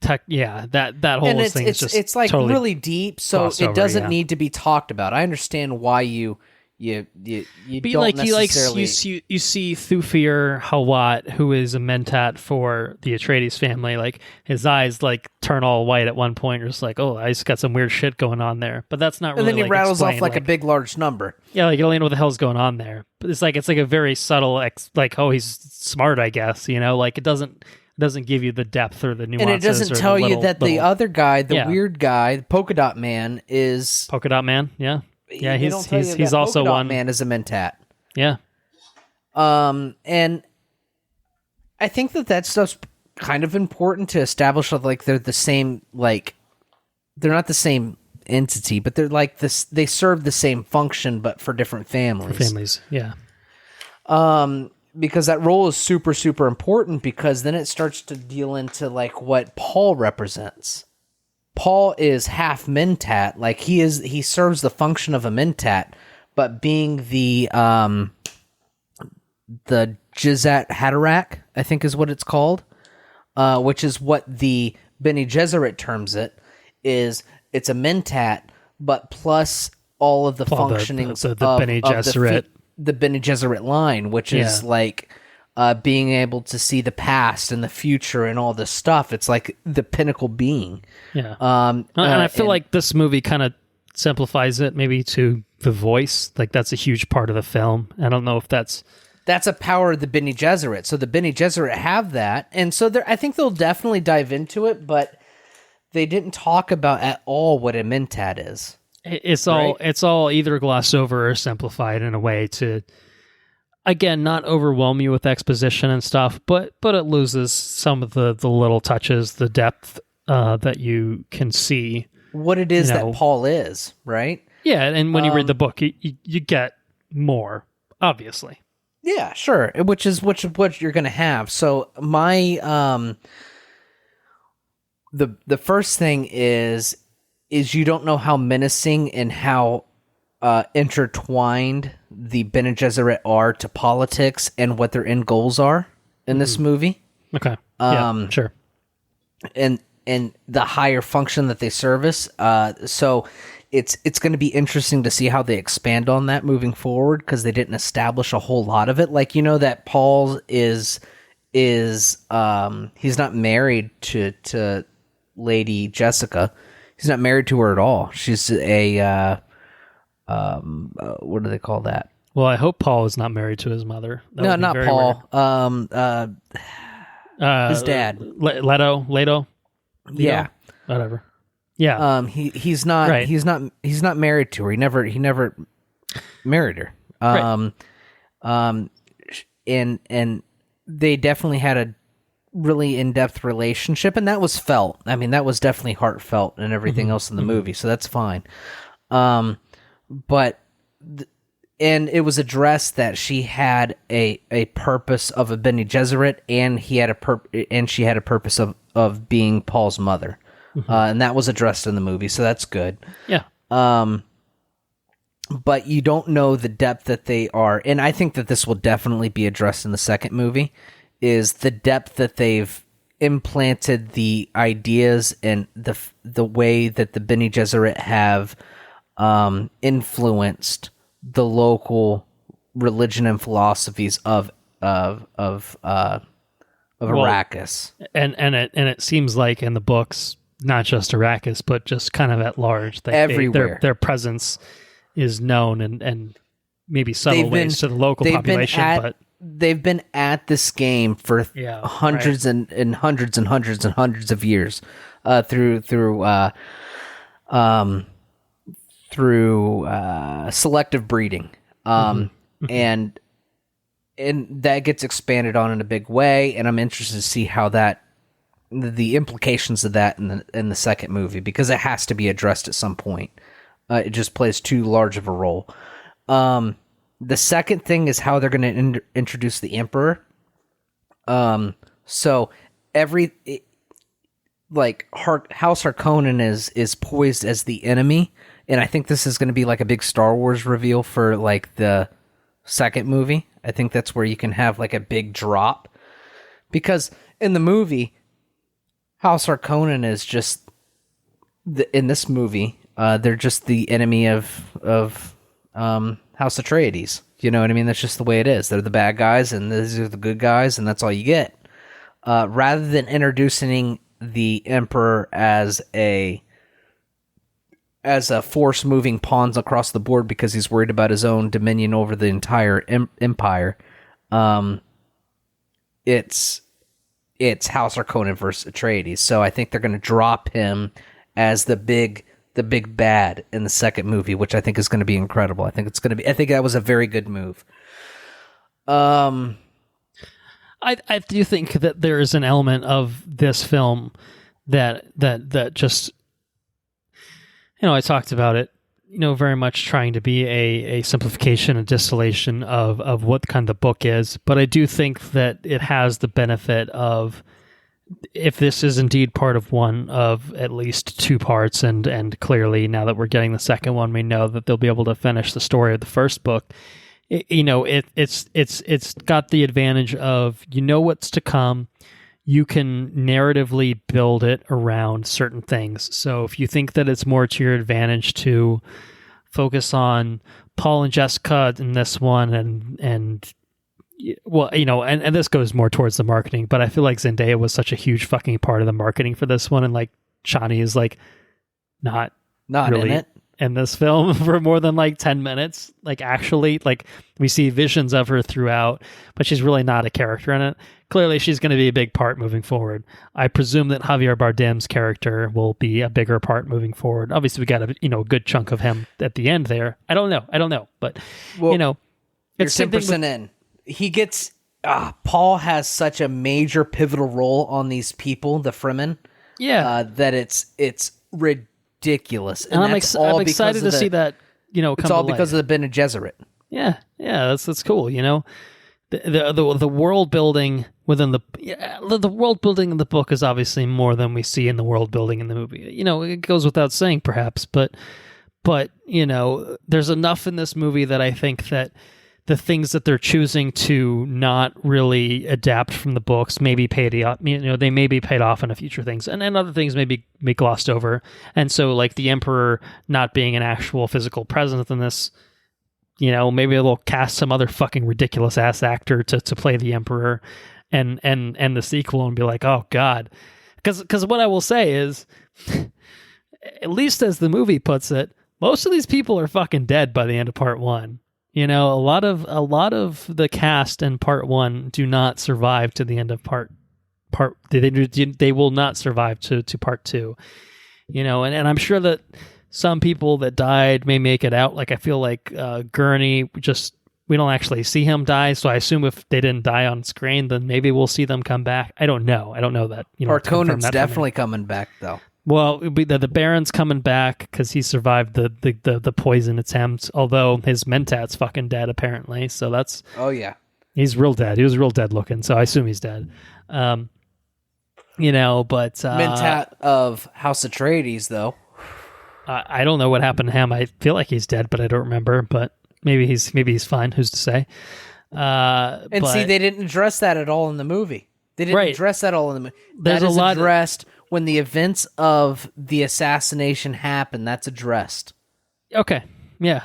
tech. Yeah, that whole thing is just it's like totally really deep, so it doesn't need to be talked about. I understand why you don't necessarily... you see Thufir Hawat, who is a Mentat for the Atreides family, like his eyes like turn all white at one point. You're just like, oh, I just got some weird shit going on there. But that's not really. And then he rattles off like a big large number. Yeah, like you don't know what the hell's going on there. But it's like a very subtle, like, oh, he's smart, I guess. Like it doesn't. doesn't give you the depth or the nuances. And it doesn't tell you that the other guy, the weird guy, the Polka Dot Man, is Polka Dot Man. Yeah, yeah. He's Also Polka Dot one. Man is a mentat. Yeah. And I think that stuff's kind of important to establish that, like, they're the same, like, they're not the same entity, but they're like this. They serve the same function, but for different families. Yeah. Because that role is super, super important, because then it starts to deal into like what Paul represents. Paul is half mentat, like he serves the function of a mentat, but being the Jizat Haderach, I think is what it's called, which is what the Bene Gesserit terms it, is it's a mentat, but plus all of the functionings the Bene Gesserit. The Bene Gesserit line, which is like being able to see the past and the future and all this stuff. It's like the pinnacle being. Yeah. And I feel like this movie kind of simplifies it maybe to the voice. Like that's a huge part of the film. I don't know if that's a power of the Bene Gesserit. So the Bene Gesserit have that. And so I think they'll definitely dive into it, but they didn't talk about at all what a mentat is. It's all either glossed over or simplified in a way to, again, not overwhelm you with exposition and stuff, but it loses some of the little touches, the depth that you can see. What it is that Paul is, right? Yeah, and when you read the book, you get more, obviously. Yeah, sure. Which is what you're going to have. So my the first thing is you don't know how menacing and how intertwined the Bene Gesserit are to politics and what their end goals are in this movie. Okay. Yeah, sure. And the higher function that they service. So it's going to be interesting to see how they expand on that moving forward, because they didn't establish a whole lot of it. Like, that Paul is he's not married to Lady Jessica. He's not married to her at all. She's a what do they call that? Well, I hope Paul is not married to his mother. No, not Paul. His dad. Leto. Yeah. Whatever. Yeah. He's not. Right. He's not married to her. He never married her. Right. And they definitely had a really in-depth relationship, and that was felt. I mean, that was definitely heartfelt and everything else in the movie, so that's fine. But and it was addressed that she had a purpose of a Bene Gesserit, and she had a purpose of being Paul's mother, and that was addressed in the movie, so that's good. Yeah. But you don't know the depth that they are, and I think that this will definitely be addressed in the second movie, is the depth that they've implanted the ideas and the way that the Bene Gesserit have influenced the local religion and philosophies of Arrakis. And it seems like in the books, not just Arrakis, but just kind of at large, everywhere their presence is known and maybe subtle ways to the local population, they've been at this game for hundreds and hundreds and hundreds and hundreds of years, through selective breeding, and that gets expanded on in a big way. And I'm interested to see how the implications of that in the second movie, because it has to be addressed at some point. It just plays too large of a role. The second thing is how they're going to introduce the Emperor. So House Harkonnen is poised as the enemy, and I think this is going to be like a big Star Wars reveal for like the second movie. I think that's where you can have like a big drop, because in the movie, House Harkonnen is just in this movie, they're just the enemy of House Atreides. You know what I mean? That's just the way it is. They're the bad guys, and these are the good guys, and that's all you get. Rather than introducing the Emperor as a force moving pawns across the board because he's worried about his own dominion over the entire empire, it's it's House Harkonnen versus Atreides. So I think they're going to drop him as the big bad in the second movie, which I think is going to be incredible. I think that was a very good move. I do think that there is an element of this film that just, I talked about it, very much trying to be a simplification and distillation of what kind of the book is. But I do think that it has the benefit of, if this is indeed part of one of at least two parts, and clearly now that we're getting the second one, we know that they'll be able to finish the story of the first book. It's got the advantage of, what's to come. You can narratively build it around certain things. So if you think that it's more to your advantage to focus on Paul and Jessica in this one, and this goes more towards the marketing, but I feel like Zendaya was such a huge fucking part of the marketing for this one, and like Chani is like not really in it in this film for more than like 10 minutes. Like, actually, like, we see visions of her throughout, but she's really not a character in it. Clearly she's going to be a big part moving forward. I presume that Javier Bardem's character will be a bigger part moving forward. Obviously we got a good chunk of him at the end there. I don't know, but you're it's 10% in. He gets Paul has such a major pivotal role on these people, the Fremen. Yeah, that it's ridiculous, and I'm excited to see that. It's all because of the Bene Gesserit. Yeah, that's cool. The world building within the world building in the book is obviously more than we see in the world building in the movie. It goes without saying, perhaps, but there's enough in this movie that I think that the things that they're choosing to not really adapt from the books maybe they may be paid off in a future things, and then other things may be glossed over. And so, like, the Emperor not being an actual physical presence in this, maybe they'll cast some other fucking ridiculous ass actor to play the Emperor, and the sequel, and be like, oh god, because what I will say is, at least as the movie puts it, most of these people are fucking dead by the end of part one. A lot of the cast in part one do not survive to the end of part. They will not survive to part two. And I'm sure that some people that died may make it out. Like, I feel like Gurney, we don't actually see him die, so I assume if they didn't die on screen, then maybe we'll see them come back. I don't know that. Harkonnen's definitely coming back, though. Well, it'd be the Baron's coming back because he survived the poison attempt, although his Mentat's fucking dead, apparently. So that's... Oh, yeah. He's real dead. He was real dead looking, so I assume he's dead. But... Mentat of House Atreides, though. I don't know what happened to him. I feel like he's dead, but I don't remember. But maybe he's fine. Who's to say? See, they didn't address that at all in the movie. They didn't address that all in the movie. There's that is a lot addressed when the events of the assassination happen. That's addressed. Okay. Yeah.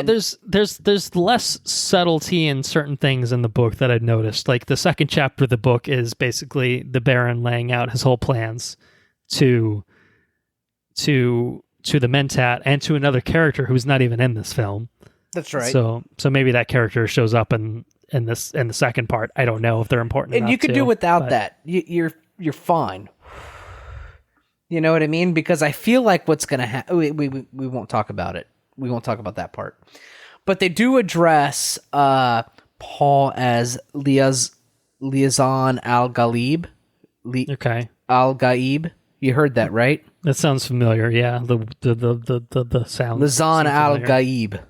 There's less subtlety in certain things in the book that I've noticed. Like, the second chapter of the book is basically the Baron laying out his whole plans to the Mentat and to another character who's not even in this film. That's right. So maybe that character shows up in the second part. I don't know if they're important. And you could do without that. You're fine. You know what I mean? Because I feel like what's going to happen... We won't talk about it. We won't talk about that part. But they do address Paul as Liaison Al-Ghalib. Okay. Al-Ghaib. You heard that, right? That sounds familiar. Yeah, the sound. Liaison Al-Ghaib.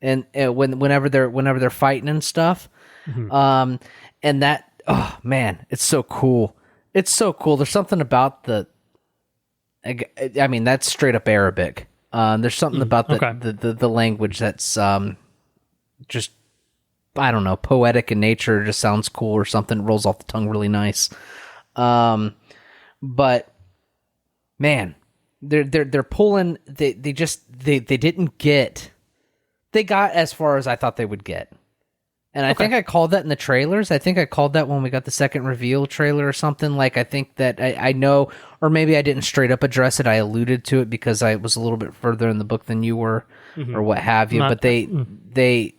And whenever they're fighting and stuff. Mm-hmm. And that... Oh, man. It's so cool. It's so cool. There's something about I mean, that's straight up Arabic. There's something about the language that's just, I don't know, poetic in nature. Just sounds cool or something. It rolls off the tongue really nice. But man, they're pulling. They didn't get. They got as far as I thought they would get. And I think I called that in the trailers. I think I called that when we got the second reveal trailer or something. Like, I think that I know, or maybe I didn't straight up address it. I alluded to it because I was a little bit further in the book than you were, or what have you. But they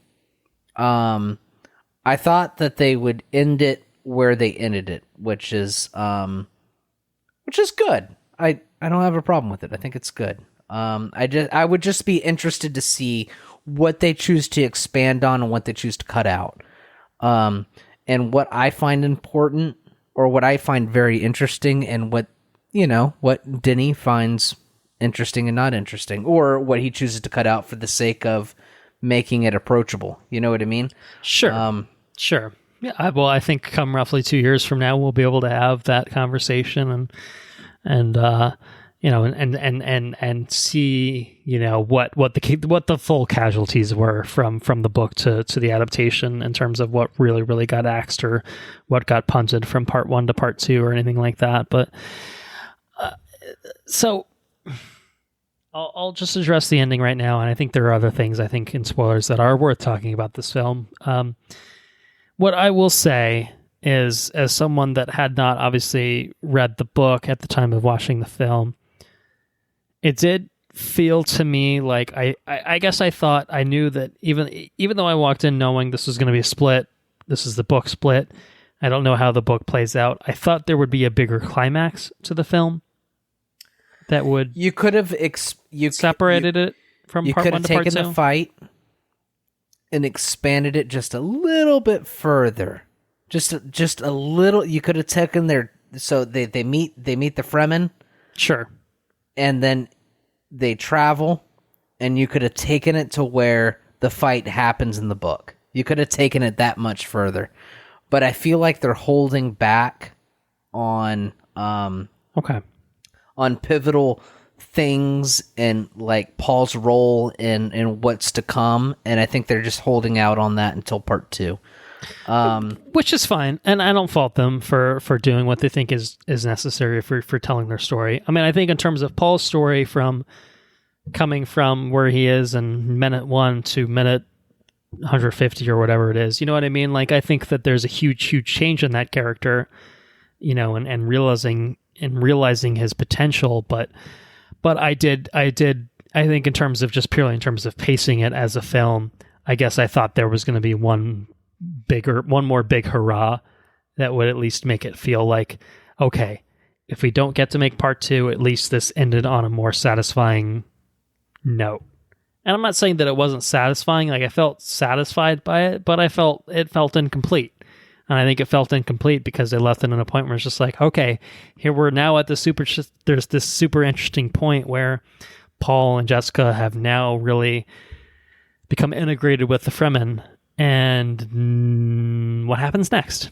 I thought that they would end it where they ended it, which is good. I don't have a problem with it. I think it's good. I would just be interested to see what they choose to expand on and what they choose to cut out. And what I find important, or what I find very interesting, and what Denis finds interesting and not interesting, or what he chooses to cut out for the sake of making it approachable. You know what I mean? Sure. Sure. Yeah. I think come roughly 2 years from now, we'll be able to have that conversation and see, what the full casualties were from the book to the adaptation in terms of what really got axed or what got punted from part 1 to part 2 or anything like that. But so I'll just address the ending right now, and I think there are other things I think in spoilers that are worth talking about this film. What I will say is, as someone that had not obviously read the book at the time of watching the film, it did feel to me like I guess I thought I knew that even though I walked in knowing this was going to be a split, this is the book split, I don't know how the book plays out. I thought there would be a bigger climax to the film that would separated it from part 1 to part 2. You could have taken the fight and expanded it just a little bit further. Just a little. You could have taken so they meet the Fremen. Sure. And then they travel, and you could have taken it to where the fight happens in the book. You could have taken it that much further. But I feel like they're holding back on on pivotal things and like Paul's role in what's to come, and I think they're just holding out on that until part 2. Which is fine, and I don't fault them for doing what they think is necessary for telling their story. I mean, I think in terms of Paul's story, from coming from where he is in minute 1 to minute 150 or whatever it is, you know what I mean? Like, I think that there's a huge change in that character, and realizing his potential. But I think in terms of just purely in terms of pacing it as a film, I guess I thought there was going to be one more big hurrah that would at least make it feel like, okay, if we don't get to make part 2, at least this ended on a more satisfying note. And I'm not saying that it wasn't satisfying. Like, I felt satisfied by it, but it felt incomplete. And I think it felt incomplete because they left it in a point where it's just like, okay, here we're now at there's this super interesting point where Paul and Jessica have now really become integrated with the Fremen. And what happens next?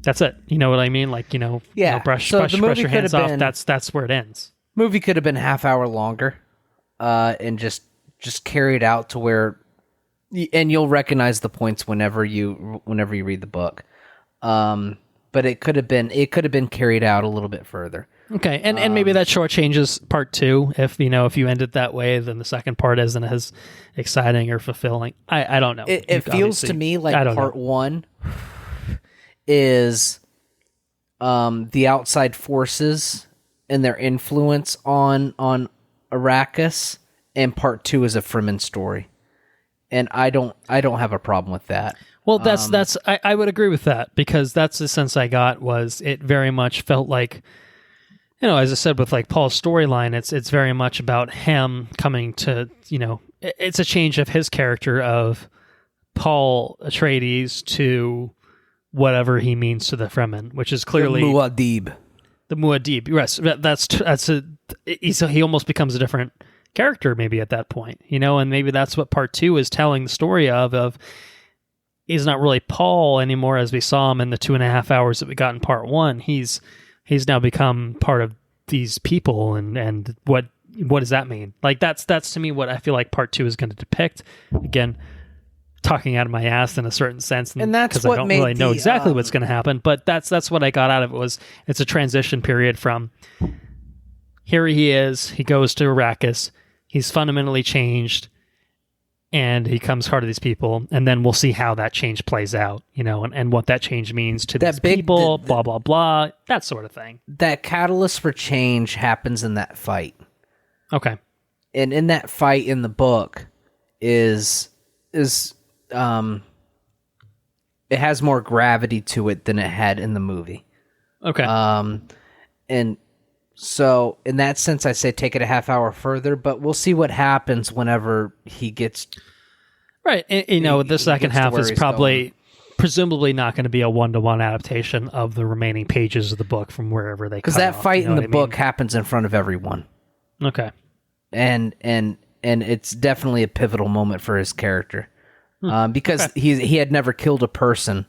That's it. You know what I mean? Like, brush your hands off. That's where it ends. Movie could have been half hour longer, and just carried out to where, and you'll recognize the points whenever you read the book. But it could have been carried out a little bit further. Okay, and maybe that shortchanges part 2. If you end it that way, then the second part isn't as exciting or fulfilling. I don't know. It feels to me like part 1 is the outside forces and their influence on Arrakis, and part 2 is a Fremen story. And I don't have a problem with that. Well, I would agree with that, because that's the sense I got. Was it very much felt like, as I said with like Paul's storyline, it's very much about him coming to, it's a change of his character of Paul Atreides to whatever he means to the Fremen, which is clearly the Muad'Dib. Yes, he almost becomes a different character maybe at that point, and maybe that's what part 2 is telling the story of he's not really Paul anymore as we saw him in the 2.5 hours that we got in part 1. He's now become part of these people, and what does that mean? Like, that's to me what I feel like part 2 is going to depict. Again, talking out of my ass in a certain sense, and that's because I don't really know exactly what's going to happen. But that's what I got out of it. It's a transition period from here he is, he goes to Arrakis, he's fundamentally changed, and he becomes part of these people, and then we'll see how that change plays out, and what that change means to these people, blah, blah, blah, that sort of thing. That catalyst for change happens in that fight. Okay. And in that fight in the book is it has more gravity to it than it had in the movie. Okay. And so in that sense, I say take it a half hour further, but we'll see what happens whenever he gets. Right. And, the second gets to half where is he's probably presumably not going to be a 1-to-1 adaptation of the remaining pages of the book from wherever they because cut that off, fight you know in the what I book mean? happens in front of everyone. Okay. And it's definitely a pivotal moment for his character. Because he had never killed a person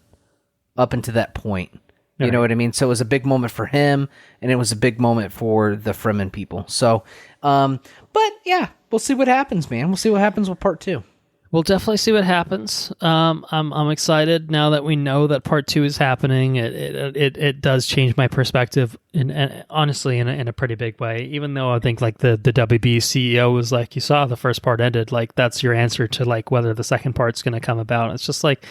up until that point. You know what I mean? So it was a big moment for him, and it was a big moment for the Fremen people. So, but yeah, we'll see what happens, man. We'll see what happens with part 2. We'll definitely see what happens. I'm excited now that we know that part 2 is happening. It does change my perspective, and honestly, in a pretty big way. Even though I think like the WB CEO was like, you saw the first part ended, like that's your answer to like whether the second part's going to come about. It's just like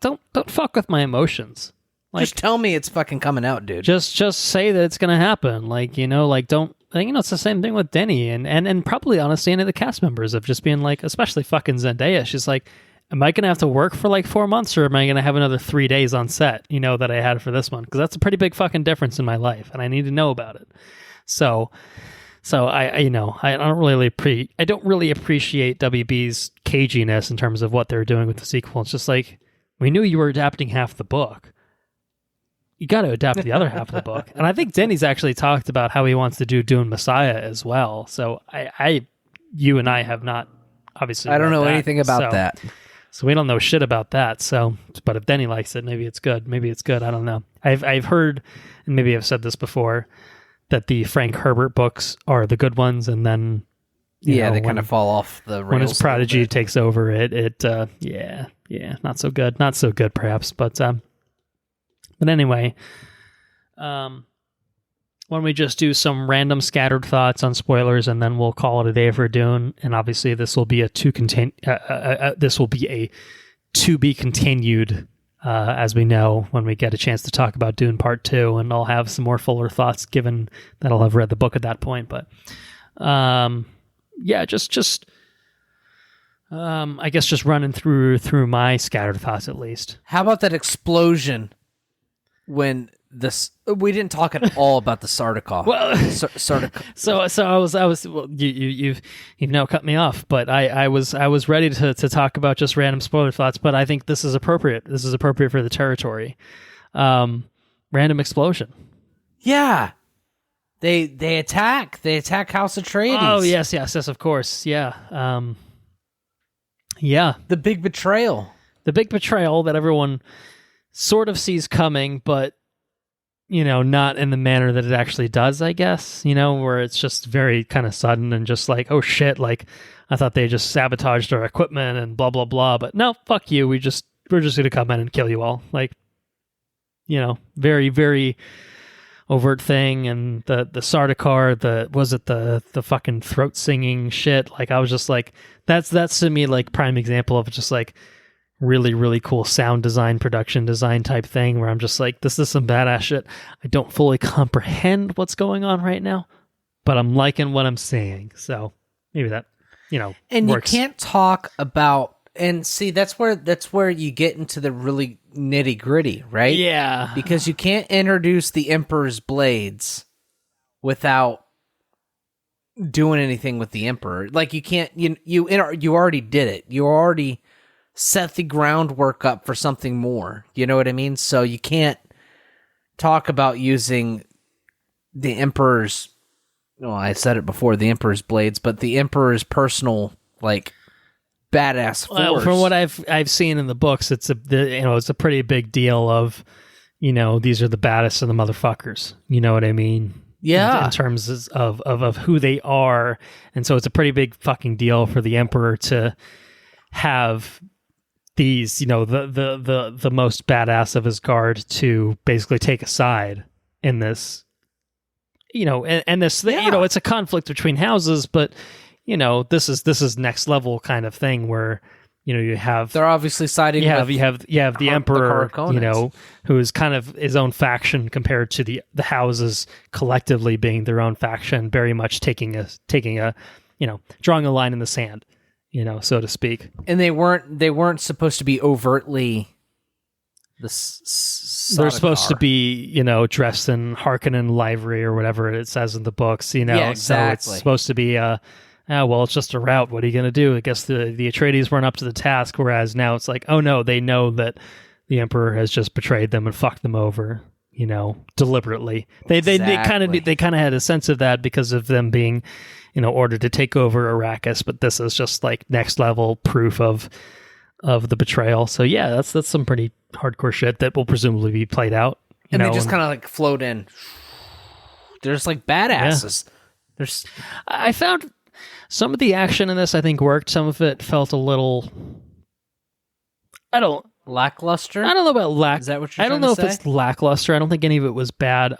don't fuck with my emotions. Like, just tell me it's fucking coming out, dude. Just say that it's going to happen. Like, don't. It's the same thing with Denny and probably honestly any of the cast members of just being like, especially fucking Zendaya. She's like, am I going to have to work for like 4 months or am I going to have another 3 days on set, that I had for this one? Because that's a pretty big fucking difference in my life and I need to know about it. So I don't really appreciate WB's caginess in terms of what they're doing with the sequel. It's just like, we knew you were adapting half the book. You got to adapt the other half of the book. And I think Denny's actually talked about how he wants to do Dune Messiah as well. So you and I have not obviously. I don't know anything about that. So we don't know shit about that. So, but if Denny likes it, maybe it's good. Maybe it's good. I don't know. I've heard, and maybe I've said this before, that the Frank Herbert books are the good ones. And then, they kind of fall off the rails. When his prodigy takes over not so good. Not so good perhaps, but anyway, why don't we just do some random scattered thoughts on spoilers, and then we'll call it a day for Dune. And obviously, this will be a to be continued, as we know when we get a chance to talk about Dune Part 2, and I'll have some more fuller thoughts given that I'll have read the book at that point. But I guess just running through my scattered thoughts at least. How about that explosion? When we didn't talk at all about the Sardaukar. Well, so I was. Well, you've now cut me off, but I was ready to talk about just random spoiler thoughts. But I think this is appropriate. This is appropriate for the territory. Random explosion. Yeah, they attack. They attack House Atreides. Oh yes, of course. Yeah. Yeah. The big betrayal. The big betrayal that everyone sort of sees coming, but not in the manner that it actually does, I guess, where it's just very kind of sudden and just like, oh shit, like I thought they just sabotaged our equipment and blah blah blah, but no, fuck you, we're just gonna come in and kill you all. Like, very very overt thing. And the Sardaukar, the fucking throat singing shit, like I was just like, that's to me like prime example of just like really, really cool sound design, production design type thing where I'm just like, this is some badass shit. I don't fully comprehend what's going on right now, but I'm liking what I'm seeing. So maybe that, and works. You can't talk about, and see, that's where you get into the really nitty gritty, right? Yeah. Because you can't introduce the Emperor's blades without doing anything with the Emperor. Like you can't, you already did it. You already set the groundwork up for something more. You know what I mean? So you can't talk about using the Emperor's, well, I said it before, the Emperor's blades, but the Emperor's personal, like, badass force. Well, from what I've seen in the books, it's a pretty big deal of, these are the baddest of the motherfuckers. You know what I mean? Yeah. In terms of who they are. And so it's a pretty big fucking deal for the Emperor to have these, the most badass of his guard to basically take a side in this, and this, it's a conflict between houses, but, this is next level kind of thing where, you have, they're obviously siding you with have the Emperor, the who is kind of his own faction compared to the houses collectively being their own faction, very much taking a, drawing a line in the sand, so to speak. And they weren't supposed to be overtly They're supposed to be, dressed in Harkonnen livery or whatever it says in the books, Yeah, exactly. So it's supposed to be, well, it's just a route. What are you going to do? I guess the Atreides weren't up to the task, whereas now it's like, oh no, they know that the Emperor has just betrayed them and fucked them over, deliberately. They kind of had a sense of that because of them being, ordered to take over Arrakis, but this is just like next level proof of the betrayal. So yeah, that's some pretty hardcore shit that will presumably be played out. And they just kind of like float in. They're just like badasses. Yeah. I found some of the action in this I think worked. Some of it felt a little, lackluster. I don't know about Is that what you're I don't trying know to if say? it's lackluster. I don't think any of it was bad.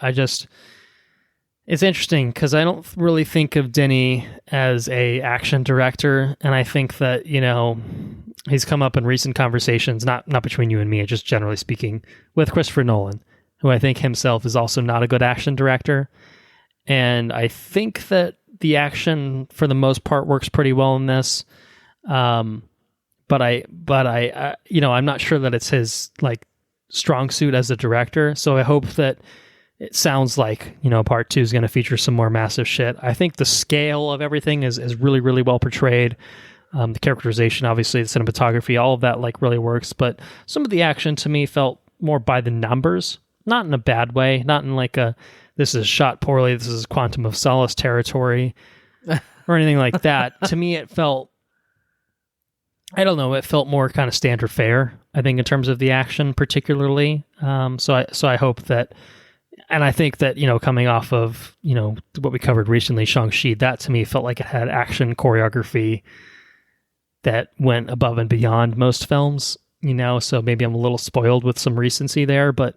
It's interesting because I don't really think of Denis as a action director, and I think that he's come up in recent conversations, not between you and me, just generally speaking, with Christopher Nolan, who I think himself is also not a good action director, and I think that the action for the most part works pretty well in this, but I I'm not sure that it's his like strong suit as a director, so I hope that. It sounds like, part 2 is going to feature some more massive shit. I think the scale of everything is really, really well portrayed. The characterization, obviously, the cinematography, all of that like really works. But some of the action to me felt more by the numbers, not in a bad way, not in like this is shot poorly, this is Quantum of Solace territory or anything like that. To me, it felt, I don't know, it felt more kind of standard fare, I think, in terms of the action particularly. So I hope that. And I think that, coming off of, what we covered recently, Shang-Chi, that to me felt like it had action choreography that went above and beyond most films, so maybe I'm a little spoiled with some recency there, but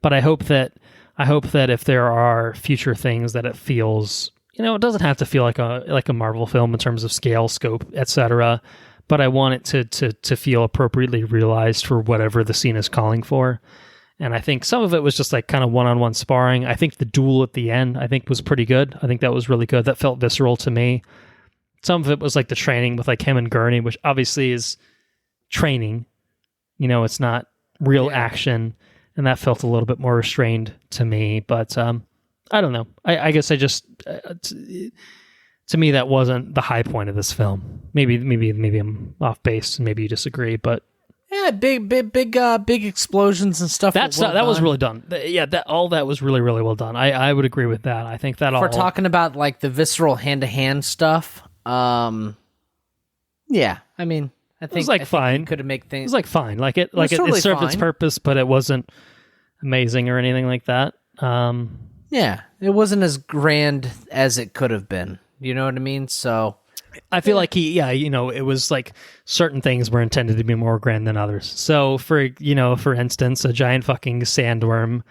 I hope that if there are future things that it feels, it doesn't have to feel like a Marvel film in terms of scale, scope, etc., but I want it to feel appropriately realized for whatever the scene is calling for. And I think some of it was just like kind of one-on-one sparring. I think the duel at the end, was pretty good. I think that was really good. That felt visceral to me. Some of it was like the training with like him and Gurney, which obviously is training. It's not real action. And that felt a little bit more restrained to me. But I don't know. I guess to me, that wasn't the high point of this film. Maybe I'm off base and maybe you disagree, but yeah, big explosions and stuff. That was really done. Yeah, all that was really, really well done. I would agree with that. I think that We're talking about like the visceral hand-to-hand stuff. Yeah, I think it was like fine. Could have made things. It was like fine. It totally served its fine. purpose, but it wasn't amazing or anything like that. Yeah, it wasn't as grand as it could have been. You know what I mean? So. I feel like it was like certain things were intended to be more grand than others. So for instance, a giant fucking sandworm,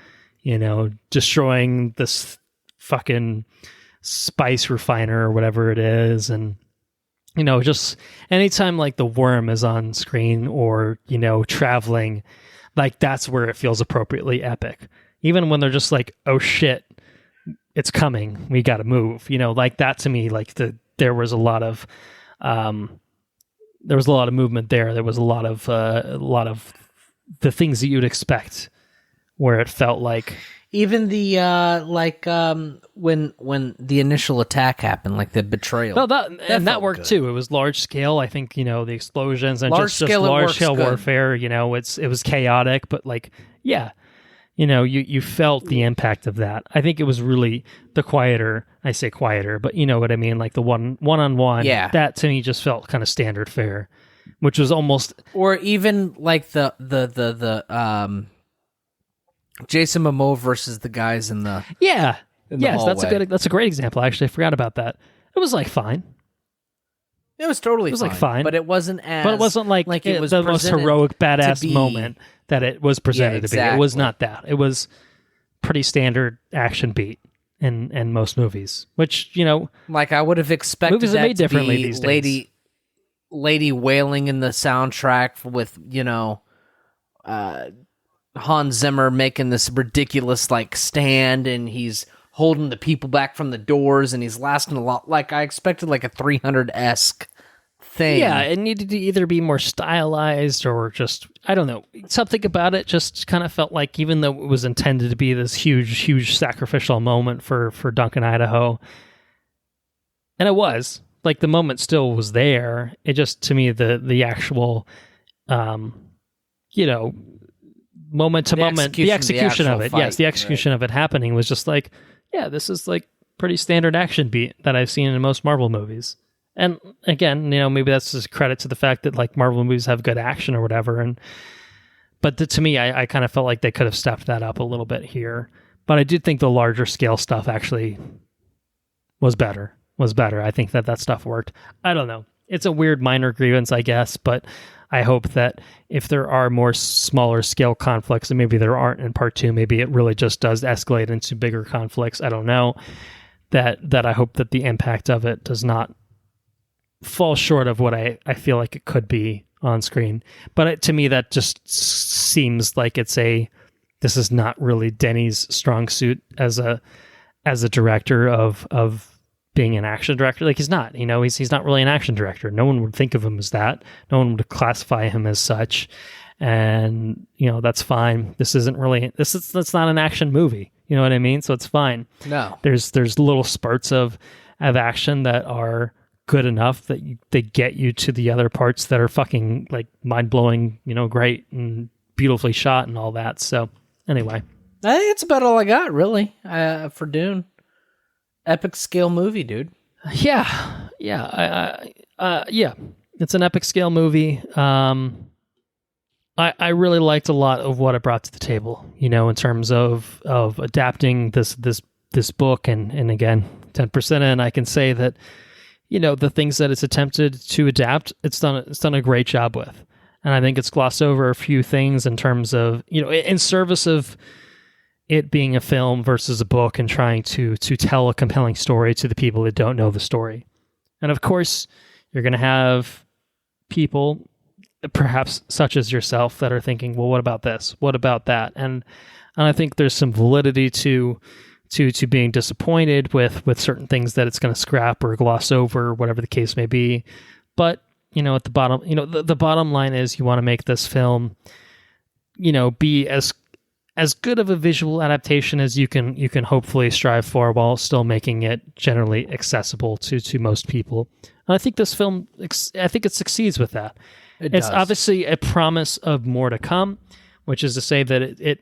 destroying this fucking spice refiner or whatever it is. And, just anytime like the worm is on screen or, traveling, like that's where it feels appropriately epic. Even when they're just like, oh shit, it's coming, we got to move, like that to me, like there was a lot of movement there. There was a lot of the things that you'd expect, where it felt like even the when the initial attack happened, like the betrayal. No, that worked good too. It was large scale. I think the explosions and just large scale warfare. It was chaotic, but like you felt the impact of that. I think it was really the quieter. I say quieter, but you know what I mean. Like the one-on-one. Yeah. That to me just felt kind of standard fare, which was almost. Or even like the Jason Momoa versus the guys in the hallway. That's a great example. Actually, I forgot about that. It was like fine. It was totally like fine, but it wasn't like it was the most heroic badass moment that it was presented to be. It was not that. It was pretty standard action beat in most movies, which like I would have expected movies that are made to differently be these days. lady wailing in the soundtrack with Hans Zimmer making this ridiculous like stand, and he's holding the people back from the doors, and he's lasting a lot. Like I expected, like a 300-esque thing. Yeah, it needed to either be more stylized or just, I don't know, something about it just kind of felt like, even though it was intended to be this huge sacrificial moment for Duncan, Idaho, and it was, like, the moment still was there. It just, to me, the actual, moment to moment, the execution of it, yes, the execution of it happening was just like, yeah, this is like pretty standard action beat that I've seen in most Marvel movies. And again, maybe that's just credit to the fact that, like, Marvel movies have good action or whatever. But to me, I kind of felt like they could have stepped that up a little bit here. But I did think the larger scale stuff actually was better. I think that stuff worked. I don't know. It's a weird minor grievance, I guess, but I hope that if there are more smaller scale conflicts, and maybe there aren't in part 2, maybe it really just does escalate into bigger conflicts. I don't know. That I hope that the impact of it does not fall short of what I feel like it could be on screen. But to me, that just seems like this is not really Denis' strong suit as a director of being an action director. Like, he's not, he's not really an action director. No one would think of him as that. No one would classify him as such. And, that's fine. That's not an action movie. You know what I mean? So it's fine. No. There's little spurts of action that are good enough that they get you to the other parts that are fucking, like, mind-blowing, great and beautifully shot and all that. So anyway. I think it's about all I got, really, for Dune. Epic scale movie, dude. Yeah. It's an epic scale movie. I really liked a lot of what it brought to the table, in terms of adapting this book, and again, 10% in, I can say that, the things that it's attempted to adapt, it's done a great job with. And I think it's glossed over a few things in terms of, in service of it being a film versus a book, and trying to tell a compelling story to the people that don't know the story. And of course, you're going to have people, perhaps such as yourself, that are thinking, well, what about this? What about that? And I think there's some validity to being disappointed with certain things that it's going to scrap or gloss over, whatever the case may be. But, at the bottom, the bottom line is, you want to make this film, be as good of a visual adaptation as you can hopefully strive for, while still making it generally accessible to most people. And I think this film, I think it succeeds with that. It's obviously a promise of more to come, which is to say that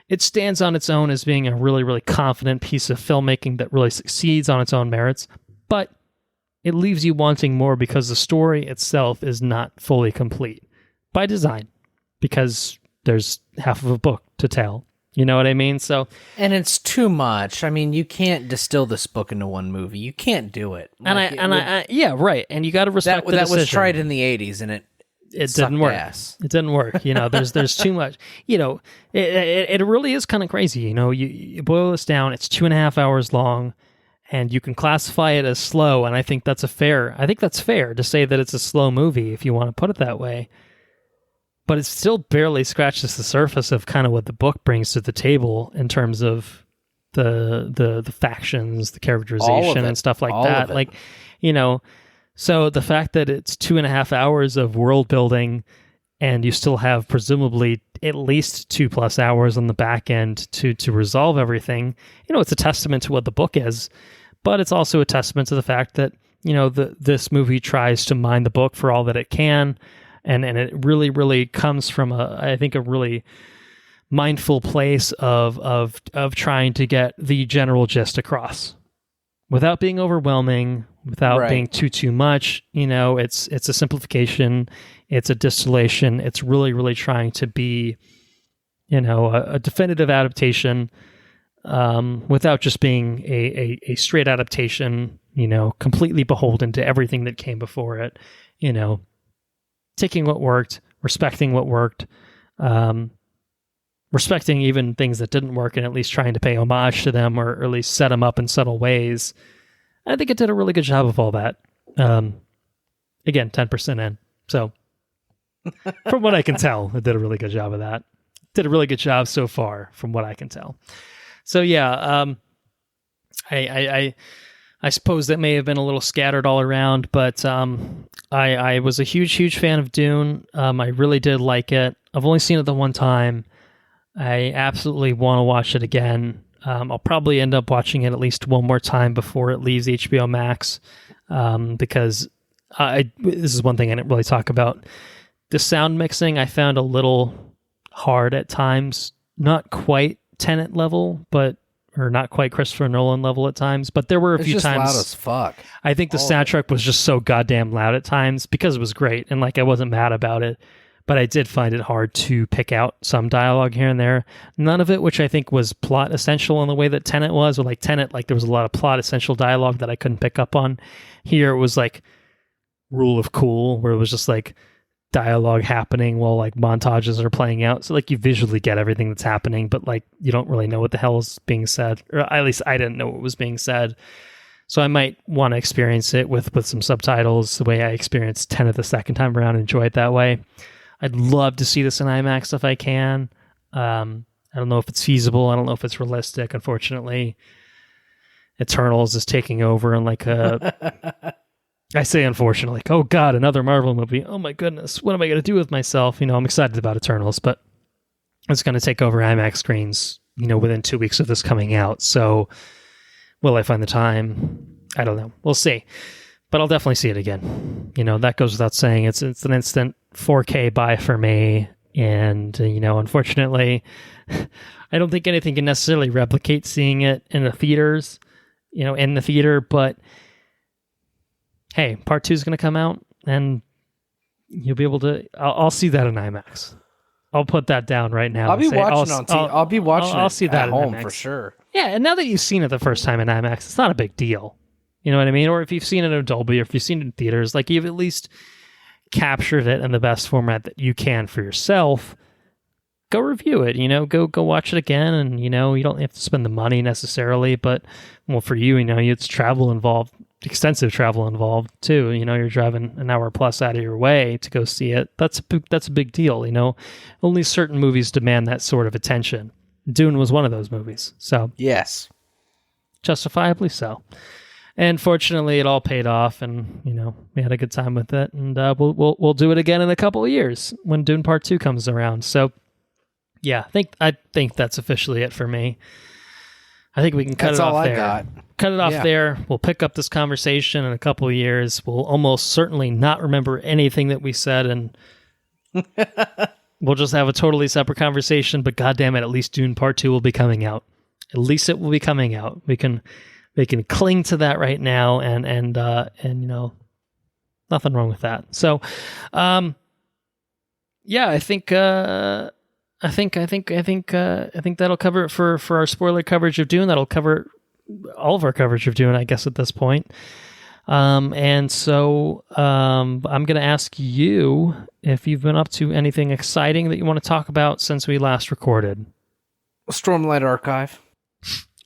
it stands on its own as being a really, really confident piece of filmmaking that really succeeds on its own merits, but it leaves you wanting more because the story itself is not fully complete by design, because there's half of a book to tell. You know what I mean? So, and it's too much. I mean, you can't distill this book into one movie. You can't do it. Yeah, right. And you got to respect the decision. That was tried in the 80s, and it didn't work. Ass. It didn't work. There's too much. It really is kind of crazy. You boil this down. It's 2.5 hours long, and you can classify it as slow. And I think that's fair to say that it's a slow movie, if you want to put it that way. But it still barely scratches the surface of kind of what the book brings to the table in terms of the factions, the characterization, and stuff like that. Like, so the fact that it's 2.5 hours of world building, and you still have presumably at least 2+ hours on the back end to resolve everything, it's a testament to what the book is. But it's also a testament to the fact that, this movie tries to mine the book for all that it can. And it really, really comes from a really mindful place of trying to get the general gist across, without being overwhelming, without being too much. It's a simplification, it's a distillation. It's really, really trying to be, a definitive adaptation, without just being a straight adaptation. Completely beholden to everything that came before it. Taking what worked, respecting what worked, respecting even things that didn't work, and at least trying to pay homage to them, or at least set them up in subtle ways. I think it did a really good job of all that. Again, 10% in. So, from what I can tell, it did a really good job of that. Did a really good job so far, from what I can tell. So yeah, I I suppose that may have been a little scattered all around, but I was a huge fan of Dune. I really did like it. I've only seen it the one time. I absolutely want to watch it again. I'll probably end up watching it at least one more time before it leaves HBO Max, because this is one thing I didn't really talk about. The sound mixing I found a little hard at times. Not quite Tenet level, or not quite Christopher Nolan level at times, but there were a few times. It's loud as fuck. I think the soundtrack was just so goddamn loud at times because it was great, and like I wasn't mad about it, but I did find it hard to pick out some dialogue here and there. None of it, which I think was plot essential in the way that Tenet was, or like Tenet, like there was a lot of plot essential dialogue that I couldn't pick up on. Here it was like rule of cool, where it was just like dialogue happening while like montages are playing out. So like you visually get everything that's happening, but like you don't really know what the hell is being said, or at least I didn't know what was being said. So I might want to experience it with some subtitles the way I experienced Tenet the second time around and enjoy it that way. I'd love to see this in IMAX if I can. I don't know if it's feasible. I don't know if it's realistic. Unfortunately, Eternals is taking over and like I say unfortunately, like, oh God, another Marvel movie. Oh my goodness, what am I going to do with myself? You know, I'm excited about Eternals, but it's going to take over IMAX screens, you know, within 2 weeks of this coming out. So will I find the time? I don't know. We'll see. But I'll definitely see it again. You know, that goes without saying. It's an instant 4K buy for me. And, you know, unfortunately, I don't think anything can necessarily replicate seeing it in the theaters, you know, in the theater. But hey, part 2 is going to come out and you'll be able to, I'll see that in IMAX. I'll put that down right now. I'll be watching I'll it see that at home IMAX. For sure. Yeah, and now that you've seen it the first time in IMAX, it's not a big deal. You know what I mean? Or if you've seen it in Dolby, or if you've seen it in theaters, like you've at least captured it in the best format that you can for yourself. Go review it, you know, go watch it again. And, you know, you don't have to spend the money necessarily, but well, for you, you know, it's travel involved, extensive travel involved too. You know, you're driving an hour plus out of your way to go see it. That's a big deal. You know, only certain movies demand that sort of attention. Dune was one of those movies. So yes, justifiably so. And fortunately, it all paid off, and you know we had a good time with it. And we'll do it again in a couple of years when Dune Part 2 comes around. So yeah, I think that's officially it for me. I think we can cut it off there. Cut it off there. We'll pick up this conversation in a couple of years. We'll almost certainly not remember anything that we said, and we'll just have a totally separate conversation. But goddamn it, at least Dune Part 2 will be coming out. At least it will be coming out. We can cling to that right now, and you know, nothing wrong with that. So, yeah, I think that'll cover it for our spoiler coverage of Dune. That'll cover all of our coverage of Dune, I guess, at this point. And so I'm going to ask you if you've been up to anything exciting that you want to talk about since we last recorded. Stormlight Archive.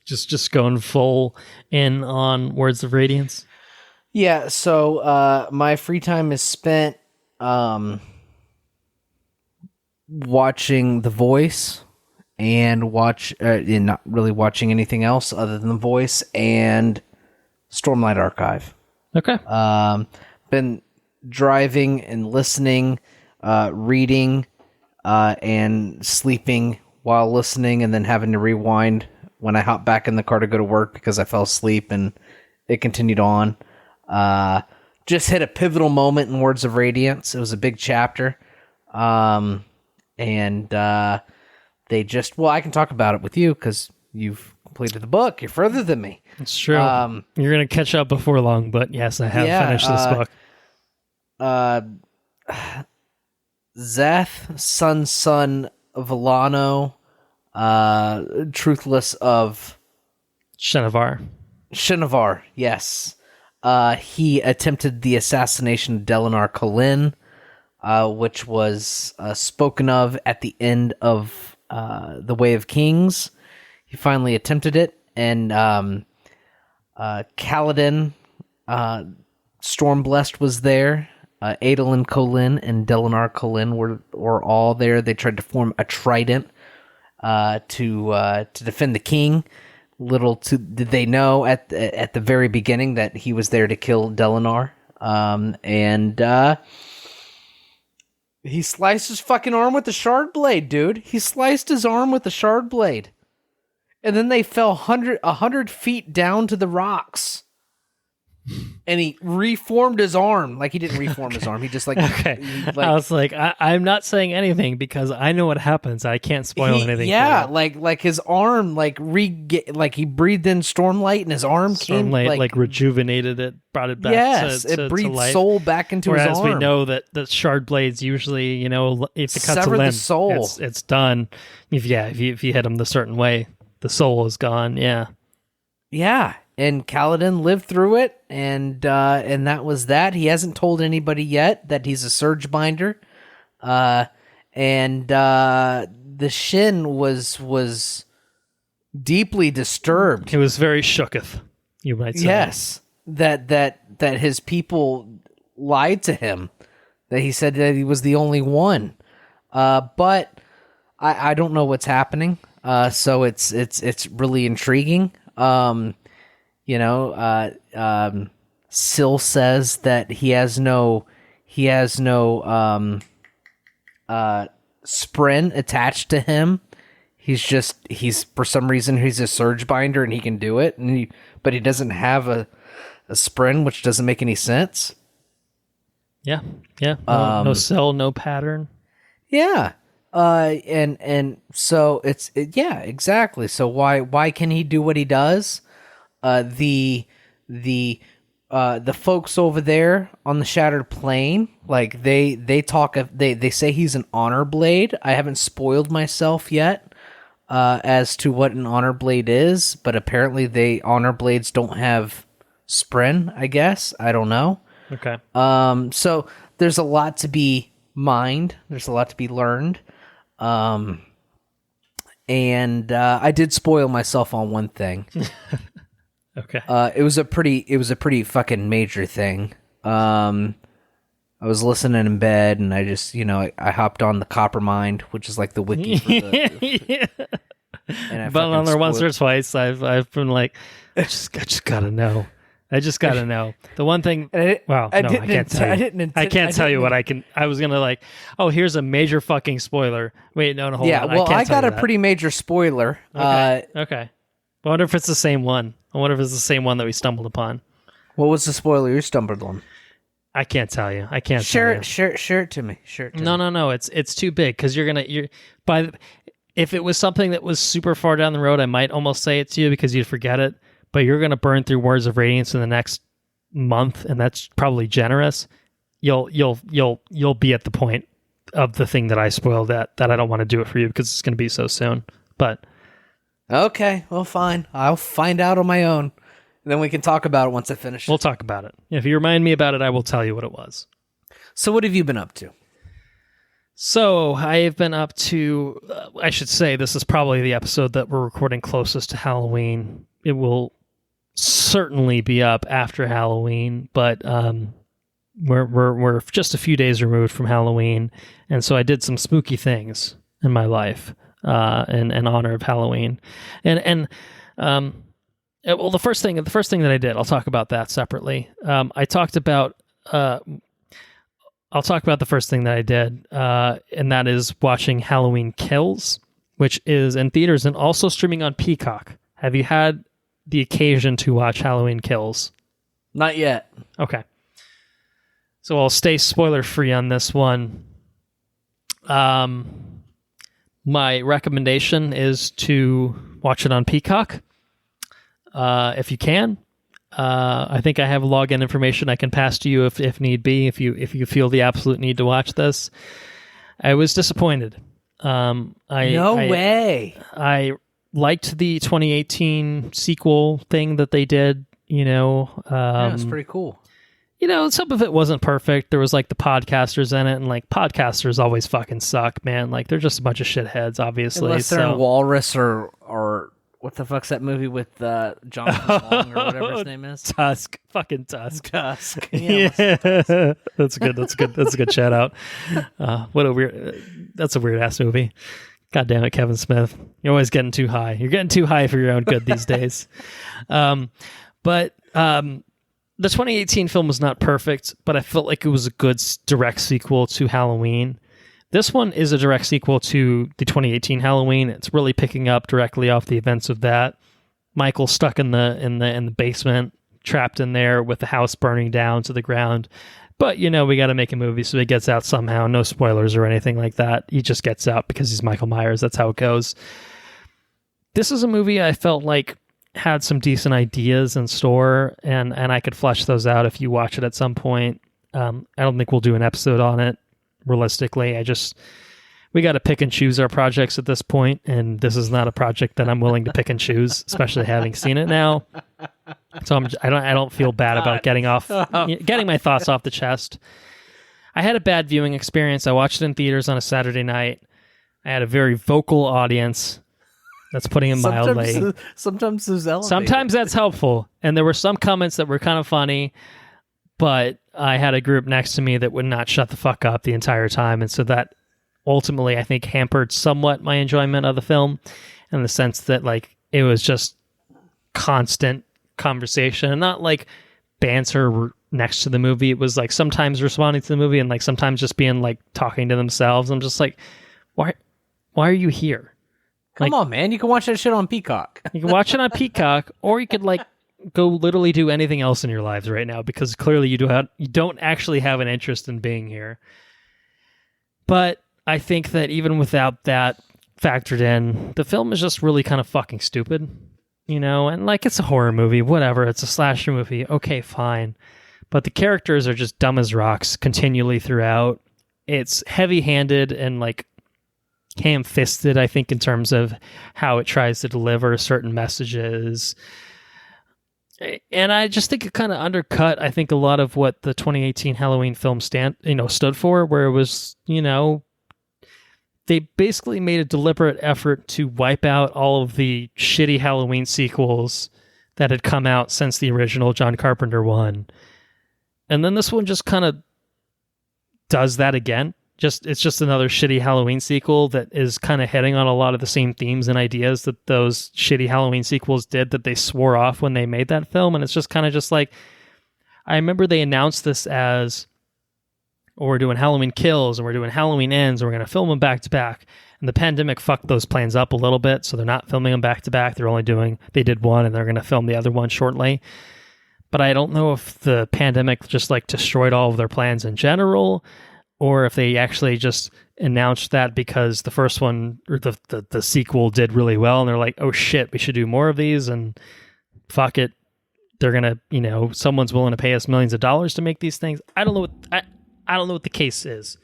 Just going full in on Words of Radiance. Yeah, so my free time is spent watching The Voice and not really watching anything else other than The Voice and Stormlight Archive. Okay. Been driving and listening, reading, and sleeping while listening, and then having to rewind when I hop back in the car to go to work because I fell asleep and it continued on. Just hit a pivotal moment in Words of Radiance. It was a big chapter. And they just, well, I can talk about it with you because you've completed the book. You're further than me. It's true. You're going to catch up before long, but yes, I have finished this book. Zeth, son of Villano, Truthless of Shinovar, yes. He attempted the assassination of Dalinar Kholin, which was spoken of at the end of The Way of Kings. He finally attempted it, and Kaladin, Stormblessed was there. Adolin Kholin and Dalinar Kholin were all there. They tried to form a trident to defend the king, did they know at the very beginning that he was there to kill Delanar. And he sliced his fucking arm with the shard blade, dude. He sliced his arm with the shard blade. And then they fell 100 feet down to the rocks. And he reformed his arm. Like, he didn't reform his arm. He just, like... Okay. I was like, I'm not saying anything because I know what happens. I can't spoil anything. Yeah, like his arm, like he breathed in Stormlight and his arm Stormlight, like rejuvenated it, brought it back it breathed life. soul back into his arm. Whereas we know that the shard blades usually, if it cuts Sever a limb, the soul. It's done. If you hit him the certain way, the soul is gone. Yeah. Yeah. And Kaladin lived through it, and that was that. He hasn't told anybody yet that he's a surge binder. And the Shin was deeply disturbed. He was very shooketh, you might say. Yes, that his people lied to him. That he said that he was the only one. But I don't know what's happening. So it's really intriguing. Syl says that he has no Spren attached to him. He's for some reason he's a surge binder and he can do it, but he doesn't have a Spren, which doesn't make any sense. Yeah. No cell, no pattern. Yeah. And so yeah, exactly. So why can he do what he does? The folks over there on the Shattered Plane, like they say he's an honor blade. I haven't spoiled myself yet as to what an honor blade is, but apparently honor blades don't have Spren, I guess. I don't know. Okay. So there's a lot to be mined. There's a lot to be learned. And I did spoil myself on one thing. Okay. It was a pretty fucking major thing. I was listening in bed, and I just, I hopped on the Coppermind, which is like the wiki for the... Yeah. And I but on there once spoiled- or twice, I've been like, I just gotta know. I just gotta know. The one thing. I can't tell you. I can't tell you what I can. I was gonna like. Oh, here's a major fucking spoiler. Wait, no, hold on. Yeah, well, I got a that. pretty major spoiler. Okay. I wonder if it's the same one. I wonder if it's the same one that we stumbled upon. What was the spoiler you stumbled on? I can't tell you. I can't share tell you. Share it to me. No. It's too big because if it was something that was super far down the road, I might almost say it to you because you'd forget it. But you're gonna burn through Words of Radiance in the next month, and that's probably generous. You'll be at the point of the thing that I spoiled that I don't want to do it for you because it's gonna be so soon. But okay, well, fine. I'll find out on my own. And then we can talk about it once I finish. We'll talk about it. If you remind me about it, I will tell you what it was. So what have you been up to? So I have been up to, I should say, this is probably the episode that we're recording closest to Halloween. It will certainly be up after Halloween, but we're just a few days removed from Halloween, and so I did some spooky things in my life in honor of Halloween, and well, the first thing that I did, I'll talk about that separately. I'll talk about the first thing that I did, and that is watching Halloween Kills, which is in theaters and also streaming on Peacock. Have you had the occasion to watch Halloween Kills? Not yet. Okay. So I'll stay spoiler free on this one. My recommendation is to watch it on Peacock. If you can. I think I have login information I can pass to you if need be, if you feel the absolute need to watch this. I was disappointed. No way. I liked the 2018 sequel thing that they did, Yeah, it's pretty cool. Some of it wasn't perfect. There was like the podcasters in it, and like podcasters always fucking suck, man. Like they're just a bunch of shitheads, obviously. Unless they're in Walrus or what the fuck's that movie with Jonathan Long or whatever his name is? Tusk. Fucking Tusk. Tusk. Yeah. That's good. That's a good shout out. That's a weird ass movie. God damn it, Kevin Smith. You're always getting too high. You're getting too high for your own good these days. But the 2018 film was not perfect, but I felt like it was a good direct sequel to Halloween. This one is a direct sequel to the 2018 Halloween. It's really picking up directly off the events of that. Michael stuck in the basement, trapped in there with the house burning down to the ground. But, we got to make a movie, so he gets out somehow. No spoilers or anything like that. He just gets out because he's Michael Myers. That's how it goes. This is a movie I felt like had some decent ideas in store, and I could flesh those out if you watch it at some point. I don't think we'll do an episode on it, realistically. We got to pick and choose our projects at this point, and this is not a project that I'm willing to pick and choose, especially having seen it now. So I don't feel bad about getting my thoughts off the chest. I had a bad viewing experience. I watched it in theaters on a Saturday night. I had a very vocal audience. That's putting it mildly. Sometimes there's elevated. Sometimes that's helpful. And there were some comments that were kind of funny, but I had a group next to me that would not shut the fuck up the entire time, and so that ultimately, I think, hampered somewhat my enjoyment of the film in the sense that, like, it was just constant conversation and not like banter next to the movie. It was like sometimes responding to the movie and like sometimes just being like talking to themselves. I'm just like, why are you here? Come on, man. You can watch that shit on Peacock. You can watch it on Peacock, or you could like go literally do anything else in your lives right now, because clearly you don't actually have an interest in being here. But I think that even without that factored in, the film is just really kind of fucking stupid, and like, it's a horror movie, whatever, it's a slasher movie, okay, fine. But the characters are just dumb as rocks continually throughout. It's heavy-handed and like ham-fisted, I think, in terms of how it tries to deliver certain messages. And I just think it kind of undercut, I think, a lot of what the 2018 Halloween film stood for, where it was, they basically made a deliberate effort to wipe out all of the shitty Halloween sequels that had come out since the original John Carpenter one. And then this one just kind of does that again. It's just another shitty Halloween sequel that is kind of hitting on a lot of the same themes and ideas that those shitty Halloween sequels did, that they swore off when they made that film. And it's just kind of just like, I remember they announced this as, we're doing Halloween Kills and we're doing Halloween Ends and we're going to film them back to back. And the pandemic fucked those plans up a little bit, so they're not filming them back to back. They did one and they're going to film the other one shortly. But I don't know if the pandemic just like destroyed all of their plans in general, or if they actually just announced that because the first one, or the sequel, did really well, and they're like, oh shit, we should do more of these, and fuck it, they're gonna, someone's willing to pay us millions of dollars to make these things. I don't know what the case is,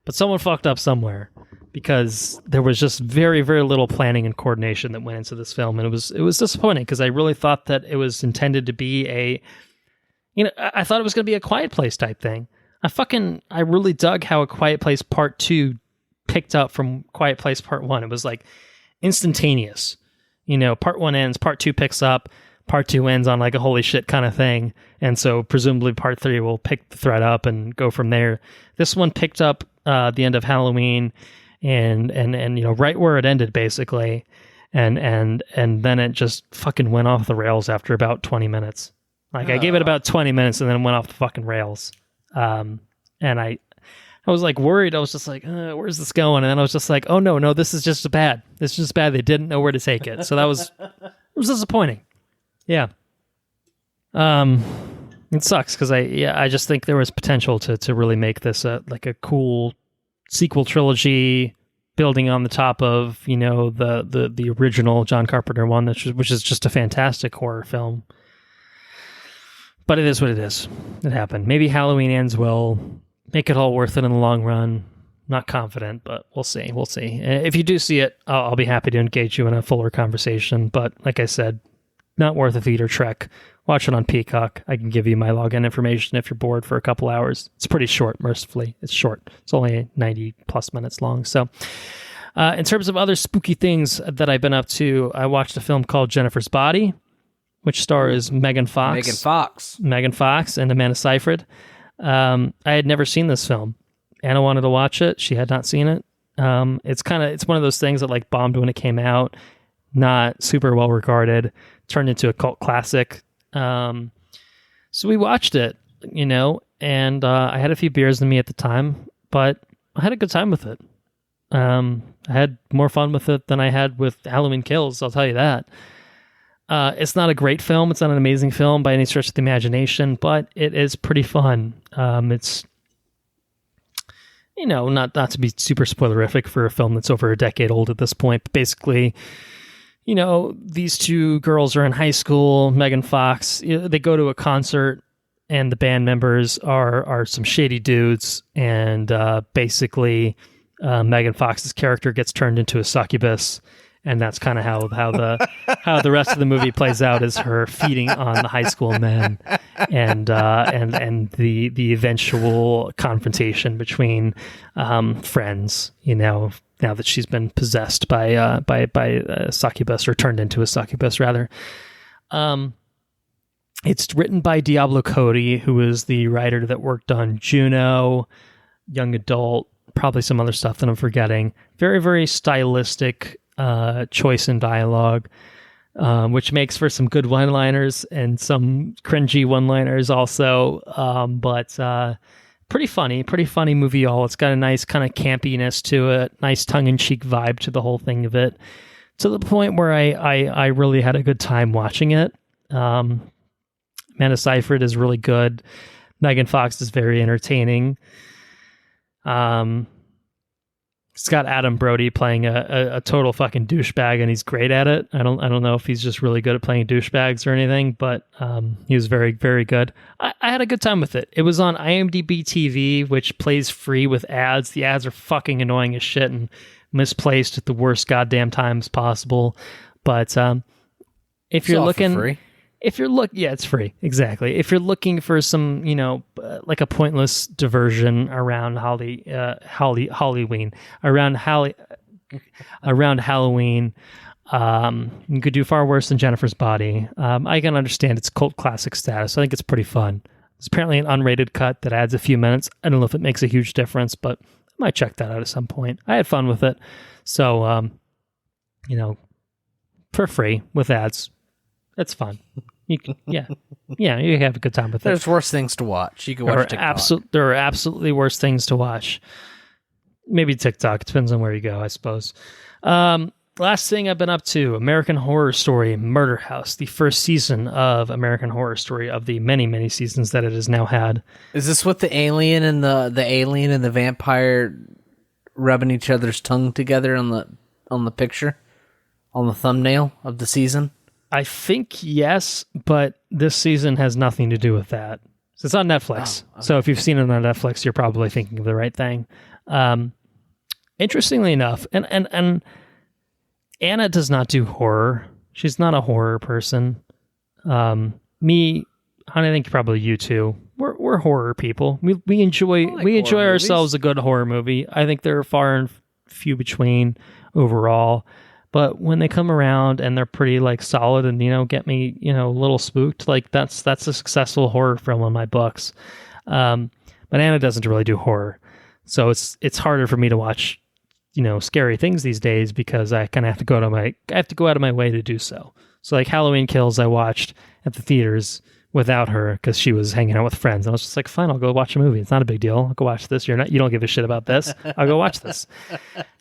but someone fucked up somewhere, because there was just very, very little planning and coordination that went into this film, and it was disappointing, because I really thought that it was intended to be I thought it was going to be a Quiet Place type thing. I really dug how A Quiet Place Part 2 picked up from Quiet Place Part 1. It was like instantaneous. Part 1 ends, Part 2 picks up, Part 2 ends on like a holy shit kind of thing. And so presumably Part 3 will pick the thread up and go from there. This one picked up the end of Halloween and right where it ended, basically. And then it just fucking went off the rails after about 20 minutes. Like, I gave it about 20 minutes and then it went off the fucking rails. And I was like worried. I was just like, where's this going? And then I was just like, oh no, this is just bad. This is just bad. They didn't know where to take it. So it was disappointing. Yeah. It sucks because I just think there was potential to really make this like a cool sequel trilogy, building on the top of, the original John Carpenter one, which is just a fantastic horror film. But it is what it is. It happened. Maybe Halloween Ends will make it all worth it in the long run. Not confident, but we'll see. We'll see. If you do see it, I'll be happy to engage you in a fuller conversation. But like I said, not worth a theater trek. Watch it on Peacock. I can give you my login information if you're bored for a couple hours. It's pretty short, mercifully. It's short. It's only 90 plus minutes long. So in terms of other spooky things that I've been up to, I watched a film called Jennifer's Body, which stars Megan Fox and Amanda Seyfried. I had never seen this film. Anna wanted to watch it. She had not seen it. It's one of those things that like bombed when it came out, not super well regarded, turned into a cult classic. So we watched it, and I had a few beers in me at the time, but I had a good time with it. I had more fun with it than I had with Halloween Kills, I'll tell you that. It's not a great film. It's not an amazing film by any stretch of the imagination, but it is pretty fun. It's, not to be super spoilerific for a film that's over a decade old at this point, but basically, these two girls are in high school. Megan Fox, they go to a concert, and the band members are some shady dudes, and basically Megan Fox's character gets turned into a succubus, and that's kind of how the rest of the movie plays out, is her feeding on the high school men, and the eventual confrontation between friends, now that she's been possessed by a succubus, or turned into a succubus rather. It's written by Diablo Cody, who is the writer that worked on Juno, Young Adult, probably some other stuff that I'm forgetting. Very, very stylistic choice in dialogue, which makes for some good one-liners and some cringy one-liners also. But pretty funny movie all. It's got a nice kind of campiness to it, nice tongue-in-cheek vibe to the whole thing of it, to the point where I really had a good time watching it. Amanda Seyfried is really good. Megan Fox is very entertaining. It's got Adam Brody playing a total fucking douchebag, and he's great at it. I don't know if he's just really good at playing douchebags or anything, but he was very, very good. I had a good time with it. It was on IMDb TV, which plays free with ads. The ads are fucking annoying as shit and misplaced at the worst goddamn times possible. But if you're looking... free. Yeah, it's free. Exactly. If you're looking for some, like a pointless diversion around Halloween, you could do far worse than Jennifer's Body. I can understand its cult classic status. I think it's pretty fun. It's apparently an unrated cut that adds a few minutes. I don't know if it makes a huge difference, but I might check that out at some point. I had fun with it. So, for free with ads, it's fun. You can, you can have a good time with it. There's worse things to watch. You can watch TikTok. There are absolutely worse things to watch. Maybe TikTok. It depends on where you go, I suppose. Last thing I've been up to, American Horror Story Murder House, the first season of American Horror Story of the many, many seasons that it has now had. Is this with the alien and the vampire rubbing each other's tongue together on the picture? On the thumbnail of the season? I think yes, but this season has nothing to do with that. So it's on Netflix. Oh, okay. So if you've seen it on Netflix, you're probably thinking of the right thing. Interestingly enough, and Anna does not do horror. She's not a horror person. Me, I think probably you too. We're horror people. We enjoy ourselves a good horror movie. I think they're far and few between overall. But when they come around and they're pretty like solid and get me a little spooked, like that's a successful horror film in my books. But Anna doesn't really do horror, so it's harder for me to watch scary things these days because I kind of have to go out of my way to do so. So like Halloween Kills, I watched at the theaters without her because she was hanging out with friends, and I was just like, fine, I'll go watch a movie. It's not a big deal. I'll go watch this. You don't give a shit about this. I'll go watch this.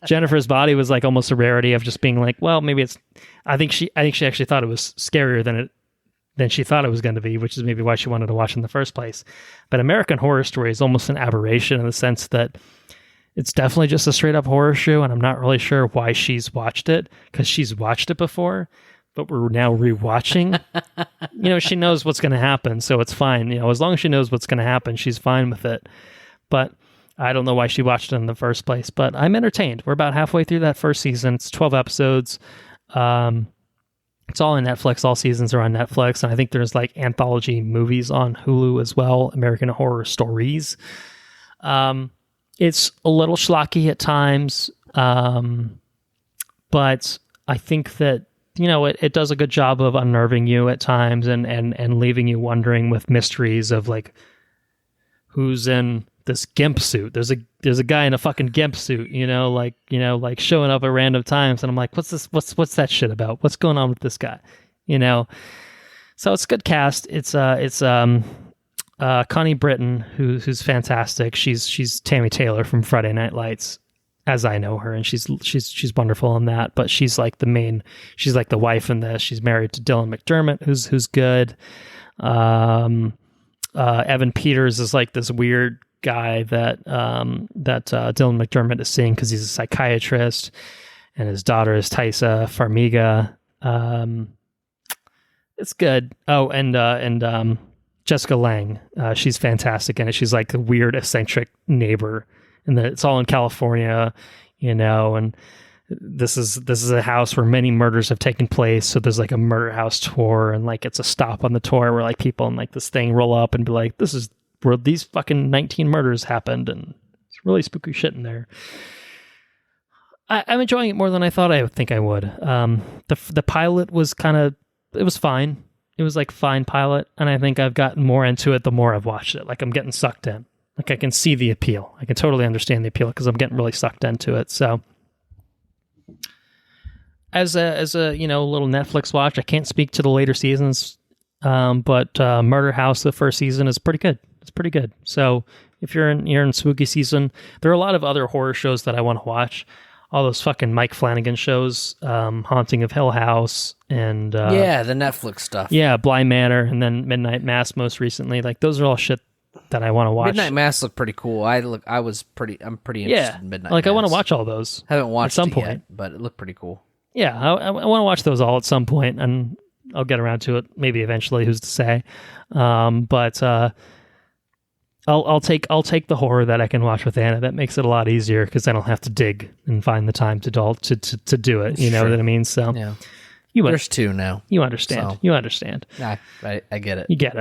Jennifer's Body was like almost a rarity of just being like, well, maybe it's. I think she actually thought it was scarier than she thought it was going to be, which is maybe why she wanted to watch it in the first place. But American Horror Story is almost an aberration in the sense that it's definitely just a straight up horror show, and I'm not really sure why she's watched it because she's watched it before. But we're now rewatching. She knows what's going to happen, so it's fine. As long as she knows what's going to happen, she's fine with it. But I don't know why she watched it in the first place. But I'm entertained. We're about halfway through that first season. It's 12 episodes. It's all on Netflix. All seasons are on Netflix, and I think there's like anthology movies on Hulu as well. American Horror Stories. It's a little schlocky at times, but I think that. It does a good job of unnerving you at times and leaving you wondering with mysteries of like who's in this gimp suit. There's a guy in a fucking gimp suit, like showing up at random times, and I'm like, what's what's that shit about? What's going on with this guy? So it's a good cast. It's Connie Britton, who's fantastic. She's Tammy Taylor from Friday Night Lights, as I know her, and she's wonderful in that. But she's like she's like the wife in this. She's married to Dylan McDermott, who's good. Evan Peters is like this weird guy that Dylan McDermott is seeing because he's a psychiatrist, and his daughter is Taissa Farmiga. It's good. Oh, and Jessica Lange, she's fantastic in it. She's like a weird, eccentric neighbor, and it's all in California, and this is a house where many murders have taken place. So there's like a murder house tour, and like it's a stop on the tour where like people in like this thing roll up and be like, this is where these fucking 19 murders happened, and it's really spooky shit in there. I'm enjoying it more than I thought I would think I would. The pilot was it was fine. It was like fine pilot, and I think I've gotten more into it the more I've watched it. Like I'm getting sucked in. Like I can see the appeal. I can totally understand the appeal because I'm getting really sucked into it. So as a little Netflix watch, I can't speak to the later seasons, but Murder House, the first season, is pretty good. It's pretty good. So if you're in spooky season, there are a lot of other horror shows that I want to watch. All those fucking Mike Flanagan shows, Haunting of Hill House, and the Netflix stuff. Yeah, Bly Manor, and then Midnight Mass most recently. Like those are all shit that I want to watch. Midnight Mass looked pretty cool. I'm pretty interested in Midnight Mass. I want to watch all those. Haven't watched at some it point yet, but it looked pretty cool. Yeah, I want to watch those all at some point, and I'll get around to it maybe eventually. Who's to say? But I'll take the horror that I can watch with Anna. That makes it a lot easier because I don't have to dig and find the time to do it. You know what I mean? So yeah. There's two now. You understand. So. You understand. I get it. You get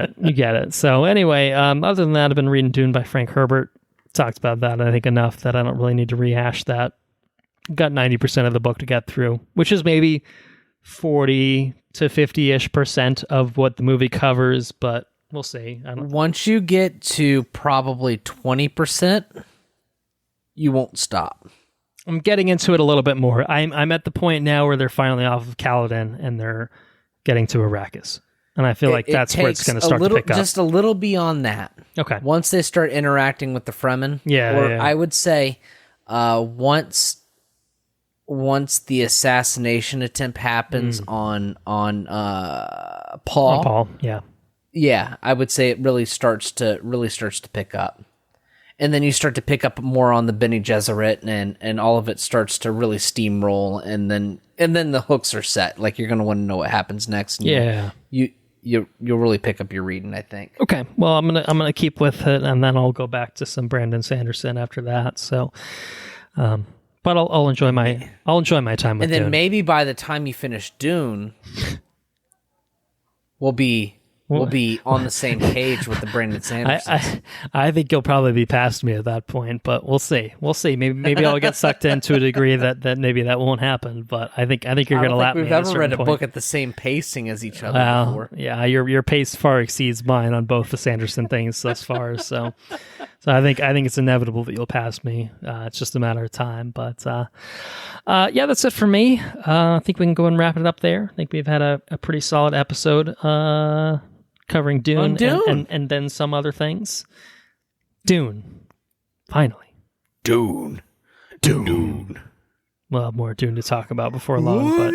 it. So anyway, other than that, I've been reading Dune by Frank Herbert. Talked about that, I think, enough that I don't really need to rehash that. Got 90% of the book to get through, which is maybe 40 to 50-ish% of what the movie covers, but we'll see. Once you get to probably 20%, you won't stop. I'm getting into it a little bit more. I'm at the point now where they're finally off of Caladan and they're getting to Arrakis. And I feel like that's where it's going to start to pick up. Just a little beyond that. Okay. Once they start interacting with the Fremen. I would say once the assassination attempt happens on Paul. Yeah. Yeah, I would say it really starts to pick up. And then you start to pick up more on the Bene Gesserit, and all of it starts to really steamroll, and then the hooks are set. Like you're going to want to know what happens next. And you'll really pick up your reading, I think. Okay, well I'm gonna keep with it, and then I'll go back to some Brandon Sanderson after that. So, but I'll enjoy my time with Dune. And then maybe by the time you finish Dune, we'll be on the same page with the Brandon Sanderson. I think you'll probably be past me at that point, but we'll see. Maybe I'll get sucked in to a degree that maybe that won't happen. But I think you're going to lap me. We've ever read a book at the same pacing as each other before. Yeah, your pace far exceeds mine on both the Sanderson things thus far. So I think it's inevitable that you'll pass me. It's just a matter of time. But that's it for me. I think we can go and wrap it up there. I think we've had a pretty solid episode. Covering Dune, and then some other things. Dune. Finally. Dune. We'll have more Dune to talk about before long, but...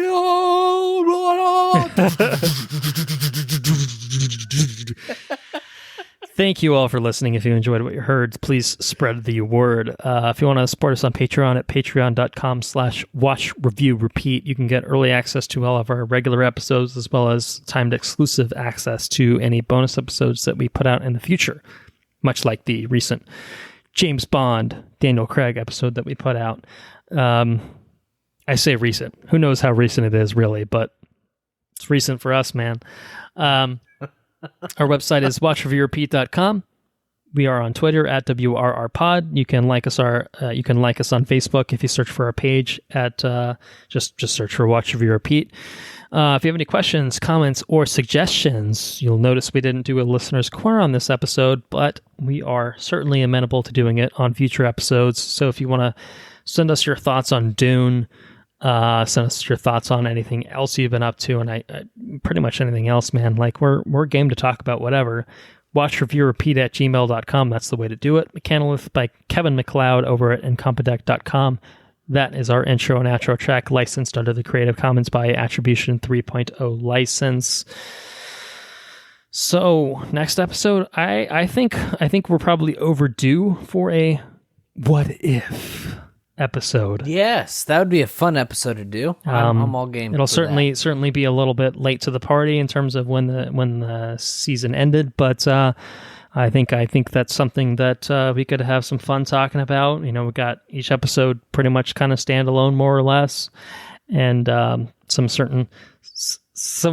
Thank you all for listening. If you enjoyed what you heard, please spread the word. If you want to support us on Patreon at patreon.com/watchreviewrepeat, you can get early access to all of our regular episodes, as well as timed exclusive access to any bonus episodes that we put out in the future, much like the recent James Bond, Daniel Craig episode that we put out. I say recent. Who knows how recent it is, really, but it's recent for us, man. Our website is watchreviewrepeat.com. We are on Twitter at WRRPod. You can like us on Facebook if you search for our page at just search for Watch Review Repeat. If you have any questions, comments, or suggestions, you'll notice we didn't do a listener's corner on this episode, but we are certainly amenable to doing it on future episodes. So if you want to send us your thoughts on Dune, send us your thoughts on anything else you've been up to, and I pretty much anything else, man. Like we're game to talk about whatever. watchreviewrepeat@gmail.com. That's the way to do it. Mechanolith by Kevin MacLeod over at incompetech.com. That is our intro and outro track, licensed under the Creative Commons by Attribution 3.0 license. So next episode, I think we're probably overdue for a what if episode. Yes, that would be a fun episode to do. I'm all game. It'll certainly be a little bit late to the party in terms of when the season ended, but I think that's something that we could have some fun talking about. You know, we got each episode pretty much kind of standalone, more or less, and some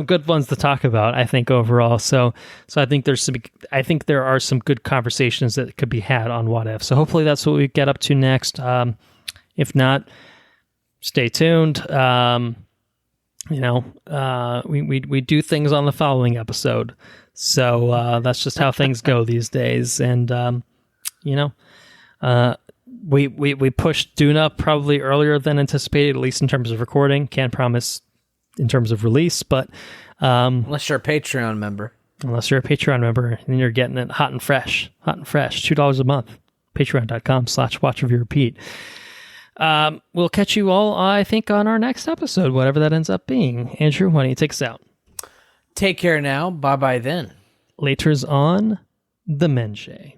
good ones to talk about, I think, overall. So I think there are some good conversations that could be had on What If. So hopefully that's what we get up to next. If not, stay tuned. We do things on the following episode. So that's just how things go these days. And, we pushed Dune up probably earlier than anticipated, at least in terms of recording. Can't promise in terms of release, but... unless you're a Patreon member. Unless you're a Patreon member, and you're getting it hot and fresh, $2 a month. Patreon.com/watchreviewrepeat. We'll catch you all, I think, on our next episode, whatever that ends up being. Andrew, why don't you take us out? Take care now. Bye-bye then. Laters on the Menche.